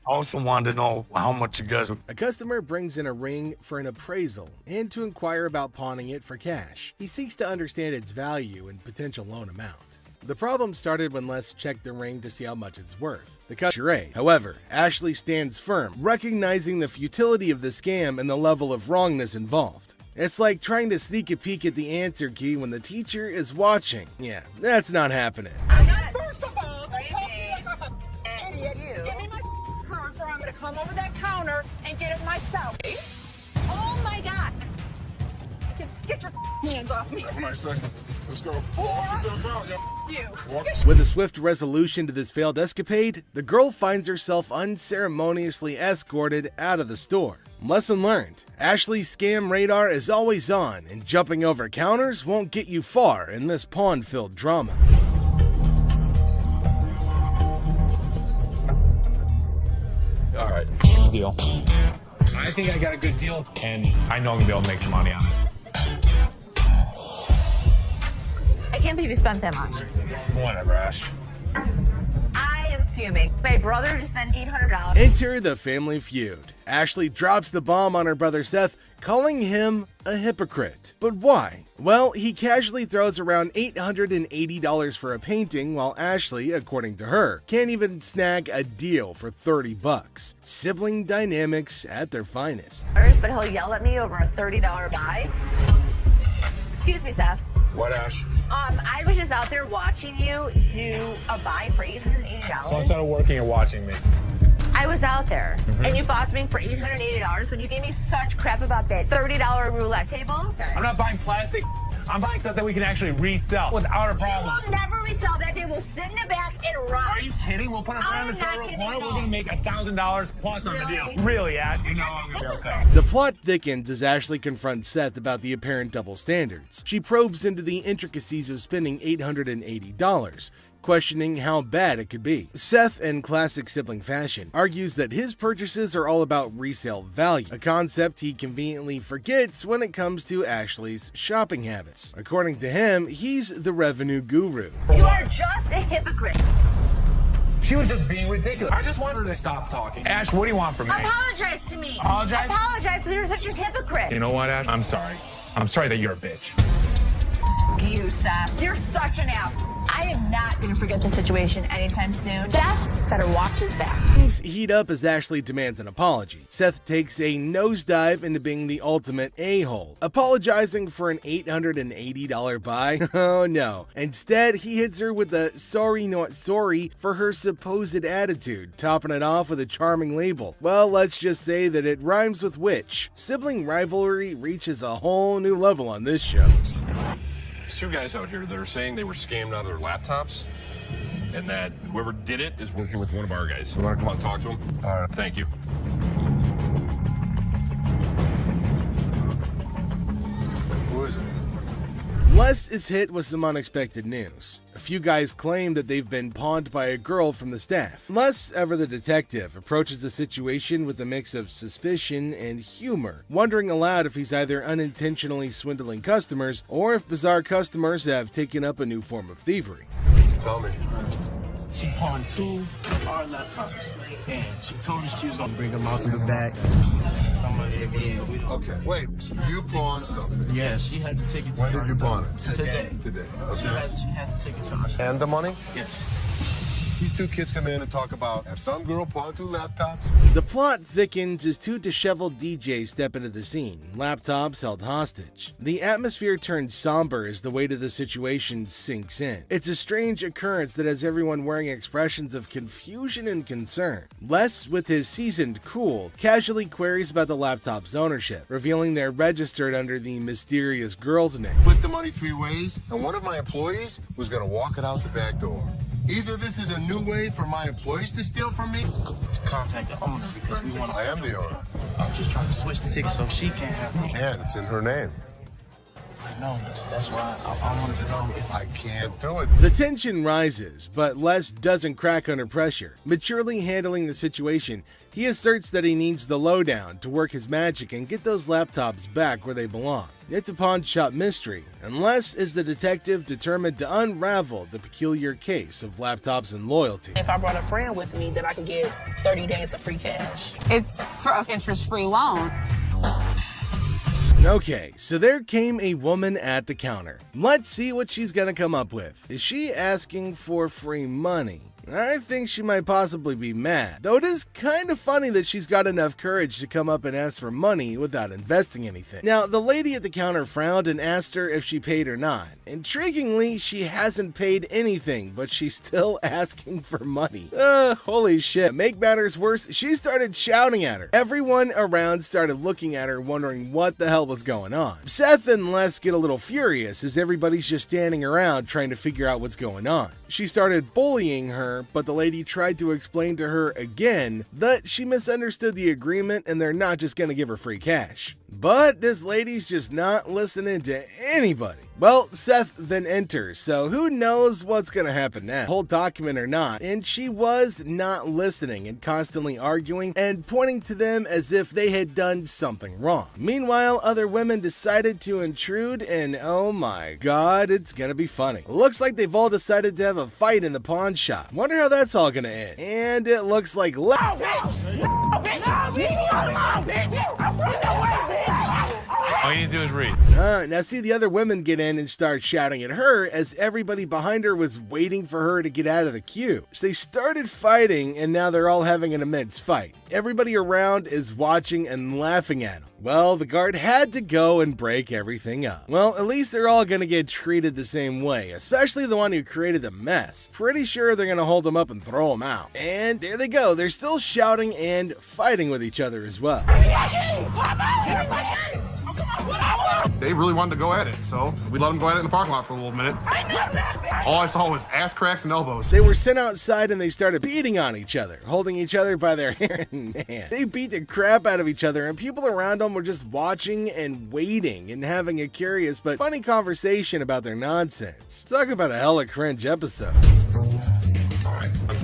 I also wanted to know how much you guys... A customer brings in a ring for an appraisal and to inquire about pawning it for cash. He seeks to understand its value and potential loan amount. The problem started when Les checked the ring to see how much it's worth. The customer. However, Ashley stands firm, recognizing the futility of the scam and the level of wrongness involved. It's like trying to sneak a peek at the answer key when the teacher is watching. Yeah, that's not happening. First of all, I told you like I'm an idiot. Give me my purse or I'm going to come over that counter and get it myself. Oh my God. Get your hands off me. Have a nice day. Let's go. You. With a swift resolution to this failed escapade, the girl finds herself unceremoniously escorted out of the store. Lesson learned. Ashley's scam radar is always on, and jumping over counters won't get you far in this pawn-filled drama. All right, deal. I think I got a good deal, and I know I'm gonna be able to make some money on it. I can't believe you spent that much. Whatever, Ash. I am fuming. My brother just spent $800. Enter the family feud. Ashley drops the bomb on her brother Seth, calling him a hypocrite. But why? Well, he casually throws around $880 for a painting, while Ashley, according to her, can't even snag a deal for $30. Sibling dynamics at their finest. But he'll yell at me over a $30 buy. Excuse me, Seth. What, Ash? I was just out there watching you do a buy for $880. So instead of working and watching me. I was out there, and you bought something for $880 when you gave me such crap about that $30 roulette table. I'm not buying plastic. I'm buying stuff that we can actually resell without a problem. You will never resell that. They will sit in the back and rot. Are you kidding? We'll put it around the third corner. We're going to make $1,000 plus on the deal. Really, Ash? You know I'm going to be upset. The plot thickens as Ashley confronts Seth about the apparent double standards. She probes into the intricacies of spending $880, questioning how bad it could be. Seth, in classic sibling fashion, argues that his purchases are all about resale value, a concept he conveniently forgets when it comes to Ashley's shopping habits. According to him, he's the revenue guru. You are just a hypocrite. She was just being ridiculous. I just want her to stop talking. Ash, what do you want from me? Apologize to me. Apologize? Apologize because you're such a hypocrite. You know what, Ash? I'm sorry. I'm sorry that you're a bitch. You, Seth. You're such an ass. I am not going to forget the situation anytime soon. Seth better watch his back. Things heat up as Ashley demands an apology. Seth takes a nosedive into being the ultimate a-hole, apologizing for an $880 buy. Oh no. Instead, he hits her with a sorry not sorry for her supposed attitude, topping it off with a charming label. Well, let's just say that it rhymes with witch. Sibling rivalry reaches a whole new level on this show. There's two guys out here that are saying they were scammed out of their laptops, and that whoever did it is working with one of our guys. You want to come out and talk to him? All right. Thank you. Who is it? Les is hit with some unexpected news. A few guys claim that they've been pawned by a girl from the staff. Les, ever the detective, approaches the situation with a mix of suspicion and humor, wondering aloud if he's either unintentionally swindling customers or if bizarre customers have taken up a new form of thievery. Tell me. She pawned 2 of our laptops, and she told us she was gonna bring them out to the back. Somebody again. Okay, wait. You pawned something? Yes, she had to take it to When her did you pawn it? Today. Today. She had to take it to her. And the money? Yes. These two kids come in and talk about have some girl pawned 2 laptops. The plot thickens as 2 disheveled DJs step into the scene, laptops held hostage. The atmosphere turns somber as the weight of the situation sinks in. It's a strange occurrence that has everyone wearing expressions of confusion and concern. Les, with his seasoned cool, casually queries about the laptop's ownership, revealing they're registered under the mysterious girl's name. Split the money 3 ways, and one of my employees was gonna walk it out the back door. Either this is a new way for my employees to steal from me, To contact the owner because we want to. I am the owner. I'm just trying to switch the ticket so she can't have them. And it's in her name. I know. That's why I wanted to know if I can't do it. The tension rises, but Les doesn't crack under pressure. Maturely handling the situation, he asserts that he needs the lowdown to work his magic and get those laptops back where they belong. It's a pawn shop mystery, and Les is the detective determined to unravel the peculiar case of laptops and loyalty. If I brought a friend with me, then I could get 30 days of free cash. It's for an interest-free loan. Okay, so there came a woman at the counter. Let's see what she's gonna come up with. Is she asking for free money? I think she might possibly be mad, though it is kind of funny that she's got enough courage to come up and ask for money without investing anything. Now, the lady at the counter frowned and asked her if she paid or not. Intriguingly, she hasn't paid anything, but she's still asking for money. Holy shit. To make matters worse, she started shouting at her. Everyone around started looking at her, wondering what the hell was going on. Seth and Les get a little furious as everybody's just standing around trying to figure out what's going on. She started bullying her, but the lady tried to explain to her again that she misunderstood the agreement and they're not just gonna give her free cash. But this lady's just not listening to anybody. Well, Seth then enters, so who knows what's gonna happen now, whole document or not, and she was not listening and constantly arguing and pointing to them as if they had done something wrong. Meanwhile, other women decided to intrude, and oh my god, it's gonna be funny. Looks like they've all decided to have a fight in the pawn shop. Wonder how that's all gonna end. And it looks like All you need to do is read. Now see the other women get in and start shouting at her as everybody behind her was waiting for her to get out of the queue. So they started fighting and now they're all having an immense fight. Everybody around is watching and laughing at them. Well, the guard had to go and break everything up. Well, at least they're all gonna get treated the same way, especially the one who created the mess. Pretty sure they're gonna hold him up and throw him out. And there they go, they're still shouting and fighting with each other as well. They really wanted to go at it, so we let them go at it in the parking lot for a little minute. All I saw was ass cracks and elbows. They were sent outside and they started beating on each other, holding each other by their hair. Man, they beat the crap out of each other and people around them were just watching and waiting and having a curious but funny conversation about their nonsense. Talk about a hella cringe episode.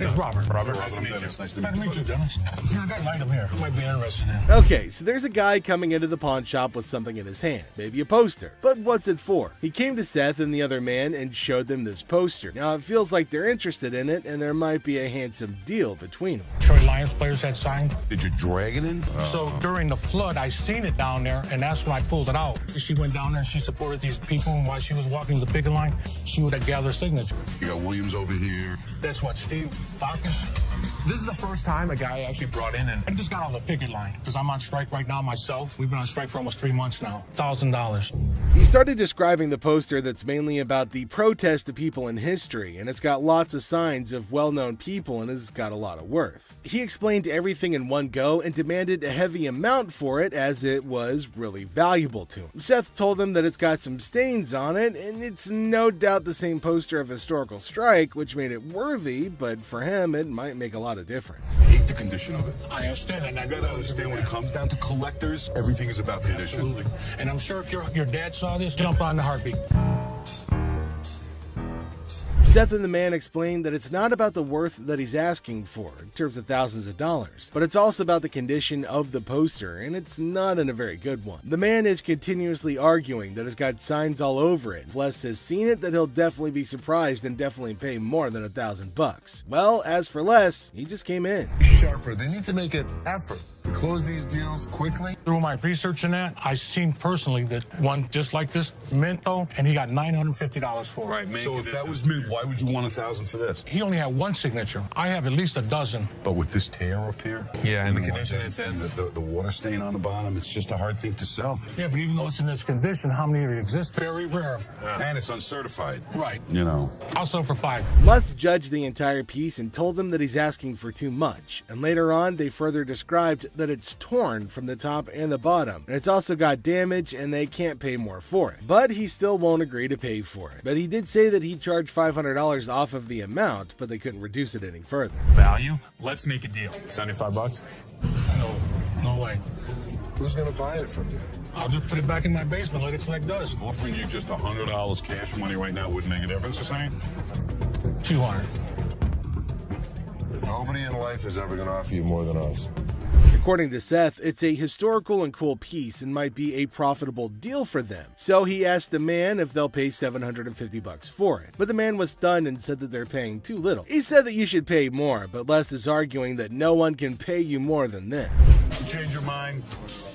It's Robert. Nice to meet you. Nice to meet you, Dennis. Yeah, I got an item here. Might be interested in. Okay, so there's a guy coming into the pawn shop with something in his hand, maybe a poster. But what's it for? He came to Seth and the other man and showed them this poster. Now it feels like they're interested in it and there might be a handsome deal between them. Detroit Lions players had signed. Did you drag it in? So during the flood, I seen it down there, and that's when I pulled it out. She went down there and she supported these people, and while she was walking the picket line, she would gather signature. You got Williams over here. That's what, Steve Farkas? This is the first time a guy actually brought in, and I just got on the picket line because I'm on strike right now myself. We've been on strike for almost 3 months now. $1,000. He started describing the poster that's mainly about the protest of people in history, and it's got lots of signs of well-known people and has got a lot of worth. He explained everything in one go and demanded a heavy amount for it as it was really valuable to him. Seth told him that it's got some stains on it, and it's no doubt the same poster of historical strike, which made it worthy, but for him it might make a lot of difference. Hate the condition of it. I understand, and I You gotta understand when it comes down to collectors, everything is about condition. Absolutely. And I'm sure if your dad saw this, jump on the heartbeat. Seth and the man explained that it's not about the worth that he's asking for, in terms of thousands of dollars, but it's also about the condition of the poster, and it's not in a very good one. The man is continuously arguing that it's got signs all over it. If Les has seen it, that he'll definitely be surprised and definitely pay more than $1,000. Well, as for Les, he just came in. Sharper, they need to make an effort to close these deals quickly. Through my research in that, I seen personally that one just like this, Minto, and he got $950 for it. Right, man. So if that was mint, why would you want $1,000 for this? He only had one signature. I have at least a dozen. But with this tear up here, Yeah, and the condition it's in, the water stain on the bottom, it's just a hard thing to sell. Yeah, but even though it's in this condition, how many of it exist? Very rare. And it's uncertified. Right. You know. I'll sell for $5. Les judged the entire piece and told him that he's asking for too much, and later on they further described that it's torn from the top and the bottom, and it's also got damage and they can't pay more for it. But he still won't agree to pay for it. But he did say that he'd charge $500 off of the amount, but they couldn't reduce it any further. Value? Let's make a deal. $75? No way. Who's gonna buy it from you? I'll just put it back in my basement, let it collect dust. Offering you just $100 cash money right now wouldn't make a difference, you're saying? 200. Nobody in life is ever gonna offer you more than us. According to Seth, it's a historical and cool piece and might be a profitable deal for them. So he asked the man if they'll pay $750 for it. But the man was stunned and said that they're paying too little. He said that you should pay more, but Les is arguing that no one can pay you more than this. You change your mind,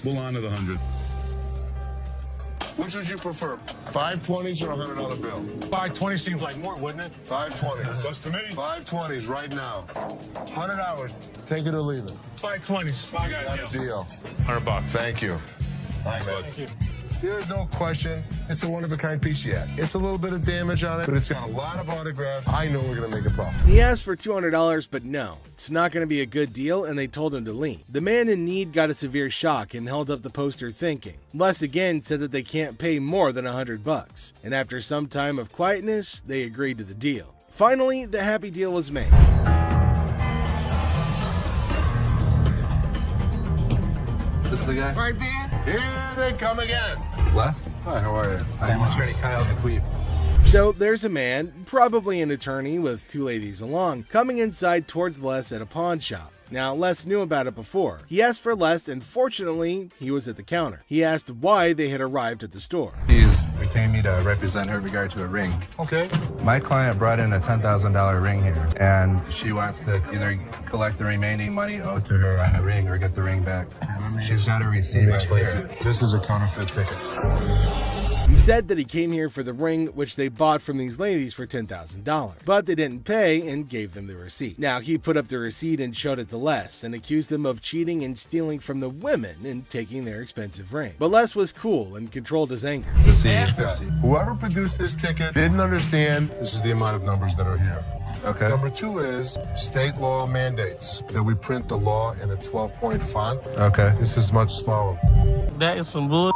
we'll honor the 100. Which would you prefer, 520s or a $100 bill? 520 seems like more, wouldn't it? 520s. That's to me. 520s right now. $100. Take it or leave it. 520s. I got Got a deal. $100. Thank you. All right, man. Thank you. There's no question. It's a one-of-a-kind piece yet. It's a little bit of damage on it, but it's got a lot of autographs. I know we're going to make a profit. He asked for $200, but no, it's not going to be a good deal, and they told him to leave. The man in need got a severe shock and held up the poster thinking. Les again said that they can't pay more than $100, and after some time of quietness, they agreed to the deal. Finally, the happy deal was made. This is the guy? Right there. Here they come again. Les? Hi, how are you? I'm Attorney Kyle McQueen. So there's a man, probably an attorney with two ladies along, coming inside towards Les at a pawn shop. Now, Les knew about it before. He asked for Les, and fortunately, he was at the counter. He asked why they had arrived at the store. She's retained me to represent her in regard to a ring. Okay. My client brought in a $10,000 ring here, and she wants to either collect the remaining money owed to her on the ring or get the ring back. Let She's got a receipt right here. This is a counterfeit ticket. He said that he came here for the ring, which they bought from these ladies for $10,000, but they didn't pay and gave them the receipt. Now, he put up the receipt and showed it to Les and accused them of cheating and stealing from the women and taking their expensive ring. But Les was cool and controlled his anger. Whoever produced this ticket didn't understand this is the amount of numbers that are here. Okay. Number 2 is state law mandates that we print the law in a 12-point font. Okay. This is much smaller. That is some bull.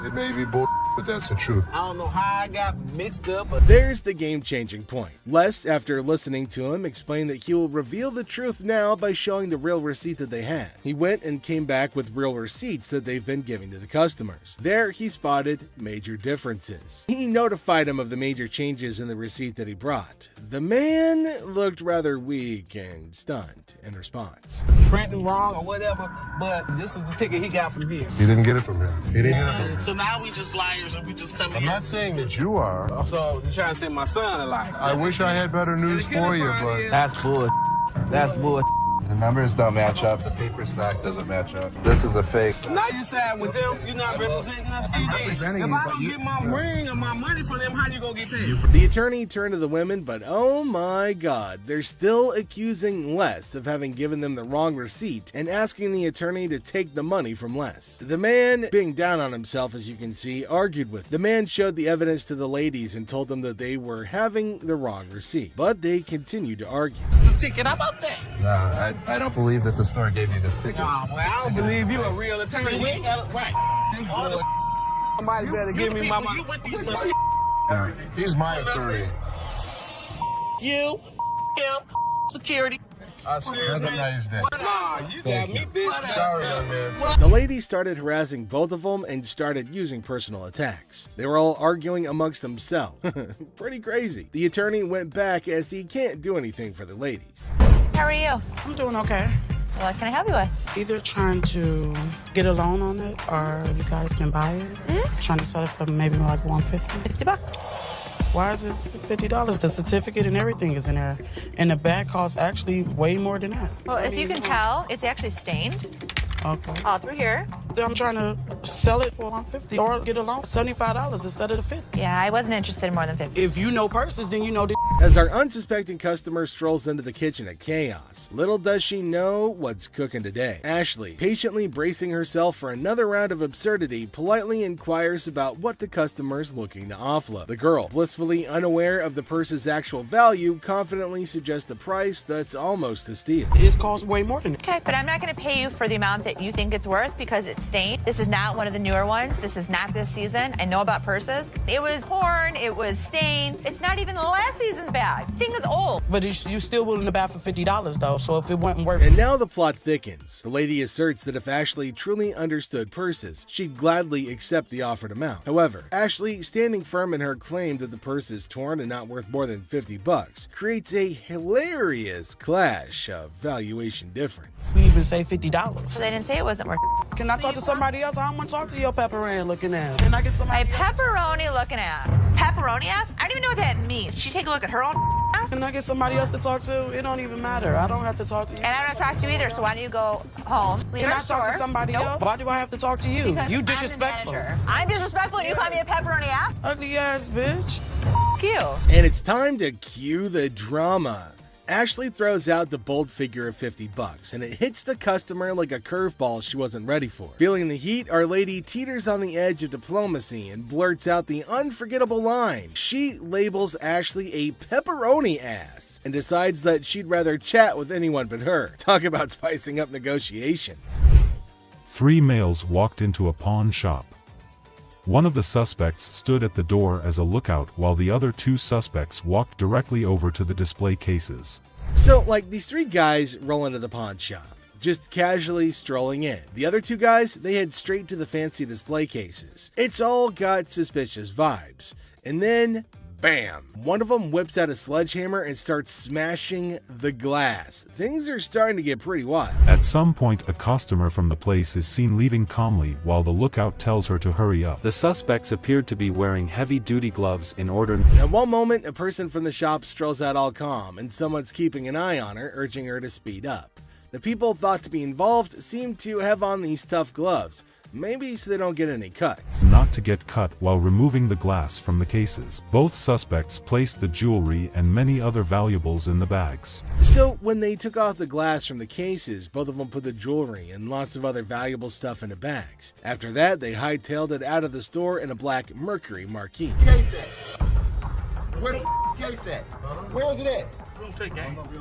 It may be bull, but that's the truth. I don't know how I got mixed up, but There's the game-changing point. Les, after listening to him, explained that he will reveal the truth now by showing the real receipt that they had. He went and came back with real receipts that they've been giving to the customers. There, he spotted major differences. He notified him of the major changes in the receipt that he brought. The man looked rather weak and stunned in response. printing wrong or whatever, but this is the ticket he got from here. He didn't get it from him. He didn't get it from him. So now we just liars and we just come I'm not saying that you are. So you trying to say my son a liar? I wish I had better news for you, but That's bull. That's bull. The numbers don't match up. The paper stack doesn't match up. This is a fake. Now you side with them. You're not representing us. If I don't get my ring or my money from them, how you gonna get paid? The attorney turned to the women, but oh my god, they're still accusing Les of having given them the wrong receipt and asking the attorney to take the money from Les. The man, being down on himself as you can see, argued with them. The man showed the evidence to the ladies and told them that they were having the wrong receipt, but they continued to argue. Ticket, how about that? No, I don't believe that the store gave you this ticket. Nah, well, I don't believe you a real attorney. We ain't got it right. Somebody better give me my money. he's my attorney. You, him, security. Have a nice day. Nah, you got me, bitch. Sorry, young man. The ladies started harassing both of them and started using personal attacks. They were all arguing amongst themselves. Pretty crazy. The attorney went back as he can't do anything for the ladies. How are you? I'm doing okay. What can I help you with? Either trying to get a loan on it or you guys can buy it. Trying to sell it for maybe like $150. $50. Why is it $50? The certificate and everything is in there. And the bag costs actually way more than that. Well, if you can tell, it's actually stained Okay. all through here. I'm trying to sell it for $150 or get a loan for $75 instead of the $50. Yeah, I wasn't interested in more than 50. If you know purses, then you know the As our unsuspecting customer strolls into the kitchen at Chaos, little does she know what's cooking today. Ashley, patiently bracing herself for another round of absurdity, politely inquires about what the customer's looking to offload. The girl, blissfully unaware of the purse's actual value, confidently suggests a price that's almost a steal. It costs way more than that. Okay, but I'm not going to pay you for the amount that you think it's worth because it's stained. This is not one of the newer ones. This is not this season. I know about purses. It was torn. It was stained. It's not even the last season's bag. The thing is old. But you still willing to buy for $50 though, so if it wasn't worth it. And now the plot thickens. The lady asserts that if Ashley truly understood purses, she'd gladly accept the offered amount. However, Ashley, standing firm in her claim that the purse is torn and not worth more than $50, creates a hilarious clash of valuation difference. We even say $50. So they didn't say it wasn't worth it. Can I talk to somebody else? I don't want to talk to your pepperoni looking ass. Can I get somebody My pepperoni looking at. Pepperoni ass? I don't even know what that means. Should she take a look at her own ass? Can I get somebody else to talk to? It don't even matter. I don't have to talk to you. And I don't talk to you either, so why don't you go home, leave Can our I store? talk to somebody else? Why do I have to talk to you? Because You I'm the disrespectful. manager. I'm disrespectful and you call me a pepperoni ass? Ugly ass bitch. F you. And it's time to cue the drama. Ashley throws out the bold figure of $50, and it hits the customer like a curveball she wasn't ready for. Feeling the heat, our lady teeters on the edge of diplomacy and blurts out the unforgettable line. She labels Ashley a pepperoni ass and decides that she'd rather chat with anyone but her. Talk about spicing up negotiations. 3 males walked into a pawn shop. One of the suspects stood at the door as a lookout while the other 2 suspects walked directly over to the display cases. So, like, these 3 guys roll into the pawn shop, just casually strolling in. The other 2 guys, they head straight to the fancy display cases. It's all got suspicious vibes. And then, bam! One of them whips out a sledgehammer and starts smashing the glass. Things are starting to get pretty wild. At some point, a customer from the place is seen leaving calmly while the lookout tells her to hurry up. The suspects appeared to be wearing heavy-duty gloves in order. At one moment, a person from the shop strolls out all calm, and someone's keeping an eye on her, urging her to speed up. The people thought to be involved seem to have on these tough gloves, maybe so they don't get any cuts. Not to get cut while removing the glass from the cases. Both suspects placed the jewelry and many other valuables in the bags. So when they took off the glass from the cases, both of them put the jewelry and lots of other valuable stuff into bags. After that, they hightailed it out of the store in a black Mercury Marquis. Case at? Where the case at? Where is it at?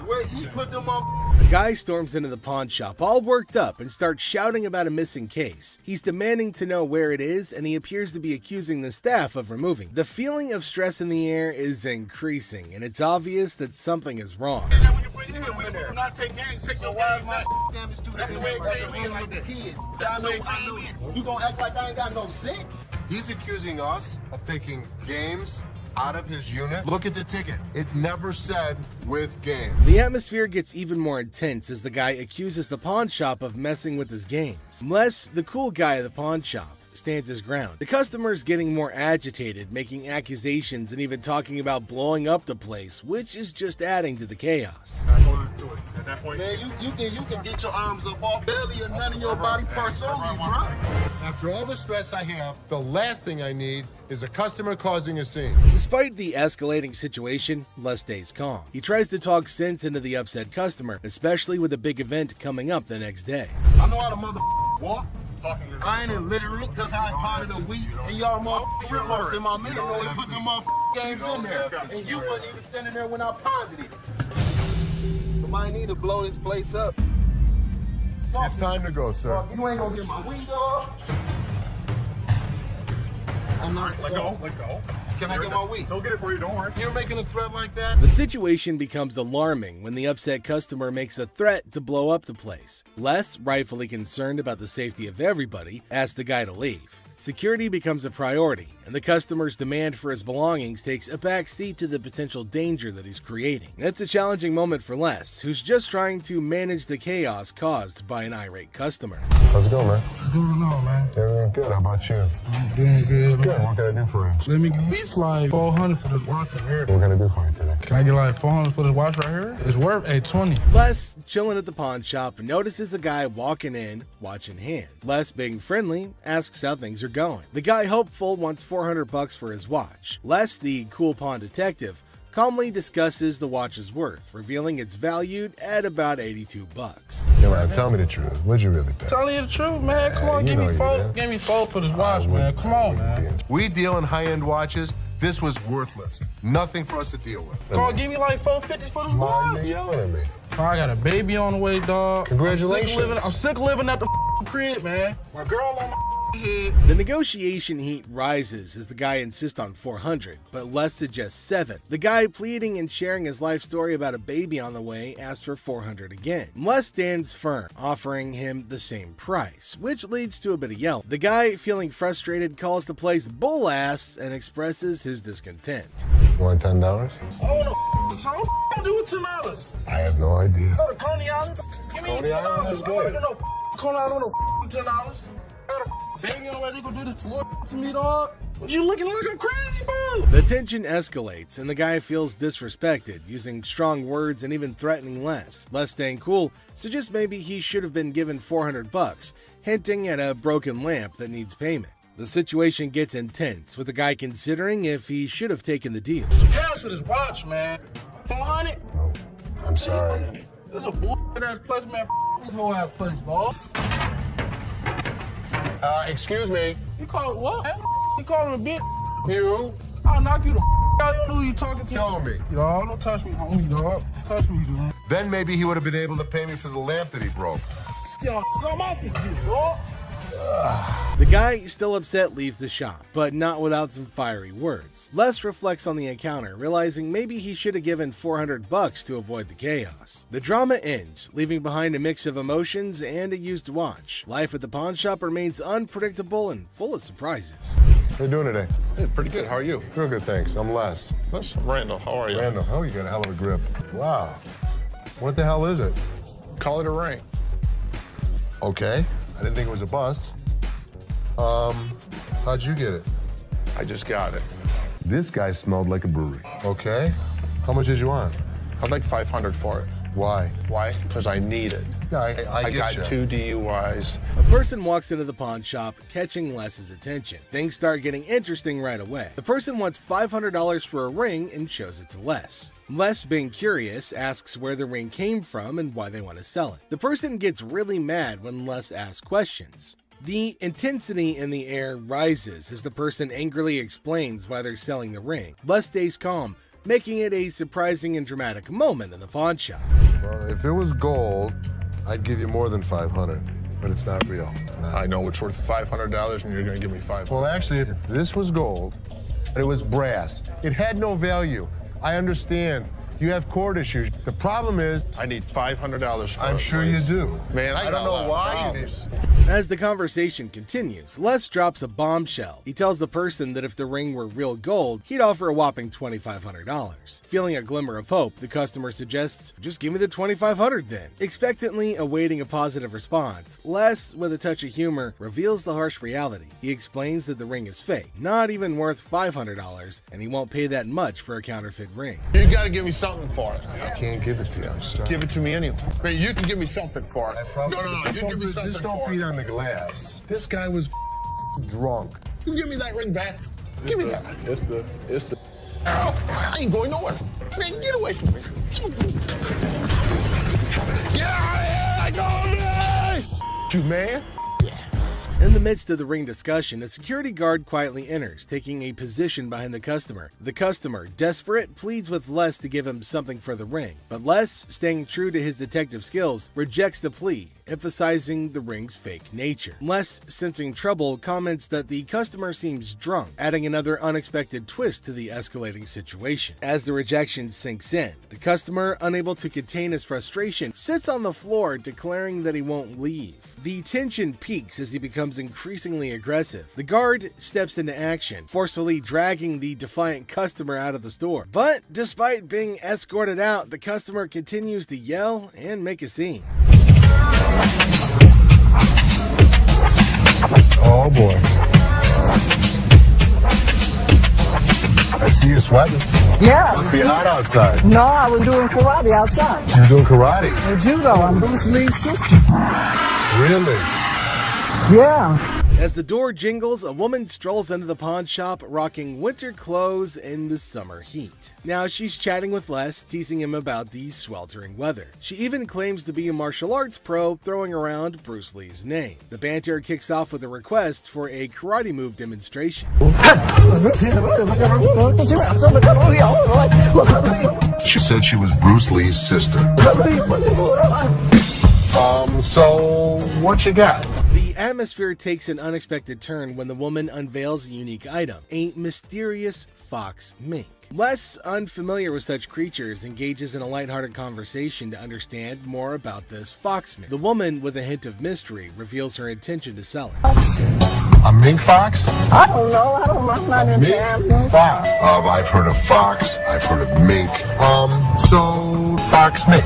Where he put them on? The guy storms into the pawn shop all worked up and starts shouting about a missing case. He's demanding to know where it is, and he appears to be accusing the staff of removing. The feeling of stress in the air is increasing, and it's obvious that something is wrong. You not take gangs, take your wives, my damage to that's the way it came in like the kids. I know. You gonna act like I ain't got no sense? He's accusing us of taking games out of his unit. Look at the ticket. It never said with game. The atmosphere gets even more intense as the guy accuses the pawn shop of messing with his games. Les, the cool guy at the pawn shop, stands his ground. The customer's getting more agitated, making accusations and even talking about blowing up the place, which is just adding to the chaos. At that point, man, you can get your arms up off belly or none of your body parts on you, bro. After all the stress I have, the last thing I need is a customer causing a scene. Despite the escalating situation, Les stays calm. He tries to talk sense into the upset customer, especially with a big event coming up the next day. I know how to walk. I ain't illiterate because I ain't part of the week, and y'all motherfuckers in my middle only put them games in there. And you wasn't even standing there when I paused it. Somebody need to blow this place up. It's time to go, sir. You ain't gonna get my weed, dog. I'm not. Let go. Can I get my weed? Don't get it for you, don't worry. You're making a threat like that? The situation becomes alarming when the upset customer makes a threat to blow up the place. Les, rightfully concerned about the safety of everybody, asks the guy to leave. Security becomes a priority, and the customer's demand for his belongings takes a backseat to the potential danger that he's creating. It's a challenging moment for Les, who's just trying to manage the chaos caused by an irate customer. How's it going, man? What's going on, man? Everything good. How about you? I'm doing good, man. Good. What can I do for you? Let me get at least like $400 for this watch right here. What can I do for you today? Can I get like $400 for this watch right here? It's worth $820. Les, chilling at the pawn shop, notices a guy walking in, watch in hand. Les, being friendly, asks how things are going. The guy, hopeful, wants $400 for his watch. Les, the cool pawn detective, calmly discusses the watch's worth, revealing it's valued at about $82. Yeah, man, tell me the truth. What'd you really pay? Telling you the truth, man. Come on, give me $4. Give me $4 for this watch, man. Come on, man. We deal in high-end watches. This was worthless. Nothing for us to deal with. Come on, give me like $450 for this watch. You're yelling at me. I got a baby on the way, dog. Congratulations. I'm sick of living at the crib, man. My girl on my head. The negotiation heat rises as the guy insists on $400, but Les suggests $7. The guy, pleading and sharing his life story about a baby on the way, asks for $400 again. Les stands firm, offering him the same price, which leads to a bit of yelling. The guy, feeling frustrated, calls the place bull ass and expresses his discontent. You want $10? I want so what do with $10? I have no idea. Go to Coney Island. Give me Coney Island is $10. good. I don't know Coney Island no $10. Got a baby on the way. They gonna do this to me, dog. What you looking like a crazy fool? The tension escalates, and the guy feels disrespected, using strong words and even threatening Les. Les, staying cool, suggests maybe he should have been given $400, hinting at a broken lamp that needs payment. The situation gets intense, with the guy considering if he should have taken the deal. Cash for this watch, man. 400? I'm sorry. This is a bullshit ass place, man. This whole ass place, dog. Excuse me. You call it what? You call him a bitch? You? I'll knock you the out. You don't know who you talking to. Tell me. Dog, don't touch me, homie, dog. Touch me, dude. Then maybe he would have been able to pay me for the lamp that he broke. Yo, I'm off with you, dog. The guy, still upset, leaves the shop, but not without some fiery words. Les reflects on the encounter, realizing maybe he should have given $400 to avoid the chaos. The drama ends, leaving behind a mix of emotions and a used watch. Life at the pawn shop remains unpredictable and full of surprises. How you doing today? Hey, pretty good. How are you? Real good, thanks. I'm Les. I'm Randall. How are you? Randall, oh, you got a hell of a grip. Wow. What the hell is it? Call it a ring. Okay. I didn't think it was a bus. How'd you get it? I just got it. This guy smelled like a brewery. Okay. How much did you want? I'd like $500 for it. Why? Why? Because I need it. Yeah, I got get 2 DUIs. A person walks into the pawn shop, catching Les's attention. Things start getting interesting right away. The person wants $500 for a ring and shows it to Les. Les, being curious, asks where the ring came from and why they want to sell it. The person gets really mad when Les asks questions. The intensity in the air rises as the person angrily explains why they're selling the ring. Les stays calm, making it a surprising and dramatic moment in the pawn shop. Well, if it was gold, I'd give you more than $500, but it's not real. I know it's worth $500 and you're going to give me $500. Well, actually, if this was gold, and it was brass, it had no value. I understand. You have court issues. The problem is, I need $500 for it. I'm sure you do. Man, I don't know why you do. As the conversation continues, Les drops a bombshell. He tells the person that if the ring were real gold, he'd offer a whopping $2,500. Feeling a glimmer of hope, the customer suggests, just give me the $2,500 then. Expectantly awaiting a positive response, Les, with a touch of humor, reveals the harsh reality. He explains that the ring is fake, not even worth $500, and he won't pay that much for a counterfeit ring. You got to give me something for it. I can't give it to you. I'm sorry. Give it to me anyway. Man, you can give me something for it. No, you give me something Just don't for beat it. on the glass. This guy was drunk. You give me that ring back. Give me that. It's the. I ain't going nowhere. Man, get away from me. Yeah, I go, you man. In the midst of the ring discussion, a security guard quietly enters, taking a position behind the customer. The customer, desperate, pleads with Les to give him something for the ring, but Les, staying true to his detective skills, rejects the plea, emphasizing the ring's fake nature. Les, sensing trouble, comments that the customer seems drunk, adding another unexpected twist to the escalating situation. As the rejection sinks in, the customer, unable to contain his frustration, sits on the floor, declaring that he won't leave. The tension peaks as he becomes increasingly aggressive. The guard steps into action, forcefully dragging the defiant customer out of the store. But despite being escorted out, the customer continues to yell and make a scene. Oh boy. I see you sweating. Yeah. Must be hot outside. No, I was doing karate outside. You're doing karate? And judo. I'm Bruce Lee's sister. Really? Yeah. As the door jingles, a woman strolls into the pawn shop rocking winter clothes in the summer heat. Now she's chatting with Les, teasing him about the sweltering weather. She even claims to be a martial arts pro, throwing around Bruce Lee's name. The banter kicks off with a request for a karate move demonstration. She said she was Bruce Lee's sister. So what you got? The atmosphere takes an unexpected turn when the woman unveils a unique item, a mysterious fox mink. Les, unfamiliar with such creatures, engages in a lighthearted conversation to understand more about this fox mink. The woman, with a hint of mystery, reveals her intention to sell it. A mink fox? I don't know. I'm not into animals. Fox. I've heard of fox. I've heard of mink. So fox mink.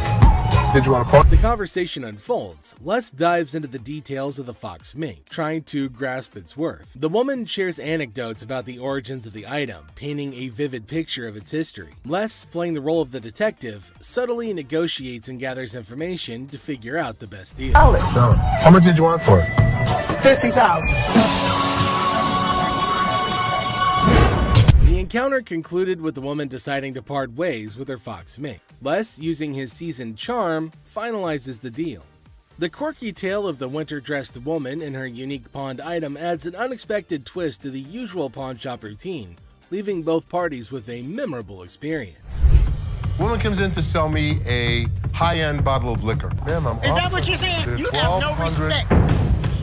Did you want to post? As the conversation unfolds, Les dives into the details of the fox mink, trying to grasp its worth. The woman shares anecdotes about the origins of the item, painting a vivid picture of its history. Les, playing the role of the detective, subtly negotiates and gathers information to figure out the best deal. Sell it. How much did you want for it? $50,000. The encounter concluded with the woman deciding to part ways with her fox mink. Les, using his seasoned charm, finalizes the deal. The quirky tale of the winter-dressed woman and her unique pawned item adds an unexpected twist to the usual pawn shop routine, leaving both parties with a memorable experience. Woman comes in to sell me a high-end bottle of liquor. Ma'am, I'm Is that what you're saying? You have no respect.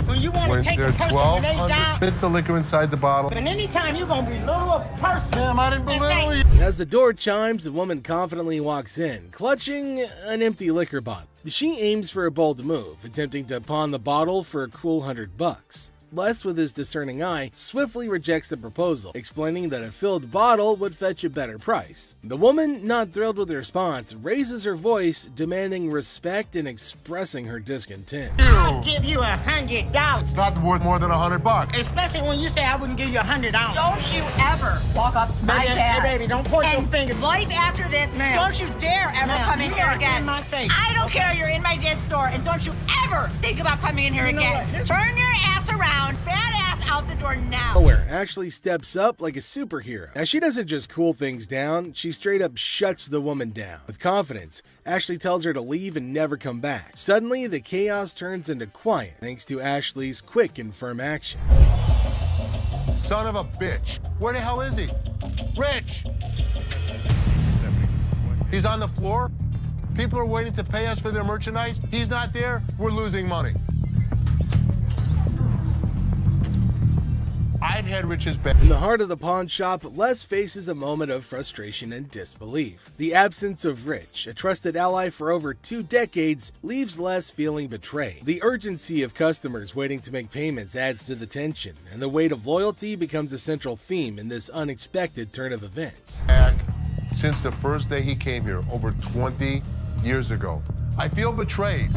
When you want to take a person when they die, fit the liquor inside the bottle. and anytime you're going to belittle a person. Ma'am, I didn't belittle you. As the door chimes, the woman confidently walks in, clutching an empty liquor bottle. She aims for a bold move, attempting to pawn the bottle for a cool $100. Les, with his discerning eye, swiftly rejects the proposal, explaining that a filled bottle would fetch a better price. The woman, not thrilled with the response, raises her voice, demanding respect and expressing her discontent. I'll give you $100. It's not worth more than $100. Especially when you say I wouldn't give you $100. Don't you ever walk up to my Baby, dad. hey, baby, don't point your finger. Life after this, don't you dare ever come in here again. In my face. I don't care, you're in my dad's store, and don't you ever think about coming in here again. Turn your ass around, badass out the door now. Where Ashley steps up like a superhero. Now, she doesn't just cool things down, she straight up shuts the woman down. With confidence, Ashley tells her to leave and never come back. Suddenly, the chaos turns into quiet thanks to Ashley's quick and firm action. Son of a bitch. Where the hell is he? Rich! He's on the floor. People are waiting to pay us for their merchandise. He's not there. We're losing money. I'd had Rich's back. In the heart of the pawn shop, Les faces a moment of frustration and disbelief. The absence of Rich, a trusted ally for over 2 decades, leaves Les feeling betrayed. The urgency of customers waiting to make payments adds to the tension, and the weight of loyalty becomes a central theme in this unexpected turn of events. Since the first day he came here, over 20 years ago. I feel betrayed.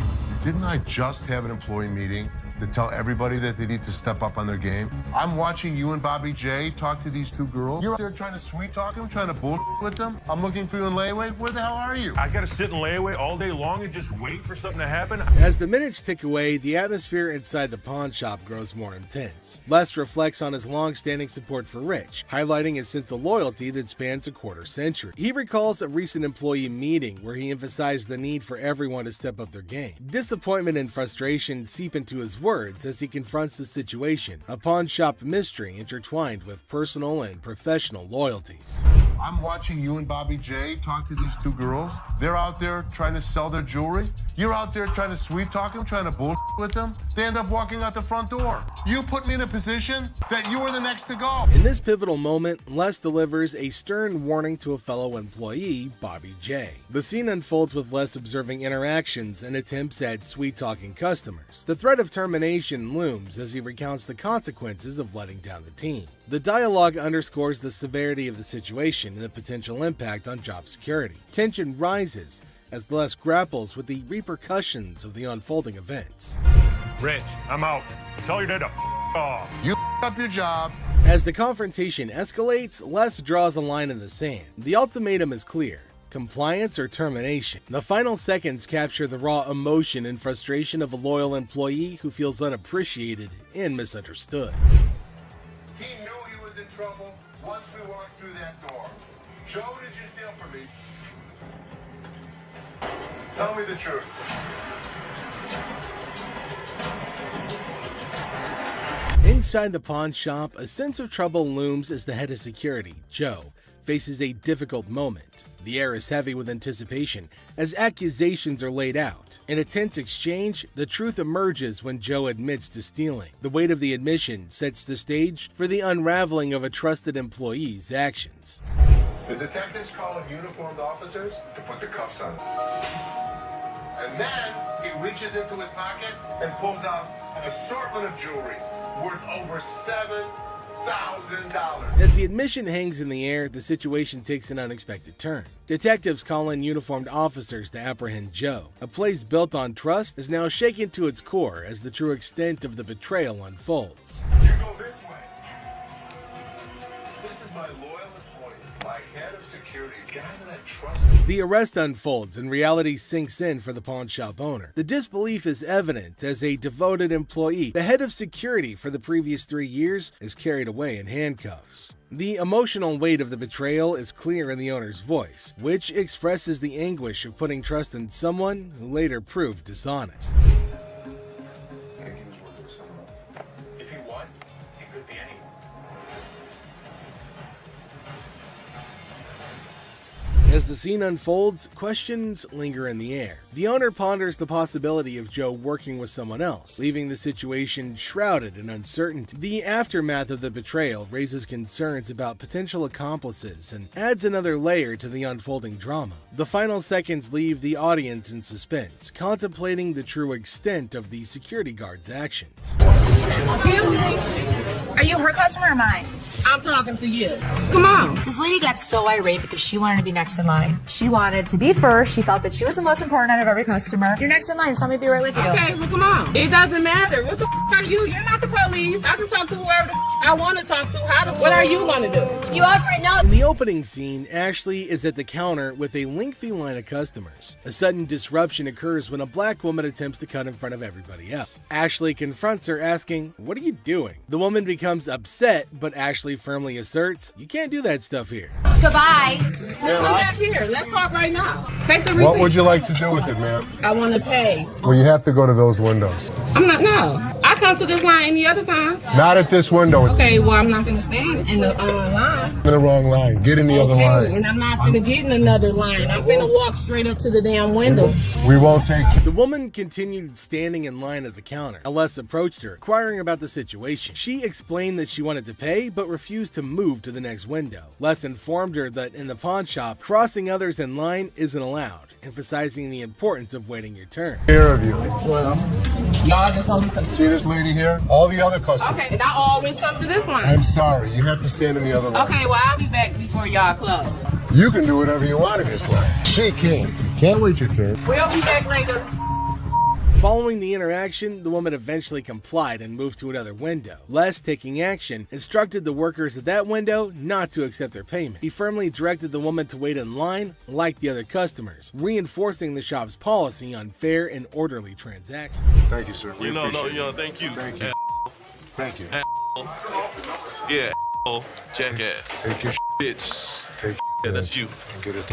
Didn't I just have an employee meeting to tell everybody that they need to step up on their game? I'm watching you and Bobby J talk to these 2 girls. You're out there trying to sweet talk them, trying to bullshit with them. I'm looking for you in layaway. Where the hell are you? I gotta sit in layaway all day long and just wait for something to happen. As the minutes tick away, the atmosphere inside the pawn shop grows more intense. Les reflects on his long-standing support for Rich, highlighting his sense of loyalty that spans a quarter century. He recalls a recent employee meeting where he emphasized the need for everyone to step up their game. Disappointment and frustration seep into his words as he confronts the situation, a pawn shop mystery intertwined with personal and professional loyalties. I'm watching you and Bobby J talk to these 2 girls. They're out there trying to sell their jewelry. You're out there trying to sweet talk them, trying to bullshit with them. They end up walking out the front door. You put me in a position that you were the next to go. In this pivotal moment, Les delivers a stern warning to a fellow employee, Bobby J. The scene unfolds with Les observing interactions and attempts at sweet-talking customers. The threat of termination looms as he recounts the consequences of letting down the team. The dialogue underscores the severity of the situation and the potential impact on job security. Tension rises as Les grapples with the repercussions of the unfolding events. Rich, I'm out. Tell your dad to off. You up your job. As the confrontation escalates, Les draws a line in the sand. The ultimatum is clear: compliance or termination. The final seconds capture the raw emotion and frustration of a loyal employee who feels unappreciated and misunderstood. He knew he was in trouble once we walked through that door. Joe, what did you steal from me? Tell me the truth. Inside the pawn shop, a sense of trouble looms as the head of security, Joe, faces a difficult moment. The air is heavy with anticipation as accusations are laid out. In a tense exchange, the truth emerges when Joe admits to stealing. The weight of the admission sets the stage for the unraveling of a trusted employee's actions. The detectives call in uniformed officers to put the cuffs on. And then he reaches into his pocket and pulls out an assortment of jewelry worth over $7,000. As the admission hangs in the air, the situation takes an unexpected turn. Detectives call in uniformed officers to apprehend Joe. A place built on trust is now shaken to its core as the true extent of the betrayal unfolds. You go this way. This is my loyalist point, my head of security, guy that I trust. The arrest unfolds and reality sinks in for the pawn shop owner. The disbelief is evident as a devoted employee, the head of security for the previous 3 years, is carried away in handcuffs. The emotional weight of the betrayal is clear in the owner's voice, which expresses the anguish of putting trust in someone who later proved dishonest. I think he was working with someone else. If he was, he could be anyone. As the scene unfolds, questions linger in the air. The owner ponders the possibility of Joe working with someone else, leaving the situation shrouded in uncertainty. The aftermath of the betrayal raises concerns about potential accomplices and adds another layer to the unfolding drama. The final seconds leave the audience in suspense, contemplating the true extent of the security guard's actions. Are you her customer or mine? I'm talking to you. Come on. This lady got so irate because she wanted to be next in line. She wanted to be first. She felt that she was the most important out of every customer. You're next in line, so I'm gonna be right with you. Okay, well, come on. It doesn't matter. What the are you? You're not the police. I can talk to whoever the I want to talk to. What are you gonna do? You already know. In the opening scene, Ashley is at the counter with a lengthy line of customers. A sudden disruption occurs when a black woman attempts to cut in front of everybody else. Ashley confronts her, asking, "What are you doing?" The woman becomes upset, but Ashley firmly asserts, "You can't do that stuff here." Goodbye. Come back here. Let's talk right now. Take the receipt. What would you like to do with it, ma'am? I want to pay. Well, you have to go to those windows. I'm not. No. I come to this line any other time. Not at this window. It's Okay, well, I'm not going to stand in the line. in the wrong line. Get in the other line. And I'm not going to get in another line. I'm going to walk straight up to the damn window. We won't take you. The woman continued standing in line at the counter. Les approached her, inquiring about the situation. She explained that she wanted to pay, but refused to move to the next window. Les informed her that in the pawn shop, crossing others in line isn't allowed, emphasizing the importance of waiting your turn. Here of you. Well, y'all just hold me. See this lady here? All the other customers. Okay, and I always come to this line. I'm sorry. You have to stand in the other line. Okay, well, I'll be back before y'all close. You can do whatever you want in this line. She can't. Can't wait your turn. We'll be back later. Following the interaction, the woman eventually complied and moved to another window. Les, taking action, instructed the workers at that window not to accept their payment. He firmly directed the woman to wait in line like the other customers, reinforcing the shop's policy on fair and orderly transactions. Thank you, sir. We appreciate it. Thank you. Thank you. Thank you. Yeah, jackass. Take your Bitch. Take Yeah, that's you. and get it.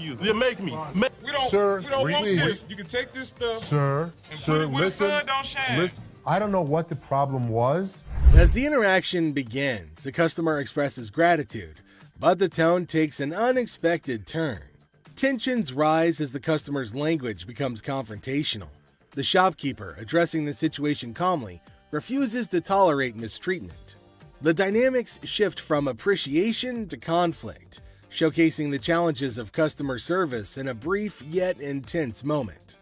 You make me. We don't, Sir, we don't want please. this. You can take this stuff. Sir, And sir, put it where the listen. sun don't shine. Listen. I don't know what the problem was. As the interaction begins, the customer expresses gratitude, but the tone takes an unexpected turn. Tensions rise as the customer's language becomes confrontational. The shopkeeper, addressing the situation calmly, refuses to tolerate mistreatment. The dynamics shift from appreciation to conflict, showcasing the challenges of customer service in a brief yet intense moment.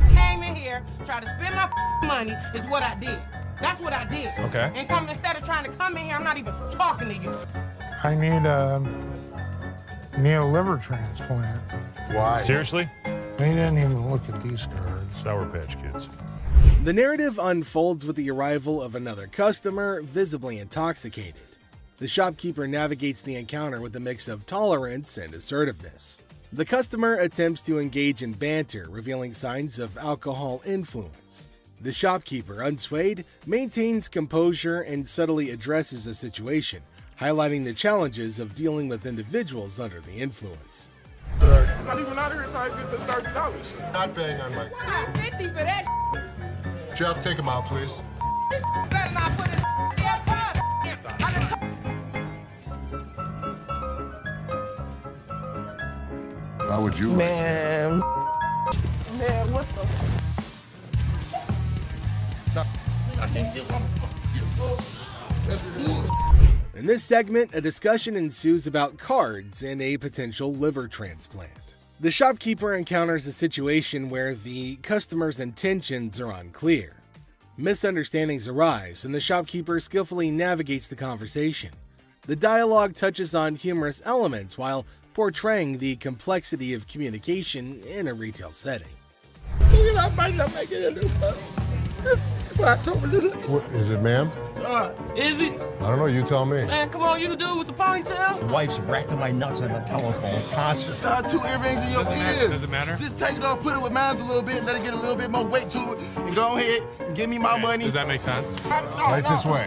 Came in here, tried to spend my money, is what I did. That's what I did. Okay. And come instead of trying to come in here, I'm not even talking to you. I need a liver transplant. Why? Seriously? They didn't even look at these cards. Sour Patch Kids. The narrative unfolds with the arrival of another customer, visibly intoxicated. The shopkeeper navigates the encounter with a mix of tolerance and assertiveness. The customer attempts to engage in banter, revealing signs of alcohol influence. The shopkeeper, unswayed, maintains composure and subtly addresses the situation, highlighting the challenges of dealing with individuals under the influence. Not even out here trying to get this $30. Not bang on my. $50 for that. Jeff, take him out, please. This better not put in damn car. How would you? Man, what the? In this segment, a discussion ensues about cards and a potential liver transplant. The shopkeeper encounters a situation where the customer's intentions are unclear. Misunderstandings arise, and the shopkeeper skillfully navigates the conversation. The dialogue touches on humorous elements while portraying the complexity of communication in a retail setting. I might not make it in this What, is it, ma'am? Is it? I don't know. You tell me. Man, come on, you the dude with the ponytail? The wife's racking my nuts on the telephone constantly. Got 2 earrings in your ear. Does it matter? Just take it off, put it with mine a little bit, let it get a little bit more weight to it, and go ahead and give me my money. Does that make sense? Right this way.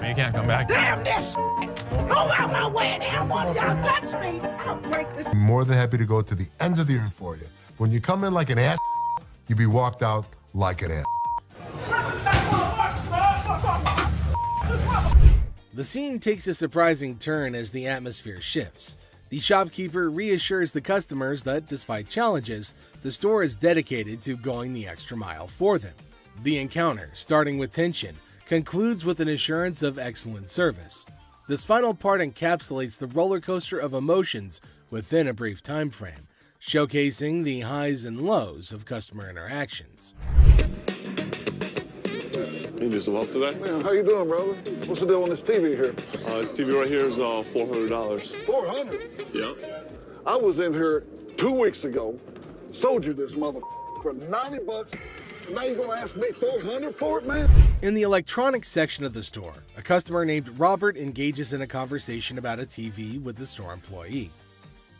You can't come back. Damn this! Go out my way and have one of y'all touch me! I'll break this. I'm more than happy to go to the ends of the earth for you. When you come in like an ass, you be walked out like an ass. The scene takes a surprising turn as the atmosphere shifts. The shopkeeper reassures the customers that, despite challenges, the store is dedicated to going the extra mile for them. The encounter, starting with tension, concludes with an assurance of excellent service. This final part encapsulates the roller coaster of emotions within a brief time frame, showcasing the highs and lows of customer interactions. You need some help today? Man, how you doing, brother? What's the deal on this TV here? This TV right here is $400. $400? Yeah. I was in here 2 weeks ago, sold you this mother for $90. Now you're gonna ask me $400 for it, man? In the electronics section of the store, a customer named Robert engages in a conversation about a TV with the store employee.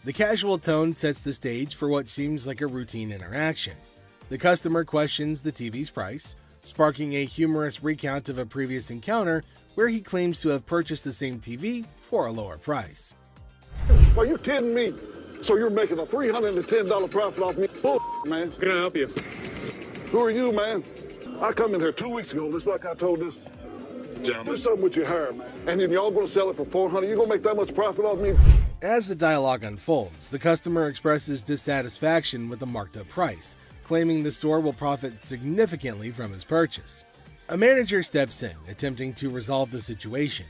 The casual tone sets the stage for what seems like a routine interaction. The customer questions the TV's price, sparking a humorous recount of a previous encounter where he claims to have purchased the same TV for a lower price. Are you kidding me? So you're making a $310 profit off me? Bull, man. Can I help you? Who are you, man? I come in here 2 weeks ago, just like I told this. Gentlemen. Do something with your hair, man. And then y'all gonna sell it for $400? You gonna make that much profit off me? As the dialogue unfolds, the customer expresses dissatisfaction with the marked up price, claiming the store will profit significantly from his purchase. A manager steps in, attempting to resolve the situation.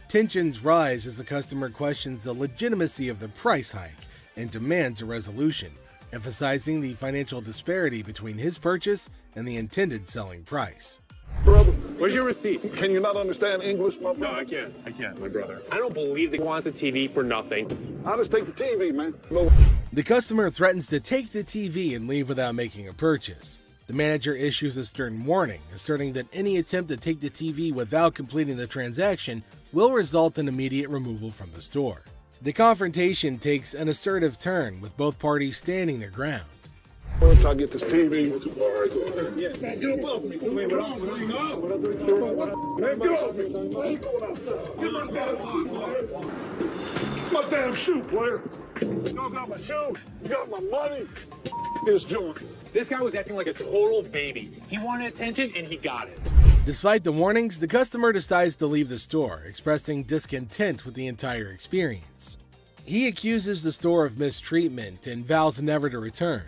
Tensions rise as the customer questions the legitimacy of the price hike and demands a resolution, emphasizing the financial disparity between his purchase and the intended selling price. Brother, where's your receipt? Can you not understand English, my brother? No, I can't, my brother. I don't believe that he wants a TV for nothing. I'll just take the TV, man. No. The customer threatens to take the TV and leave without making a purchase. The manager issues a stern warning, asserting that any attempt to take the TV without completing the transaction will result in immediate removal from the store. The confrontation takes an assertive turn, with both parties standing their ground. Once I get this TV, man, get above me. Man, get off me. Man, get off me. Man, get my damn shoe, player. You got my shoe. You got my money. It's joint. This guy was acting like a total baby. He wanted attention and he got it. Despite the warnings, the customer decides to leave the store, expressing discontent with the entire experience. He accuses the store of mistreatment and vows never to return.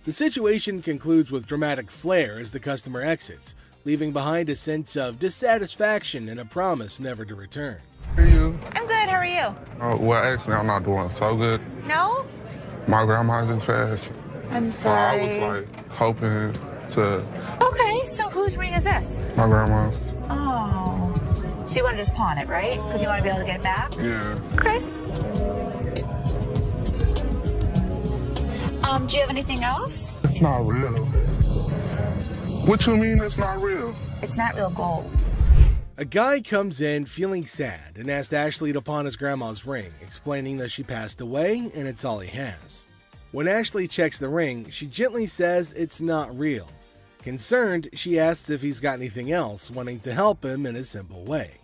The situation concludes with dramatic flair as the customer exits, leaving behind a sense of dissatisfaction and a promise never to return. How are you? I'm good. How are you? Well, actually, I'm not doing so good. No? My grandma just passed. I'm sorry. I was like hoping to. Okay, so whose ring is this? My grandma's. Oh. So you want to just pawn it, right? Because you want to be able to get it back? Yeah. Okay. Do you have anything else? It's not real. What you mean it's not real? It's not real gold. A guy comes in feeling sad and asks Ashley to pawn his grandma's ring, explaining that she passed away and it's all he has. When Ashley checks the ring, she gently says it's not real. Concerned, she asks if he's got anything else, wanting to help him in a simple way.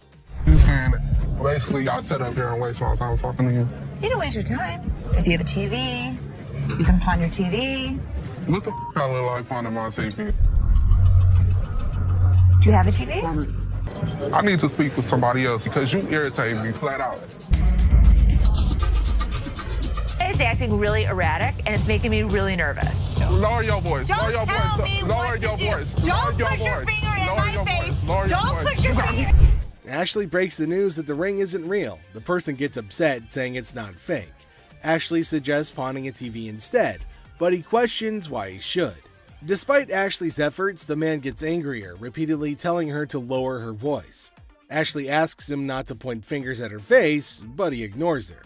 You saying basically y'all sit up here and waste my time talking to you? You don't waste your time. If you have a TV, you can pawn your TV. What the f*** I look like pawning my TV? Do you have a TV? I need to speak with somebody else because you irritate me flat out. It's acting really erratic and it's making me really nervous. Lower your voice. Don't Lower your tell voice. me Lower what your to do. voice. Don't Lower put your voice. finger in Lower my your face. voice. Lower your Don't voice. put your finger. Ashley breaks the news that the ring isn't real. The person gets upset, saying it's not fake. Ashley suggests pawning a TV instead, but he questions why he should. Despite Ashley's efforts, the man gets angrier, repeatedly telling her to lower her voice. Ashley asks him not to point fingers at her face, but he ignores her.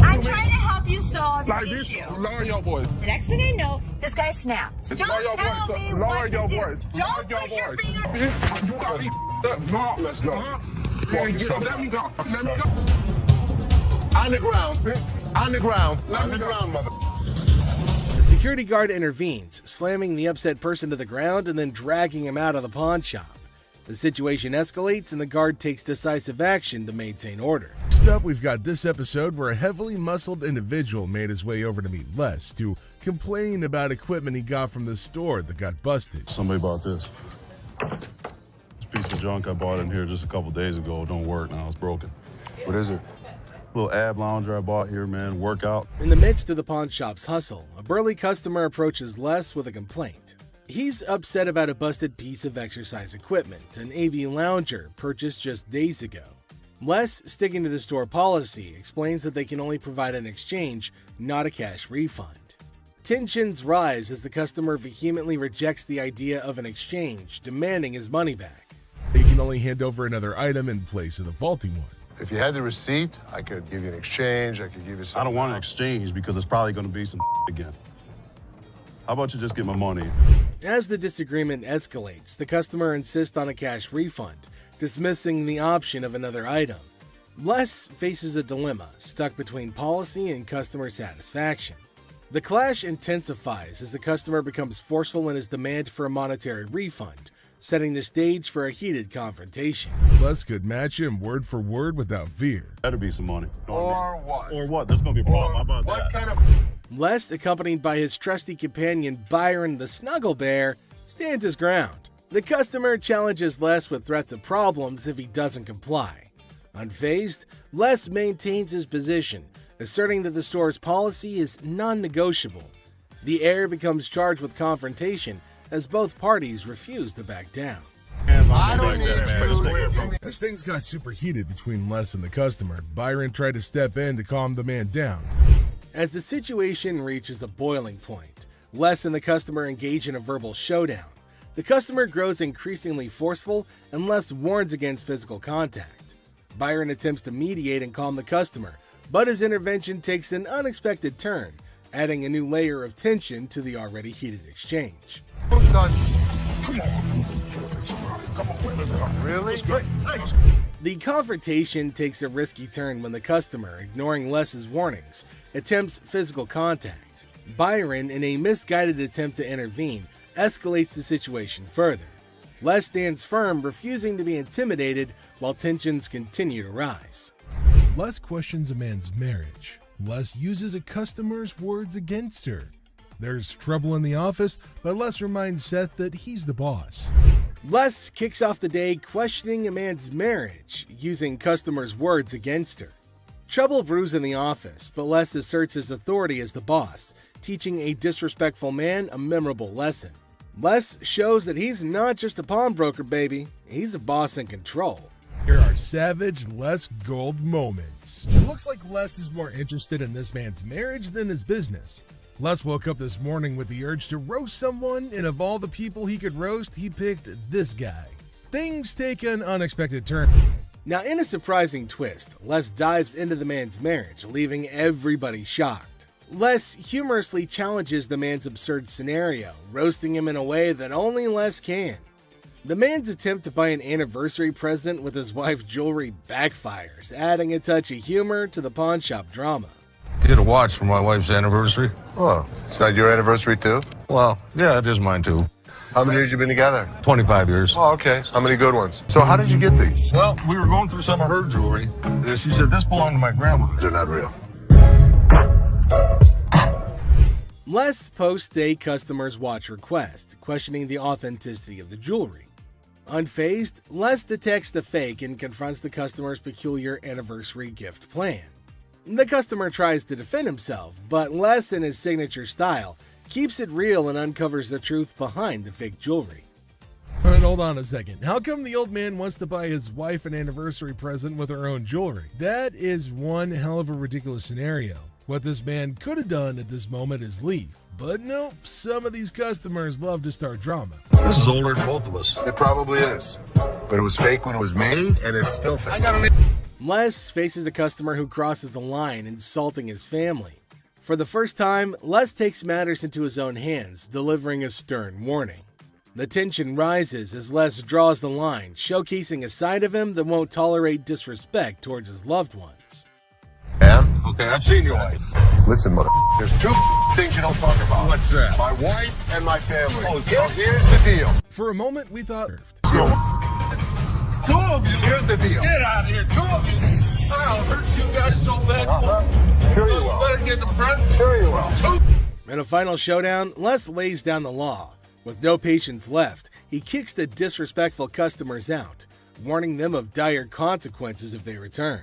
I'm trying to help you solve your issue. Lower your voice. The next thing I know, this guy snapped. Lower Don't your tell voice. me Lower what your to do. voice. Don't Lower put your your voice. finger. You got me. No, let's go. Let me go. Let me go. On the ground. On the ground. On the ground, mother. The security guard intervenes, slamming the upset person to the ground and then dragging him out of the pawn shop. The situation escalates and the guard takes decisive action to maintain order. Next up, we've got this episode where a heavily muscled individual made his way over to meet Les to complain about equipment he got from the store that got busted. Somebody bought this. This piece of junk I bought in here just a couple days ago don't work now. It's broken. What is it? Little ab lounger I bought here, man. Workout. In the midst of the pawn shop's hustle, a burly customer approaches Les with a complaint. He's upset about a busted piece of exercise equipment, an AV lounger purchased just days ago. Les, sticking to the store policy, explains that they can only provide an exchange, not a cash refund. Tensions rise as the customer vehemently rejects the idea of an exchange, demanding his money back. They can only hand over another item in place of the faulty one. If you had the receipt, I could give you an exchange. I could give you something. I don't want an exchange because it's probably going to be some again. How about you just get my money? As the disagreement escalates, the customer insists on a cash refund, dismissing the option of another item. Les faces a dilemma, stuck between policy and customer satisfaction. The clash intensifies as the customer becomes forceful in his demand for a monetary refund, setting the stage for a heated confrontation. Les could match him word for word without fear. That'll be some money. Or what? Or what? There's going to be a problem. How about What that? kind of... Les, accompanied by his trusty companion Byron the Snuggle Bear, stands his ground. The customer challenges Les with threats of problems if he doesn't comply. Unfazed, Les maintains his position, asserting that the store's policy is non-negotiable. The heir becomes charged with confrontation as both parties refuse to back down. I don't need to. As things got super heated between Les and the customer, Byron tried to step in to calm the man down. As the situation reaches a boiling point, Les and the customer engage in a verbal showdown. The customer grows increasingly forceful and Les warns against physical contact. Byron attempts to mediate and calm the customer, but his intervention takes an unexpected turn, adding a new layer of tension to the already heated exchange. Really? The confrontation takes a risky turn when the customer, ignoring Les's warnings, attempts physical contact. Byron, in a misguided attempt to intervene, escalates the situation further. Les stands firm, refusing to be intimidated while tensions continue to rise. Les questions a man's marriage. Les uses a customer's words against her. There's trouble in the office, but Les reminds Seth that he's the boss. Les kicks off the day questioning a man's marriage, using customers' words against her. Trouble brews in the office, but Les asserts his authority as the boss, teaching a disrespectful man a memorable lesson. Les shows that he's not just a pawnbroker, baby. He's a boss in control. Here are savage Les Gold moments. It looks like Les is more interested in this man's marriage than his business. Les woke up this morning with the urge to roast someone, and of all the people he could roast, he picked this guy. Things take an unexpected turn. Now, in a surprising twist, Les dives into the man's marriage, leaving everybody shocked. Les humorously challenges the man's absurd scenario, roasting him in a way that only Les can. The man's attempt to buy an anniversary present with his wife's jewelry backfires, adding a touch of humor to the pawn shop drama. You get a watch for my wife's anniversary? Oh, it's not your anniversary too? Well, yeah, it is mine too. How many years you been together? 25 years. Oh, okay. How many good ones? So how did you get these? Well, we were going through some of her jewelry. She said this belonged to my grandma. They're not real. Les posts a customer's watch request, questioning the authenticity of the jewelry. Unfazed, Les detects the fake and confronts the customer's peculiar anniversary gift plan. The customer tries to defend himself, but Les, in his signature style, keeps it real and uncovers the truth behind the fake jewelry. But hold on a second. How come the old man wants to buy his wife an anniversary present with her own jewelry? That is one hell of a ridiculous scenario. What this man could have done at this moment is leave. But nope, some of these customers love to start drama. This is older than both of us. It probably is. But it was fake when it was made, and it's still fake. Les faces a customer who crosses the line, insulting his family. For the first time, Les takes matters into his own hands, delivering a stern warning. The tension rises as Les draws the line, showcasing a side of him that won't tolerate disrespect towards his loved ones. Man? Okay, I've seen your wife. Listen, mother. There's two things you don't talk about. What's that? My wife and my family. Oh, Now, here's the deal. For a moment, we thought... Two of you. Here's the deal. Get out of here. Two of you. I'll hurt you guys so bad. Sure you will. Better get in the front. Sure you will. In a final showdown, Les lays down the law. With no patience left, he kicks the disrespectful customers out, warning them of dire consequences if they return.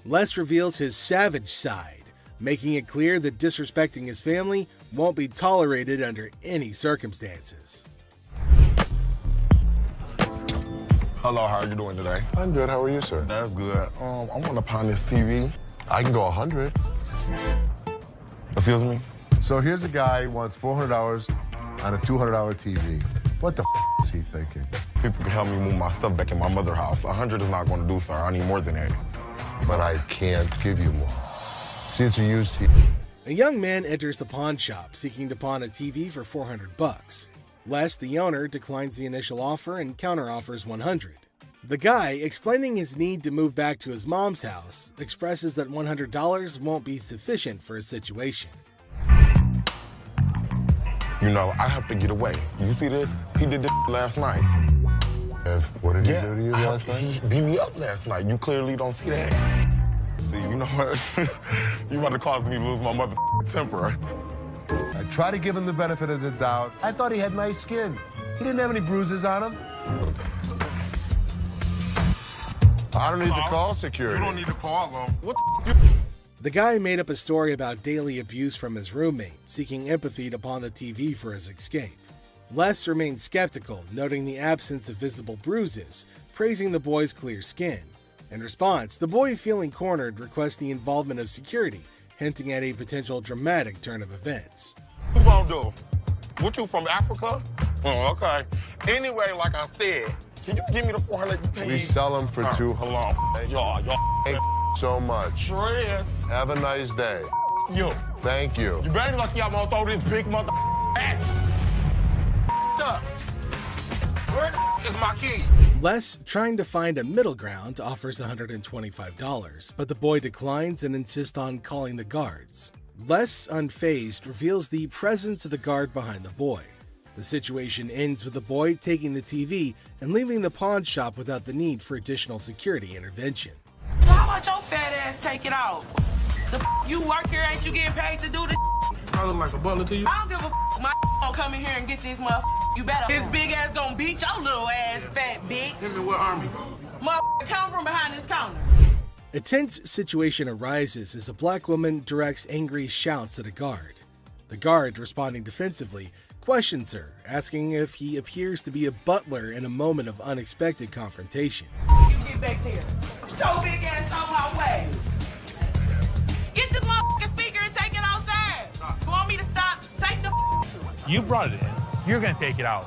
Les reveals his savage side, making it clear that disrespecting his family won't be tolerated under any circumstances. Hello, how are you doing today? I'm good. How are you, sir? That's good. I want to pound this TV. I can go 100. Excuse me? So here's a guy who wants $400 on a $200 TV. What the is he thinking? People can help me move my stuff back in my mother's house. 100 is not going to do, sir. I need more than that. But I can't give you more. See, it's a used TV. A young man enters the pawn shop seeking to pawn a TV for $400. Les, the owner, declines the initial offer and counteroffers $100. The guy, explaining his need to move back to his mom's house, expresses that $100 won't be sufficient for his situation. You know, I have to get away. You see this? He did this last night. What did he do to you last night? He beat me up last night. You clearly don't see that. See, you know what? You about to cause me to lose my mother temper. I try to give him the benefit of the doubt. I thought he had nice skin. He didn't have any bruises on him. I don't need to call security. You don't need to call them. What The guy made up a story about daily abuse from his roommate, seeking empathy to pawn the TV for his escape. Les remained skeptical, noting the absence of visible bruises, praising the boy's clear skin. In response, the boy, feeling cornered, requests the involvement of security, hinting at a potential dramatic turn of events. What you gonna do? What, you from Africa? Oh, okay. Anyway, like I said, can you give me the 400 you paid? We sell them for $200. Hello. Y'all. Thank you so much. Sure is. Have a nice day. You. Thank you. You better lucky I'm gonna throw this big mother ass. Up. Where is my key? Les, trying to find a middle ground, offers $125, but the boy declines and insists on calling the guards. Les, unfazed, reveals the presence of the guard behind the boy. The situation ends with the boy taking the TV and leaving the pawn shop without the need for additional security intervention. How about your fat ass take it out? You work here, ain't you getting paid to do this? I look like a butler to you? I don't give a my gonna come in here and get this motherfucker. You better. His big ass gonna beat your little ass, fat bitch. Him in what army? Motherfucker, come from behind this counter. A tense situation arises as a black woman directs angry shouts at a guard. The guard, responding defensively, questions her, asking if he appears to be a butler in a moment of unexpected confrontation. You get back here. Your big ass on my way. Get this motherfucking speaker and take it outside. You want me to stop? Take the. You brought it in. You're gonna take it out.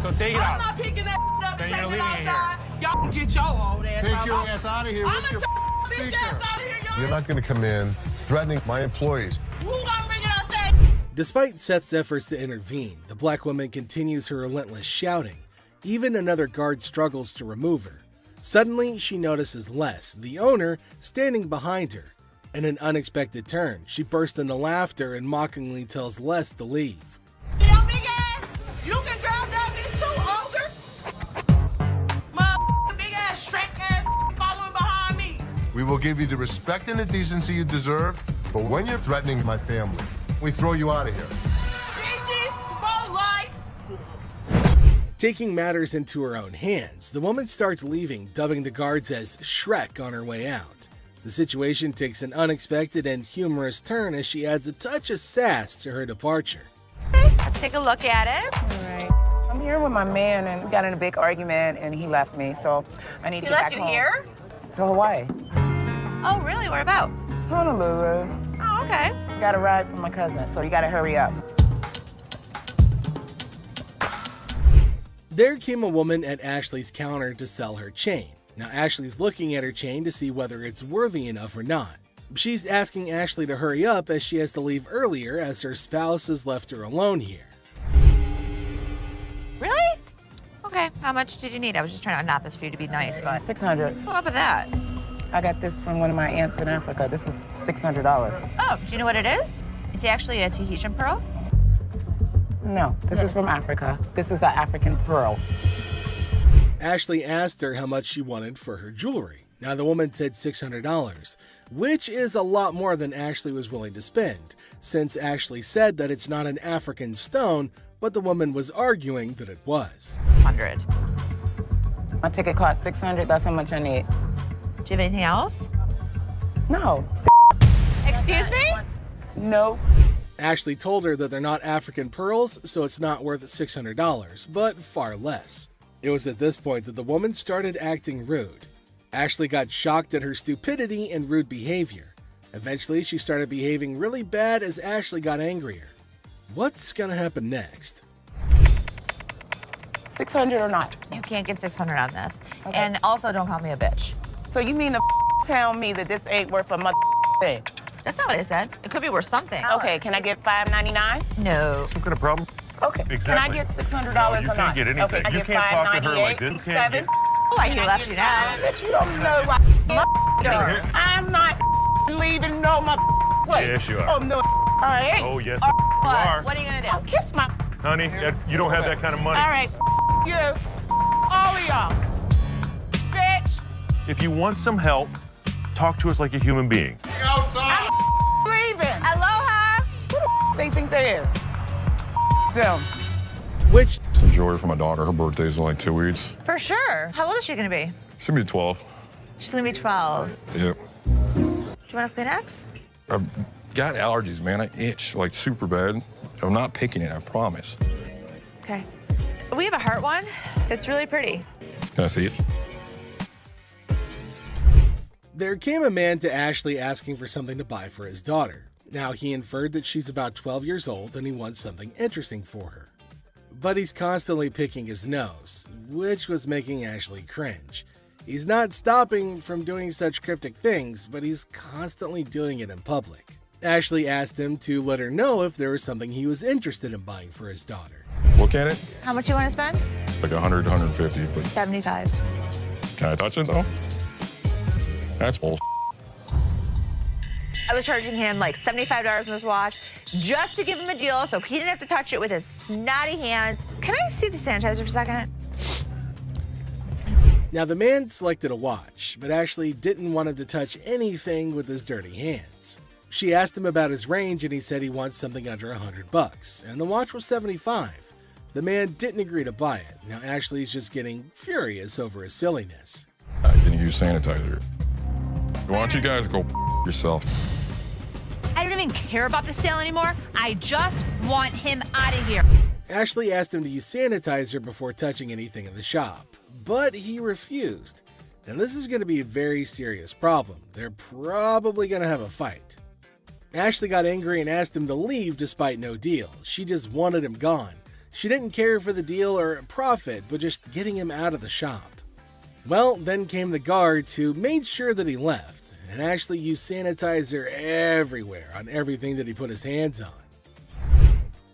So take it out. I'm not picking that up Then and you're taking it leaving it outside. Y'all can get your old ass Take out. your ass out of here. I'm What's gonna your take bitch ass out of here, y'all. You're not going to come in threatening my employees. Who gonna bring it outside? Despite Seth's efforts to intervene, the black woman continues her relentless shouting. Even another guard struggles to remove her. Suddenly, she notices Les, the owner, standing behind her. In an unexpected turn, she bursts into laughter and mockingly tells Les to leave. Yo, big ass, you can grab that bitch too, ogre. My big ass, Shrek ass, following behind me. We will give you the respect and the decency you deserve, but when you're threatening my family, we throw you out of here. Bitches, for life. Taking matters into her own hands, the woman starts leaving, dubbing the guards as Shrek on her way out. The situation takes an unexpected and humorous turn as she adds a touch of sass to her departure. Let's take a look at it. All right. I'm here with my man, and we got in a big argument, and he left me, so I need to get back home. He left you here? To Hawaii. Oh, really? Where about? Honolulu. Oh, okay. Got a ride from my cousin, so you gotta hurry up. There came a woman at Ashley's counter to sell her chain. Now Ashley's looking at her chain to see whether it's worthy enough or not. She's asking Ashley to hurry up as she has to leave earlier as her spouse has left her alone here. Really? Okay, how much did you need? I was just trying to knot this for you to be nice, but... $600. What up with that? I got this from one of my aunts in Africa. This is $600. Oh, do you know what it is? It's actually a Tahitian pearl. No, this is from Africa. This is an African pearl. Ashley asked her how much she wanted for her jewelry. Now the woman said $600, which is a lot more than Ashley was willing to spend, since Ashley said that it's not an African stone, but the woman was arguing that it was. 600. My ticket cost $600. That's how much I need. Do you have anything else? No. Excuse me? No. Ashley told her that they're not African pearls, so it's not worth $600, but far less. It was at this point that the woman started acting rude. Ashley got shocked at her stupidity and rude behavior. Eventually, she started behaving really bad as Ashley got angrier. What's gonna happen next? 600 or not? You can't get 600 on this. Okay. And also, don't call me a bitch. So you mean to tell me that this ain't worth a mother thing? That's not what I said. It could be worth something. Okay, can I get $5.99? No. Some kind of problem? Okay. Exactly. Can I get $600 No, or not? you can't get anything. Okay, You can't talk to her like this. You can't get... Oh, I left you now. Bitch, you don't know what I'm not leaving no place. Yes, you are. Oh, no. All right. Oh, yes, What? you are. What are you gonna do? I'll kiss my... Honey, you don't have that kind of money. All right. You. All of y'all. Bitch. If you want some help, talk to us like a human being. I'm leaving. Aloha. Who the they think they is? Them. Which... Enjoy her for my daughter. Her birthday's in like 2 weeks. For sure. How old is she gonna be? She's gonna be 12. She's gonna be 12. Yep. Do you want a Kleenex? I've got allergies, man. I itch like super bad. I'm not picking it, I promise. Okay. We have a heart one that's really pretty. Can I see it? There came a man to Ashley asking for something to buy for his daughter. Now, he inferred that she's about 12 years old and he wants something interesting for her. But he's constantly picking his nose, which was making Ashley cringe. He's not stopping from doing such cryptic things, but he's constantly doing it in public. Ashley asked him to let her know if there was something he was interested in buying for his daughter. Look at it. How much you want to spend? Like 100, 150, but 75. can I touch it though? That's bull. I was charging him like $75 on this watch just to give him a deal so he didn't have to touch it with his snotty hands. Can I see the sanitizer for a second? Now, the man selected a watch, but Ashley didn't want him to touch anything with his dirty hands. She asked him about his range and he said he wants something under $100, and the watch was $75. The man didn't agree to buy it. Now, Ashley's just getting furious over his silliness. I didn't use sanitizer. Why don't you guys go yourself? I don't even care about the sale anymore. I just want him out of here. Ashley asked him to use sanitizer before touching anything in the shop, but he refused. Now, this is going to be a very serious problem. They're probably going to have a fight. Ashley got angry and asked him to leave despite no deal. She just wanted him gone. She didn't care for the deal or profit, but just getting him out of the shop. Well, then came the guards who made sure that he left, and Ashley used sanitizer everywhere on everything that he put his hands on.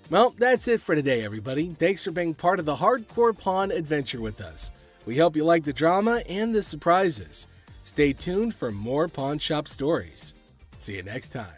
Well, that's it for today, everybody. Thanks for being part of the Hardcore Pawn adventure with us. We hope you like the drama and the surprises. Stay tuned for more pawn shop stories. See you next time.